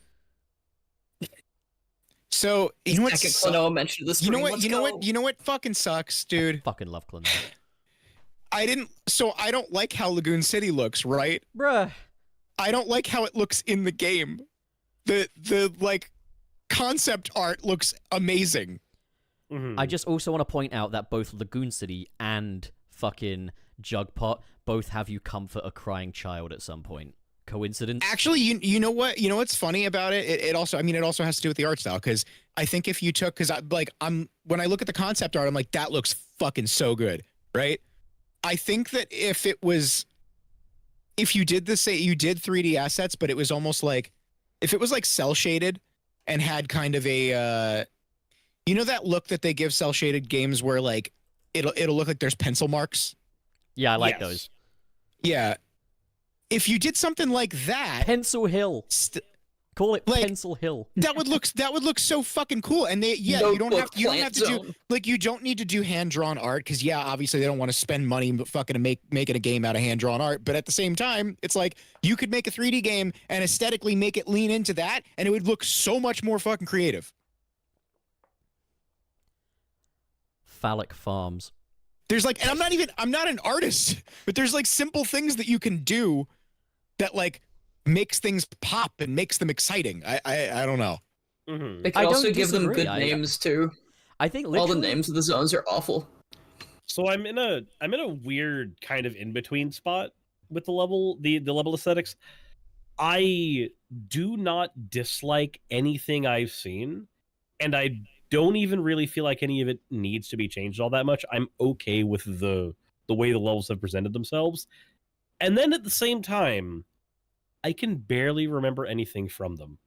So you know what? Klonoa mentioned this. You know what fucking sucks, dude. Fucking love Klonoa. I don't like how Lagoon City looks, right? Bruh. I don't like how it looks in the game. The like concept art looks amazing. I just also want to point out that both Lagoon City and fucking Jugpot both have you comfort a crying child at some point. Coincidence? Actually, you know what? You know what's funny about it? It also has to do with the art style, because I think if you took, because when I look at the concept art, I'm like, that looks fucking so good, right? I think that if you did you did 3D assets, but it was almost like, if it was like cell shaded and had kind of a, you know that look that they give cell shaded games where like it'll look like there's pencil marks. Yeah, I like those. Yeah, if you did something like that, Pencil Hill. Call it like, Pencil Hill. That would look so fucking cool. And you don't have to you don't need to do hand drawn art, because obviously they don't want to spend money fucking making a game out of hand drawn art. But at the same time, it's like you could make a 3D game and aesthetically make it lean into that, and it would look so much more fucking creative. Phallic Farms. There's like, and I'm not an artist, but there's like simple things that you can do that like makes things pop and makes them exciting. I don't know. Mm-hmm. They can also give them good names too. I think all the names of the zones are awful. So I'm in a weird kind of in between spot with the level aesthetics. I do not dislike anything I've seen, and I don't even really feel like any of it needs to be changed all that much. I'm okay with the way the levels have presented themselves. And then at the same time, I can barely remember anything from them.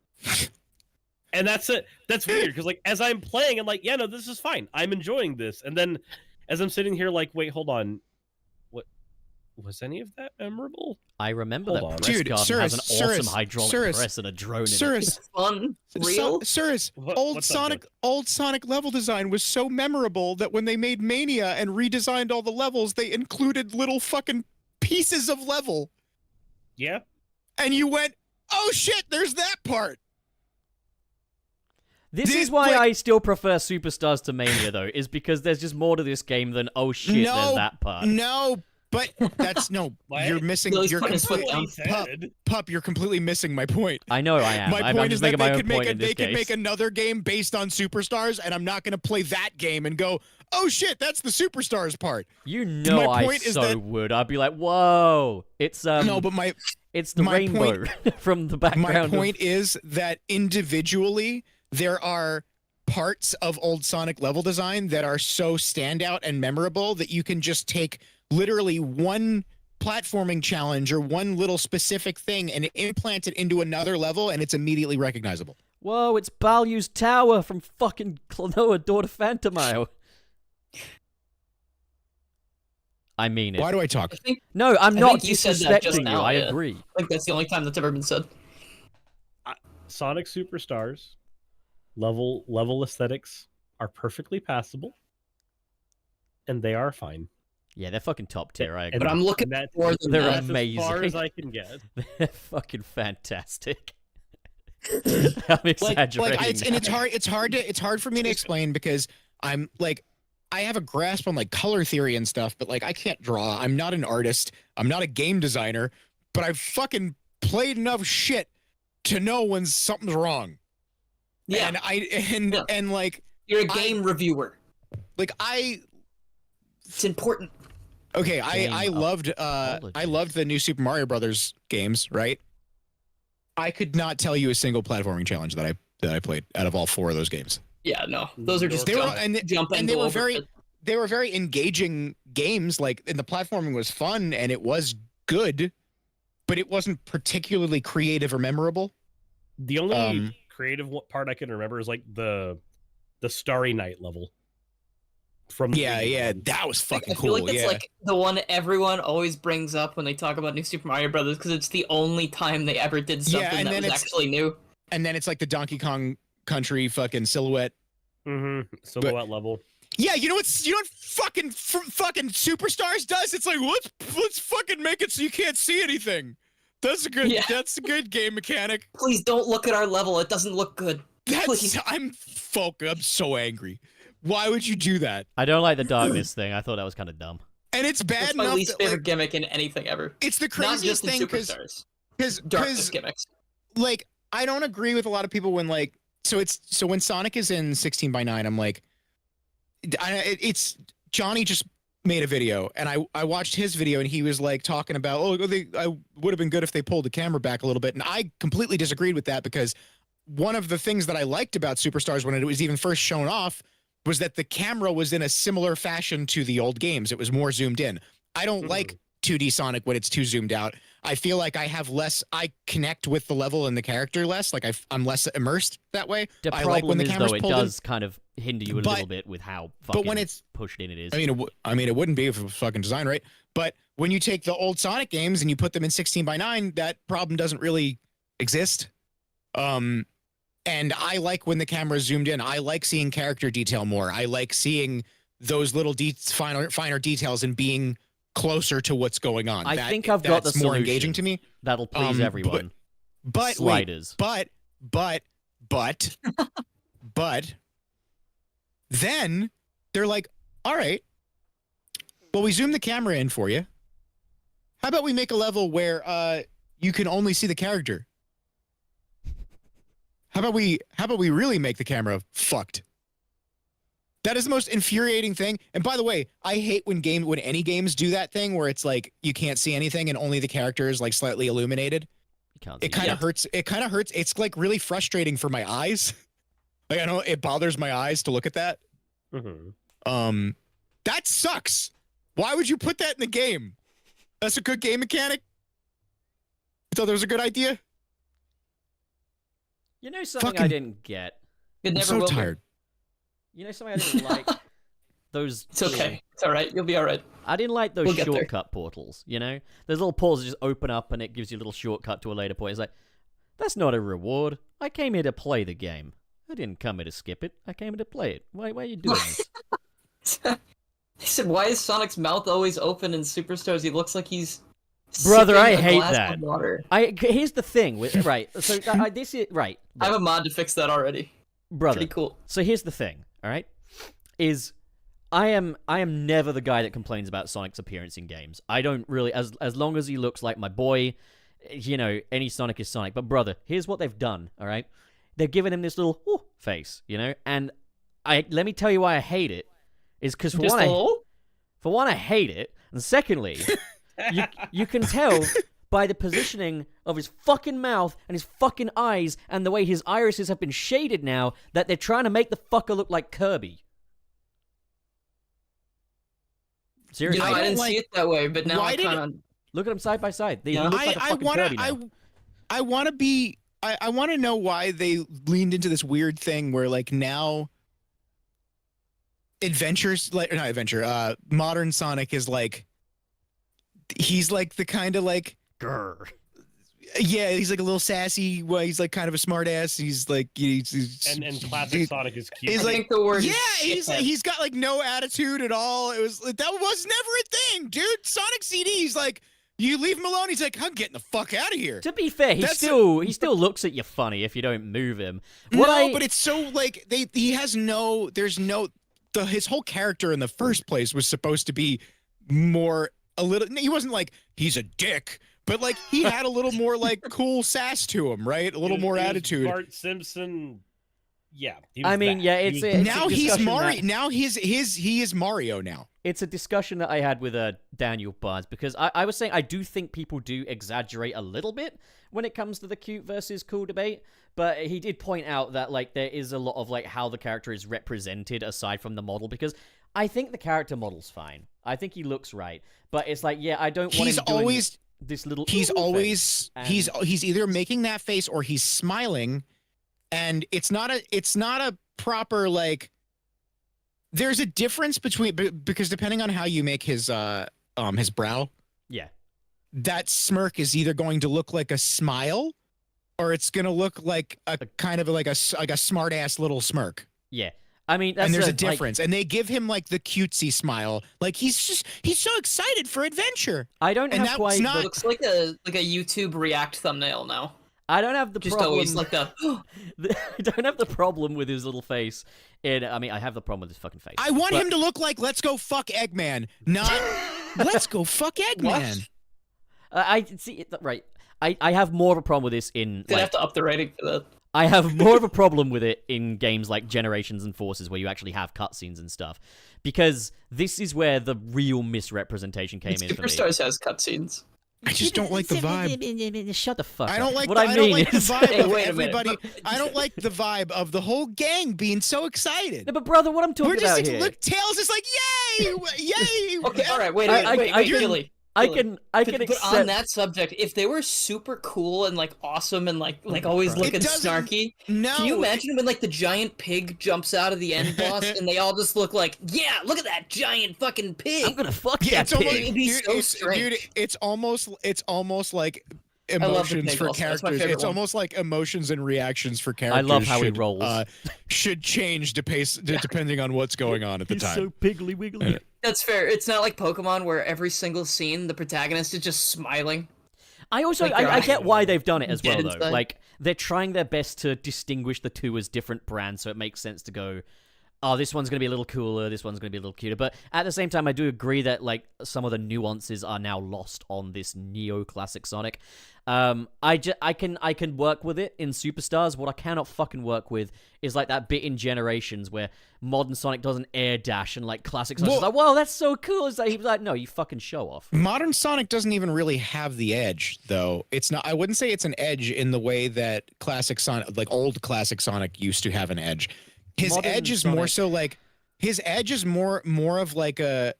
And that's it. That's weird, because like as I'm playing, I'm like, yeah, no, this is fine. I'm enjoying this. And then as I'm sitting here like, wait, hold on. What was any of that memorable? I remember that press Dude, garden has an awesome hydraulic press and a drone in it. It's fun. Real? Suris, old Sonic level design was so memorable that when they made Mania and redesigned all the levels, they included little fucking pieces of level. Yeah. And you went, oh shit, there's that part. This is why I still prefer Superstars to Mania, though, is because there's just more to this game than, oh shit, there's that part. No, but that's you're missing. Pup, you're completely missing my point. I know I am. My point is that they could make case. another game based on Superstars, and I'm not going to play that game and go, oh shit, that's the Superstars part. You know I would. I'd be like, whoa, it's no, but it's the rainbow from the background. My point is that individually there are parts of old Sonic level design that are so standout and memorable that you can just take literally one platforming challenge or one little specific thing and implant it into another level, and it's immediately recognizable. Whoa, it's Balu's Tower from fucking Klonoa Door to Phantomile. I mean it. Why do I talk? No, I'm I not think you said that just disrespecting you. now, I yeah. agree. I think that's the only time that's ever been said. Sonic Superstars level aesthetics are perfectly passable, and they are fine. Yeah, they're fucking top tier. I agree. But I'm looking for them. They're That's amazing. as far as I can get. They're fucking fantastic. I'm exaggerating. And it's hard for me to explain because I'm like, I have a grasp on like color theory and stuff, but like I can't draw. I'm not an artist. I'm not a game designer, but I've fucking played enough shit to know when something's wrong. Yeah. And like You're a game reviewer. like It's important. okay, Game I loved the new Super Mario Brothers games, right? I could not tell you a single platforming challenge that I played out of all 4 of those games. Yeah, no. Those are just They were jump and they were very engaging games, like, and the platforming was fun and it was good, but it wasn't particularly creative or memorable. The only creative part I can remember is like the Starry Night level. From that was fucking I feel cool. like it's like the one everyone always brings up when they talk about New Super Mario Brothers because it's the only time they ever did something that was actually new. And then it's like the Donkey Kong Country fucking silhouette. Silhouette level. Yeah, you know what fucking Superstars does? It's like let's fucking make it so you can't see anything. That's a good game mechanic. Please don't look at our level. It doesn't look good. I'm so angry. Why would you do that? I don't like the darkness thing. I thought that was kind of dumb. And it's bad It's my enough least that, favorite like, gimmick in anything ever. it's the Not craziest just in thing Superstars. Darkness gimmicks. like I don't agree with a lot of people when like so when Sonic is in 16:9, I'm like, it's Johnny just made a video and I watched his video and he was like talking about I would have been good if they pulled the camera back a little bit, and I completely disagreed with that because one of the things that I liked about Superstars when it was even first shown off was that the camera was in a similar fashion to the old games. It was more zoomed in. I don't like 2D Sonic when it's too zoomed out. I feel like I connect with the level and the character less. Like I'm less immersed that way. The problem like when the is, camera's though, it pulled does kind of hinder you a little bit with how fucking when it's pushed in it is. I mean, it wouldn't be if it was fucking designed right. But when you take the old Sonic games and you put them in 16:9, that problem doesn't really exist. And I like when the camera's zoomed in. I like seeing character detail more. I like seeing those little finer details and being closer to what's going on. I think I've got the that's more solution engaging to me. That'll please everyone. But sliders. Wait, but then they're like, all right, well, we zoom the camera in for you. How about we make a level where you can only see the character? How about we really make the camera fucked? That is the most infuriating thing. And by the way, I hate when any games do that thing where it's like you can't see anything and only the character is like slightly illuminated. It kind of hurts. It kind of hurts. It's like really frustrating for my eyes. Like I know it bothers my eyes to look at that. That sucks. Why would you put that in the game? That's a good game mechanic. You thought that was a good idea? You know something I didn't get? It never I'm will so be. tired. You know something I didn't like? Those. It's okay. It's all right. You'll be all right. I didn't like those We'll get there. shortcut portals, you know? Those little portals that just open up and it gives you a little shortcut to a later point. It's like, that's not a reward. I came here to play the game. I didn't come here to skip it. I came here to play it. Why are you doing this? He said, why is Sonic's mouth always open in Superstars? He looks like he's Brother, sipping I a hate glass that. of water. Here's the thing with right. So this is right. I have a mod to fix that already. Brother. Pretty cool. So here's the thing, all right? Is I am never the guy that complains about Sonic's appearance in games. I don't really as long as he looks like my boy, you know, any Sonic is Sonic. But brother, here's what they've done, all right? They've given him this little face, you know? And let me tell you why I hate it. Is because for one I hate it, and secondly, you can tell by the positioning of his fucking mouth and his fucking eyes and the way his irises have been shaded now that they're trying to make the fucker look like Kirby. Seriously, I didn't see it that way, but now I kind of look at them side by side. They Yeah. look like a fucking Kirby now. I want to be. I want to know why they leaned into this weird thing where like now modern Sonic is like, he's like the kind of like, Grr. yeah, he's like a little sassy. Well, he's like kind of a smart ass. He's like, And classic Sonic is cute. He's I like, think the word yeah, is he's got like no attitude at all. It was that was never a thing, dude. Sonic CD, he's like, you leave him alone. He's like, I'm getting the fuck out of here. To be fair, he still looks at you funny if you don't move him. But it's so like his whole character in the first place was supposed to be more a little. He wasn't like he's a dick, but like he had a little more like cool sass to him, right? A little more attitude. Bart Simpson. Yeah. I mean, yeah, it's now a he's discussion Mario. that- Now he is Mario now. It's a discussion that I had with Daniel Barnes because I was saying I do think people do exaggerate a little bit when it comes to the cute versus cool debate, but he did point out that like there is a lot of like how the character is represented aside from the model, because I think the character model's fine. I think he looks right, but it's like, yeah, I don't want him doing this little. He's always and- he's either making that face or he's smiling, and it's not a proper like. There's a difference between because depending on how you make his brow, yeah, that smirk is either going to look like a smile, or it's going to look like a kind of like a smart ass little smirk. yeah. I mean, that's And there's a like, difference, and they give him like the cutesy smile, like he's so excited for adventure. I don't And have that's quite. not- the- looks like a YouTube React thumbnail now. I don't have the Just problem. always like the. I don't have the problem with his little face. I mean, I have the problem with his fucking face. I want but- him to look like "Let's go fuck Eggman," not "Let's go fuck Eggman." I see it right. I have more of a problem with this in. Gonna Like, have to up the rating for that. I have more of a problem with it in games like Generations and Forces, where you actually have cutscenes and stuff, because this is where the real misrepresentation came in for me. Superstars has cutscenes. I just don't like the vibe. Shut the fuck I up. don't like. What the, I I mean don't like the is, vibe Hey, of wait a minute. everybody. I don't like the vibe of the whole gang being so excited. No, but brother, what I'm talking We're just about here. look. Tails is like, yay, yay. Okay, all right, wait, I Gilly. I can But accept. on that subject, if they were super cool and like awesome and like always looking doesn't- snarky, No. can you imagine when like the giant pig jumps out of the end boss and they all just look like, yeah, look at that giant fucking pig. I'm gonna fuck Yeah, that it's almost, pig. It'd be dude, so it's, strange. dude, it's almost like love the emotions pig for also. That's my characters. favorite It's one. almost like emotions and reactions for characters. love how he should, rolls. Should change depending on what's going on at the He's time. so piggly wiggly. That's fair. It's not like Pokemon where every single scene the protagonist is just smiling. I also Like, I get why they've done it as well Dead though. inside. Like they're trying their best to distinguish the two as different brands, so it makes sense to go, oh, this one's gonna be a little cooler, this one's gonna be a little cuter. But at the same time, I do agree that like some of the nuances are now lost on this neo-classic Sonic. I can work with it in Superstars. What I cannot fucking work with is like that bit in Generations where modern Sonic doesn't air dash and like classic Sonic's Well- like, whoa, that's so cool. It's like, he was like, no, you fucking show off. Modern Sonic doesn't even really have the edge, though. It's not. I wouldn't say it's an edge in the way that classic Sonic, like old classic Sonic, used to have an edge. His Modern edge is Sonic- more so like his edge is more of like a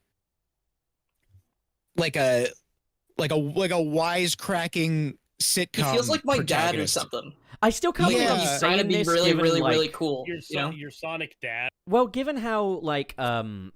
wisecracking sitcom. He feels like my dad or protagonist. something. I still can't believe Yeah. I'm He's trying to saying be this, really, given, really, like, really cool. Your Sonic dad. Well, given how like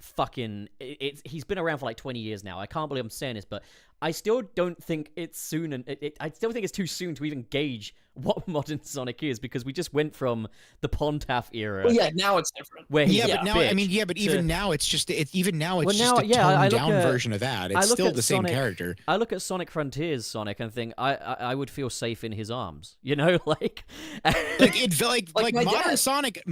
fucking he's been around for like 20 years now. I can't believe I'm saying this, but I still don't think it's soon, and I still think it's too soon to even gauge what modern Sonic is, because we just went from the Pontaf era, Well, yeah, now it's different. where he's Yeah, a but now bitch, but even now it's just a Well, now, just a yeah, I toned look down at- version of that. I It's look still at the same Sonic- character. I look at Sonic Frontiers Sonic and think I would feel safe in his arms, you know, like Like Like my modern dad. Sonic,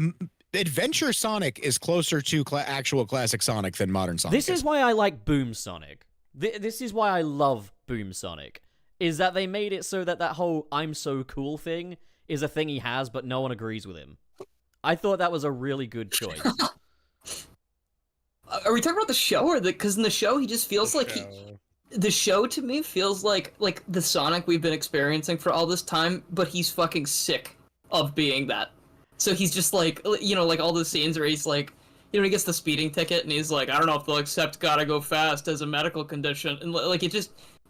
Adventure Sonic is closer to actual classic Sonic than modern Sonic. This is why I like Boom Sonic. This is why I love Boom Sonic. Is that they made it so that whole "I'm so cool" thing is a thing he has, but no one agrees with him. I thought that was a really good choice. Are we talking about the show or because in the show he just feels like the show to me feels like the Sonic we've been experiencing for all this time, but he's fucking sick of being that. So he's just like, you know, like all the scenes where he's like, you know, he gets the speeding ticket and he's like, I don't know if they'll accept gotta go fast as a medical condition. And like,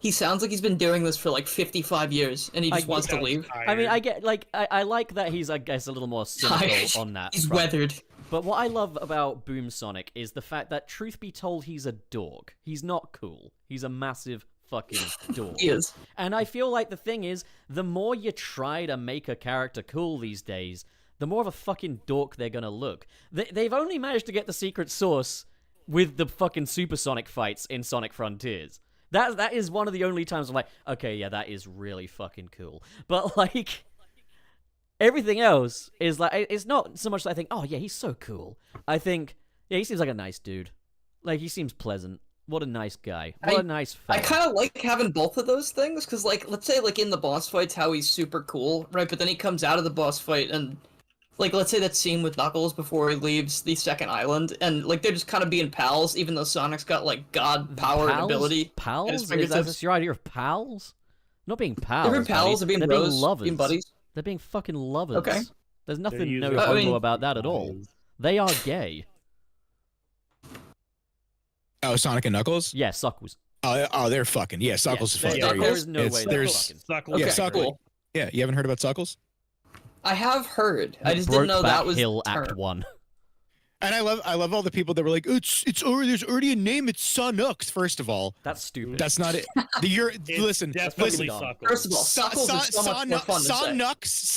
he sounds like he's been doing this for like 55 years and he just wants to leave. I mean, I get, like, I like that he's, I guess, a little more cynical on that. He's front. weathered. But what I love about Boom Sonic is the fact that, truth be told, he's a dork. He's not cool. He's a massive fucking dork. He is. And I feel like the thing is, the more you try to make a character cool these days, the more of a fucking dork they're gonna look. They've only managed to get the secret sauce with the fucking Supersonic fights in Sonic Frontiers. That is one of the only times I'm like, okay, yeah, that is really fucking cool. But, like, everything else is like, it's not so much that I think, oh, yeah, he's so cool. I think, yeah, he seems like a nice dude. Like, he seems pleasant. What a nice guy. What a nice fella. I kind of like having both of those things, because, like, let's say, like, in the boss fights, how he's super cool, right? But then he comes out of the boss fight and, like, let's say that scene with Knuckles before he leaves the second island, and, like, they're just kind of being pals, even though Sonic's got, like, god power and ability. Pals? at his Is fingertips. that your idea of pals? Not being pals. They're being pals, buddy. they're being bros, lovers. being buddies. They're being fucking lovers. Okay. There's nothing using no I homo mean- about that at all. They are gay. Oh, Sonic and Knuckles? Yeah, Suckles. Oh, they're fucking. Yeah, Suckles is fucking. yeah, There is no It's- way they're there's- fucking. Suckles. Yeah, Okay, Suckles. cool. Yeah, you haven't heard about Suckles? I have heard. I just didn't know that was Hill the term. Act 1. And I love all the people that were like, it's already, there's already a name. It's Sonux. First of all, That's stupid. that's not it. Listen, Definitely listen. Suckles. First of all, Suckles is so much more fun to say.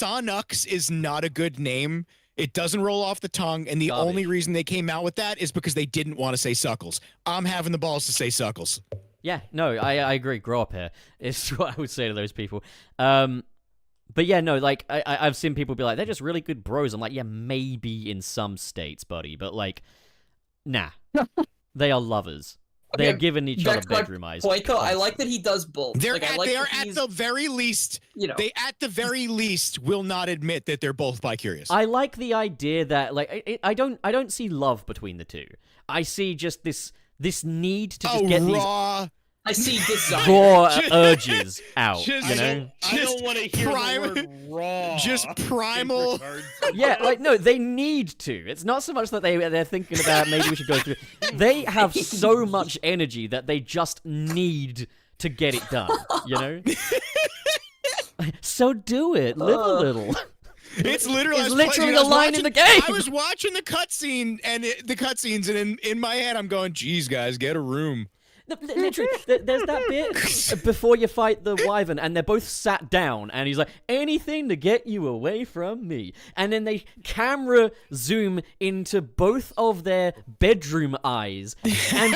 Sonux is not a good name. It doesn't roll off the tongue, and the Garbage. only reason they came out with that is because they didn't want to say Suckles. I'm having the balls to say Suckles. Yeah, no, I agree. Grow up here is what I would say to those people. But yeah, no, like, I've seen people be like, they're just really good bros. I'm like, yeah, maybe in some states, buddy, but, like, nah. They are lovers. They're Okay, giving each back other to my bedroom eyes. point, though, I like that he does both. They are like, I at that the very least, you know, they at the very least will not admit that they're both bi-curious. I like the idea that, like, I don't see love between the two. I see just this need to just get these raw. I see desire. raw Just- urges out, just- you know? I don't want to hear prime- the word raw. just in primal- regards to Yeah, that. like, no, they need to. It's not so much that they're thinking about maybe we should go through. They have so much energy that they just need to get it done, you know? So do it. Live a little. It's literally, It's I was literally playing- I the was line in watching- the game. I was watching the cutscene and the cutscenes, and in my head, I'm going, "Geez, guys, get a room." Literally, there's that bit before you fight the wyvern, and they're both sat down, and he's like, anything to get you away from me. And then they camera zoom into both of their bedroom eyes. And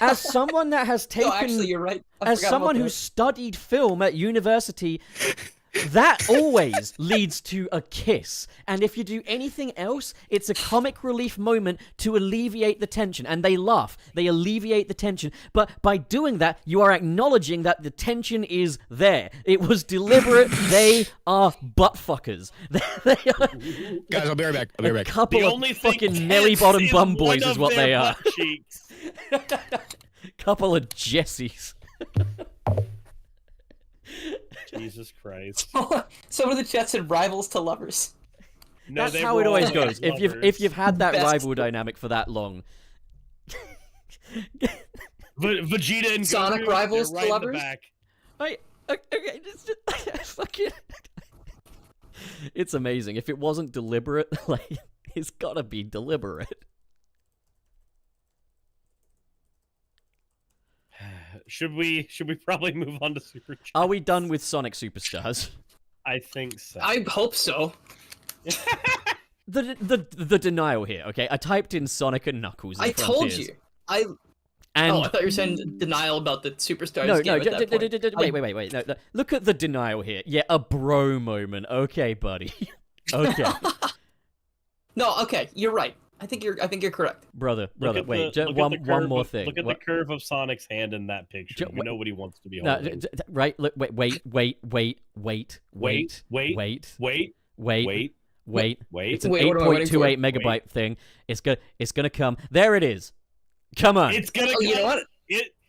as someone that has taken... No, actually, you're right. I As forgot someone about who that. studied film at university, that always leads to a kiss. And if you do anything else, it's a comic relief moment to alleviate the tension. And they laugh. They alleviate the tension. But by doing that, you are acknowledging that the tension is there. It was deliberate. They are buttfuckers. They are Guys, I'll be right back. I'll be right a back. couple The of only thing fucking tense Nelly bottom is bum one boys of is what their they are. butt cheeks. Couple of Jessies. Jesus Christ. Some of the chats said rivals to lovers. No, That's they how were it always all goes. If lovers. you've had that Best. rival dynamic for that long, Vegeta and Sonic Goku, rivals they're to right in the lovers? back. okay, fucking. It's amazing. If it wasn't deliberate, like, it's gotta be deliberate. Should we probably move on to Super Chat? Are we done with Sonic Superstars? I think so. I hope so. The denial here. Okay, I typed in Sonic and Knuckles. I told you. And Oh, I thought you were saying denial about the superstars no, game at that point. wait. No. Look at the denial here. Yeah, a bro moment. Okay, buddy. Okay, No, okay, you're right. I think you're correct. brother. Look at Wait, the- look at one the curve more of- thing. Look at What- the curve of Sonic's hand in that picture. Ju- You know what he wants to be No, holding. right. Look, wait. Wait. Wait. Wait. Wait. Wait. Wait. Wait. It's an Wait, what am I waiting for? 8.28 megabyte thing. It's gonna come. There it is. Come on. It's gonna. Oh, you know what?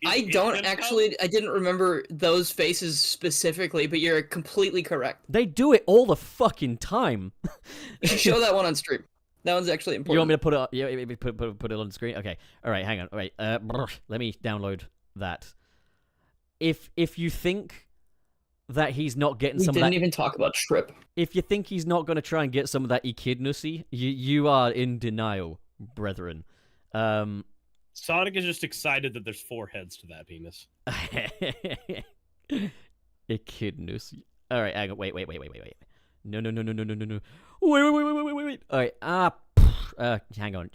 I didn't remember those faces specifically, but you're completely correct. They do it all the fucking time. You should show that one on stream. That one's actually important. You want me to put it up? Yeah, put it on the screen? Okay. All right, hang on. All right. Let me download that. If you think that he's not getting some of that... We didn't even talk about Trip. If you think he's not going to try and get some of that echidnacy, you are in denial, brethren. Sonic is just excited that there's 4 heads to that penis. Echidnacy. All right, hang on. Wait. No. Wait. All right. Hang on.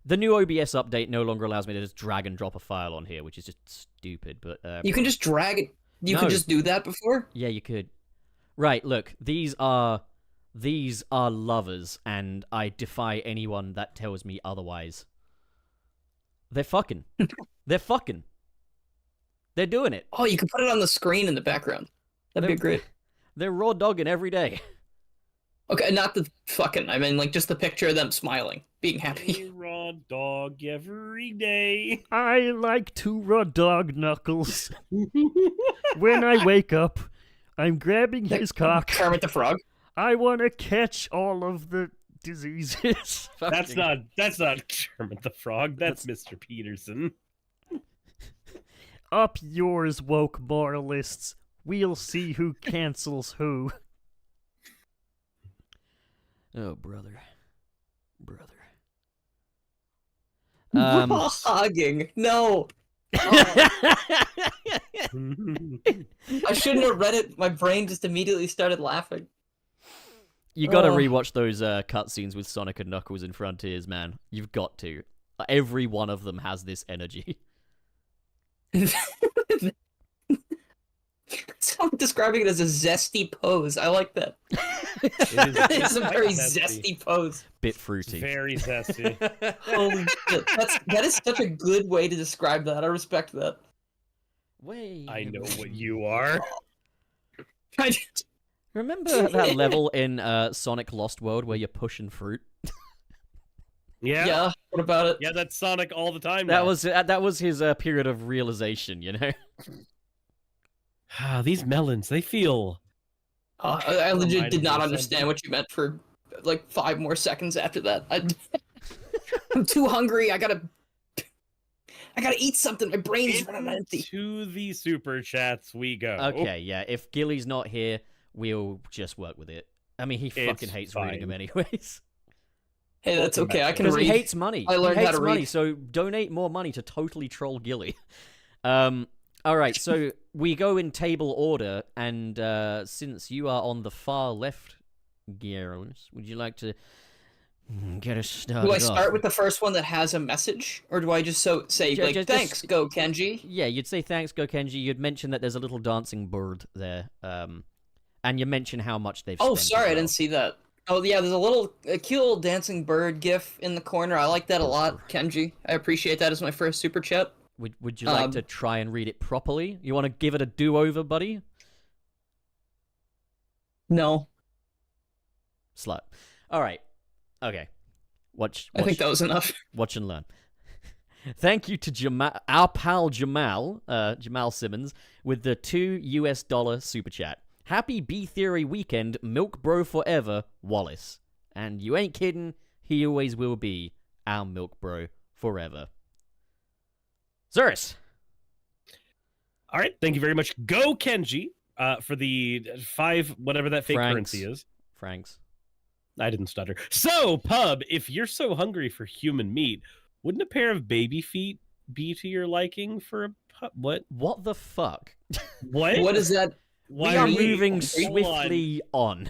The new OBS update no longer allows me to just drag and drop a file on here, which is just stupid. But you can just drag it. You could just do that before. Yeah, you could. Right. Look, these are lovers, and I defy anyone that tells me otherwise. They're fucking. They're fucking. They're doing it. Oh, you can put it on the screen in the background. That'd be great. They're raw dogging every day. Okay, not the fucking. I mean, like, just the picture of them smiling, being happy. Raw dog every day. I like to raw dog Knuckles. When I wake up, I'm grabbing his cock. Kermit the Frog. I want to catch all of the diseases. That's not Kermit the Frog. That's Mr. Peterson. Up yours, woke moralists. We'll see who cancels who. Oh, brother. Hogging. No. Oh. I shouldn't have read it. My brain just immediately started laughing. You gotta rewatch those cutscenes with Sonic and Knuckles in Frontiers, man. You've got to. Every one of them has this energy. Someone describing it as a zesty pose. I like that. It's a very zesty pose. Bit fruity. It's very zesty. Holy shit. That is such a good way to describe that. I respect that. Wait. I know what you are. Remember that level in Sonic Lost World where you're pushing fruit? Yeah. Yeah. What about it? Yeah, that's Sonic all the time. That was his period of realization, you know. These melons, they feel. I legit did not understand what you meant for like 5 more seconds after that. I'm too hungry. I gotta eat something. My brain's running empty. To the super chats we go. Okay, yeah. If Gilly's not here, we'll just work with it. I mean, he fucking hates reading them anyways. Hey, that's okay. I can read. Because he hates money. I learned how to money, read. So donate more money to totally troll Gilly. All right, so we go in table order, and since you are on the far left, Girls, would you like to get us started? Do I start with the first one that has a message, or do I just say thanks, Go Kenji? Yeah, you'd say thanks, Go Kenji. You'd mention that there's a little dancing bird there, and you mention how much they've. Oh, spent sorry, as well. I didn't see that. Oh yeah, there's a cute little dancing bird gif in the corner. I like that a lot, Kenji. I appreciate that as my first super chat. Would you like to try and read it properly? You want to give it a do-over, buddy? No. Slut. All right. Okay. Watch. I think that was enough. Watch and learn. Thank you to our pal Jamal Simmons, with the $2 super chat. Happy B-Theory weekend, Milk Bro forever, Wallace. And you ain't kidding, he always will be our Milk Bro forever. Suris. All right, thank you very much. Go Kenji for the 5 whatever that fake currency is. Francs. I didn't stutter. So, Pub, if you're so hungry for human meat, wouldn't a pair of baby feet be to your liking for a pup? What? What the fuck? What? What is that? We are moving swiftly on.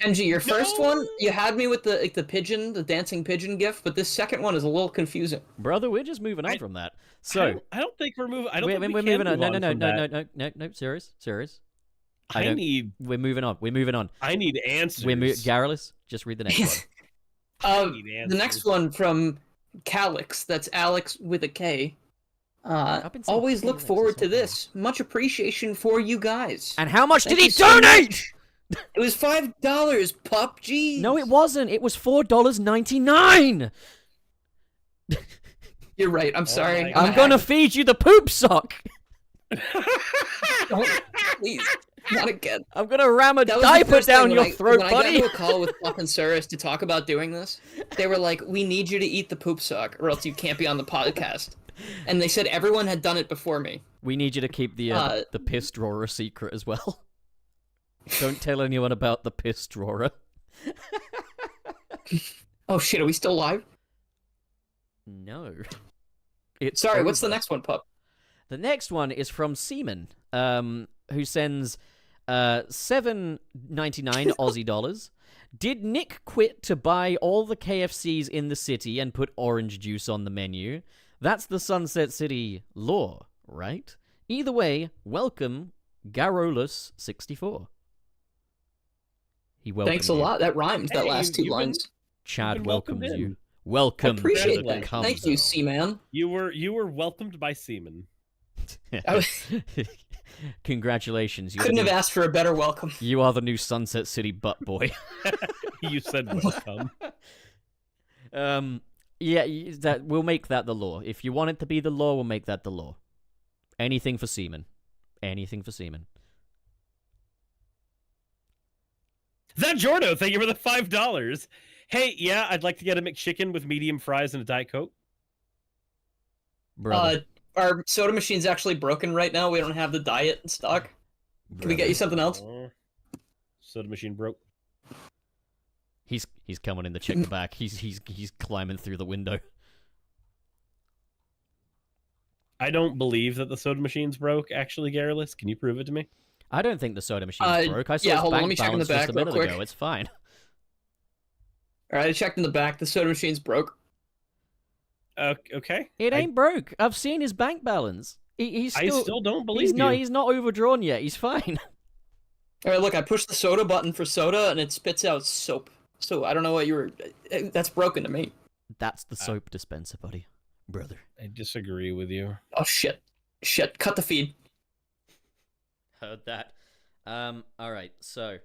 Kenji, your first one, you had me with the pigeon, the dancing pigeon gif, but this second one is a little confusing. Brother, we're just moving on from that. So I don't think we're moving. I don't we're think we moving can on. move No. Serious. We're moving on. I need answers. Garrulus, just read the next one. The next one from Calix, that's Alex with a K. Always look forward to this. Much appreciation for you guys. And how much Thank did he you so donate? much. It was $5, pup. Jeez. No, it wasn't. It was $4.99. You're right. I'm sorry. my I'm gonna feed you the poop sock. Don't, please, not again. I'm gonna ram a That was the diaper first thing down when your I- throat, when I buddy. got into a call with Pup and Suris to talk about doing this, they were like, "We need you to eat the poop sock, or else you can't be on the podcast." And they said everyone had done it before me. We need you to keep the piss drawer a secret as well. Don't tell anyone about the piss drawer. Oh shit, are we still live? No. It's Sorry, what's the over. next one, Pup? The next one is from Seaman, who sends $7.99 Aussie dollars. Did Nick quit to buy all the KFCs in the city and put orange juice on the menu? That's the Sunset City law, right? Either way, welcome, Garolus64. He welcomed Thanks a you. lot. That rhymed, that Hey, last two you've been- lines. Chad You've been welcomed welcomes in. you. Welcome. I appreciate to the that. come Thank you, zone. C-Man. You were welcomed by Seaman. I was- Congratulations. Couldn't have asked for a better welcome. You are the new Sunset City butt boy. You said welcome. Yeah, that we'll make that the law. If you want it to be the law, we'll make that the law. Anything for semen. Anything for semen. That Jordo, thank you for the $5. Hey, yeah, I'd like to get a McChicken with medium fries and a Diet Coke. Brother. Our soda machine's actually broken right now. We don't have the diet in stock. Can we get you something else? Soda machine broke. He's coming in to check the back. He's climbing through the window. I don't believe that the soda machine's broke, actually, Garrulus. Can you prove it to me? I don't think the soda machine's broke. I saw yeah, its hold on, bank let me check in the balance just back a real minute quick. ago. It's fine. Alright, I checked in the back. The soda machine's broke. Okay. It ain't broke. I've seen his bank balance. He's I still. still don't believe He's you. not. He's not overdrawn yet. He's fine. Alright, look, I pushed the soda button for soda and it spits out soap. So I don't know what you were... That's broken to me. That's the soap dispenser, buddy. Brother. I disagree with you. Oh, shit. Shit, cut the feed. Heard that. Alright, so,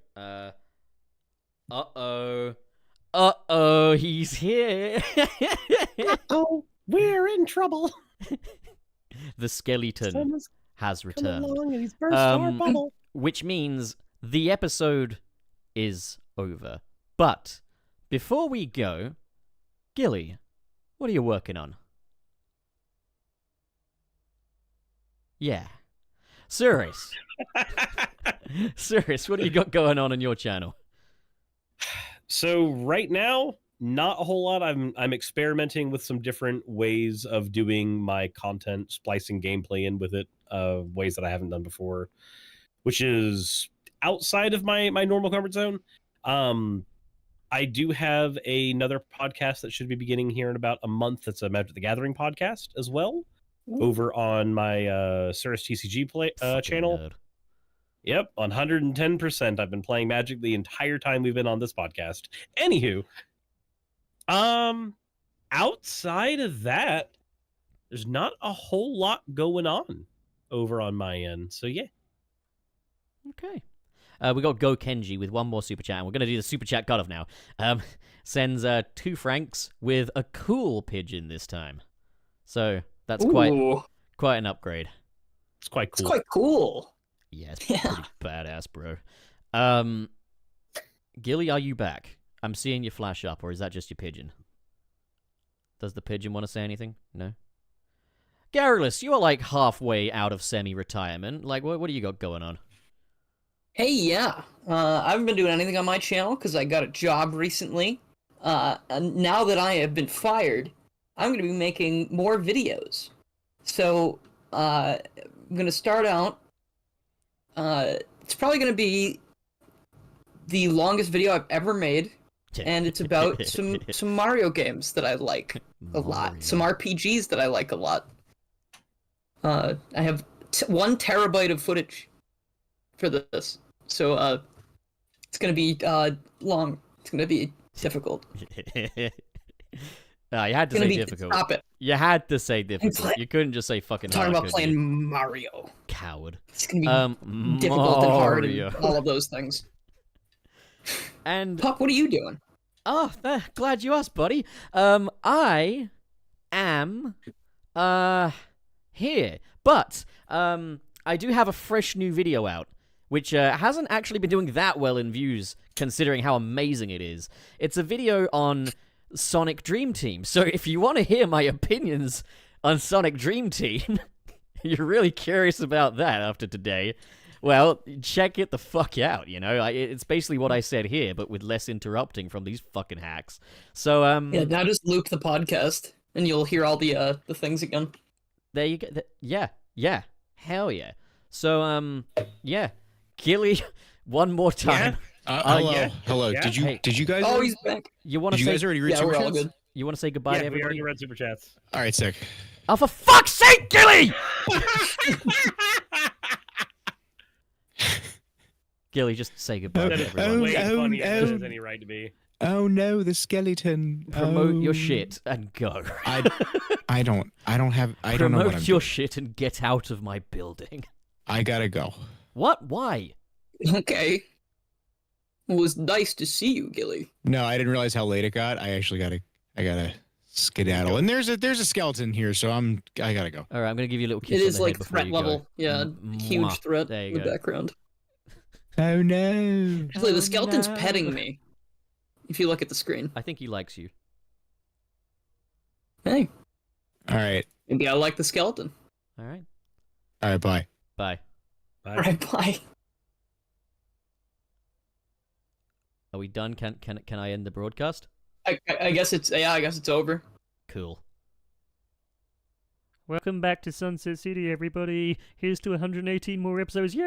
uh-oh. Uh-oh, he's here. Oh, we're in trouble. The skeleton Someone's has come returned. along and he's burst our bubble. Which means the episode is over. But, before we go, Gilly, what are you working on? Yeah. Suris. Suris, what do you got going on your channel? So right now, not a whole lot. I'm experimenting with some different ways of doing my content, splicing gameplay in with it, ways that I haven't done before, which is outside of my normal comfort zone. I do have another podcast that should be beginning here in about a month. That's a Magic the Gathering podcast as well, over on my Suris TCG channel. Nerd. Yep, 110%. I've been playing Magic the entire time we've been on this podcast. Anywho, outside of that, there's not a whole lot going on over on my end. So yeah. Okay. We got Go Kenji with one more super chat, and we're going to do the super chat cutoff now. Sends 2 francs with a cool pigeon this time. So that's Ooh, quite an upgrade. It's quite it's cool. quite cool. Yeah, it's Yeah. pretty badass, bro. Gilly, are you back? I'm seeing you flash up, or is that just your pigeon? Does the pigeon want to say anything? No? Garrulus, you are like halfway out of semi-retirement. Like, what do you got going on? Hey, yeah. I haven't been doing anything on my channel because I got a job recently. And now that I have been fired, I'm going to be making more videos. So, I'm going to start out. It's probably going to be the longest video I've ever made. And it's about some Mario games that I like a lot. Some RPGs that I like a lot. I have 1 terabyte of footage for this. So, it's gonna be, long. It's gonna be difficult. You had to It's gonna say be, difficult. stop it. You had to say difficult. like- You couldn't just say fucking I'm talking hard, about could you? playing Mario. Coward. It's gonna be difficult and hard and all of those things. And Pup, what are you doing? oh, glad you asked, buddy. I am here. But I do have a fresh new video out, which hasn't actually been doing that well in views, considering how amazing it is. It's a video on Sonic Dream Team. So if you want to hear my opinions on Sonic Dream Team, you're really curious about that after today, well, check it the fuck out, you know? It's basically what I said here, but with less interrupting from these fucking hacks. So, Yeah, now just loop the podcast, and you'll hear all the things again. There you go. Yeah. Hell yeah. So, yeah. Gilly, one more time. Hello. Yeah. Did you guys? Oh, he's back. You want to Did you guys say already read Yeah, super we're all chats? good. you want to say goodbye to we everybody? already read super chats. All right, sick. Oh, for fuck's sake, Gilly! Gilly, just say goodbye That to is everyone. way funnier than oh. there's any right to be. Oh no, the skeleton. Promote your Oh. shit and go. I don't know what I'm Promote your doing. shit and get out of my building. I gotta go. What? Why? Okay. It was nice to see you, Gilly. No, I didn't realize how late it got. I gotta skedaddle. And there's a skeleton here, so I gotta go. All right, I'm gonna give you a little kiss It on is the like head before threat you go. level. Yeah, huge Mwah. threat There in you the go. background. Oh no. Actually, the skeleton's no. petting me. If you look at the screen. I think he likes you. Hey, All right. maybe I like the skeleton. All right. All right, bye. Bye. Bye. Right, bye. Are we done? Can I end the broadcast? I guess it's over. Cool. Welcome back to Sunset City, everybody. Here's to 118 more episodes. Yay!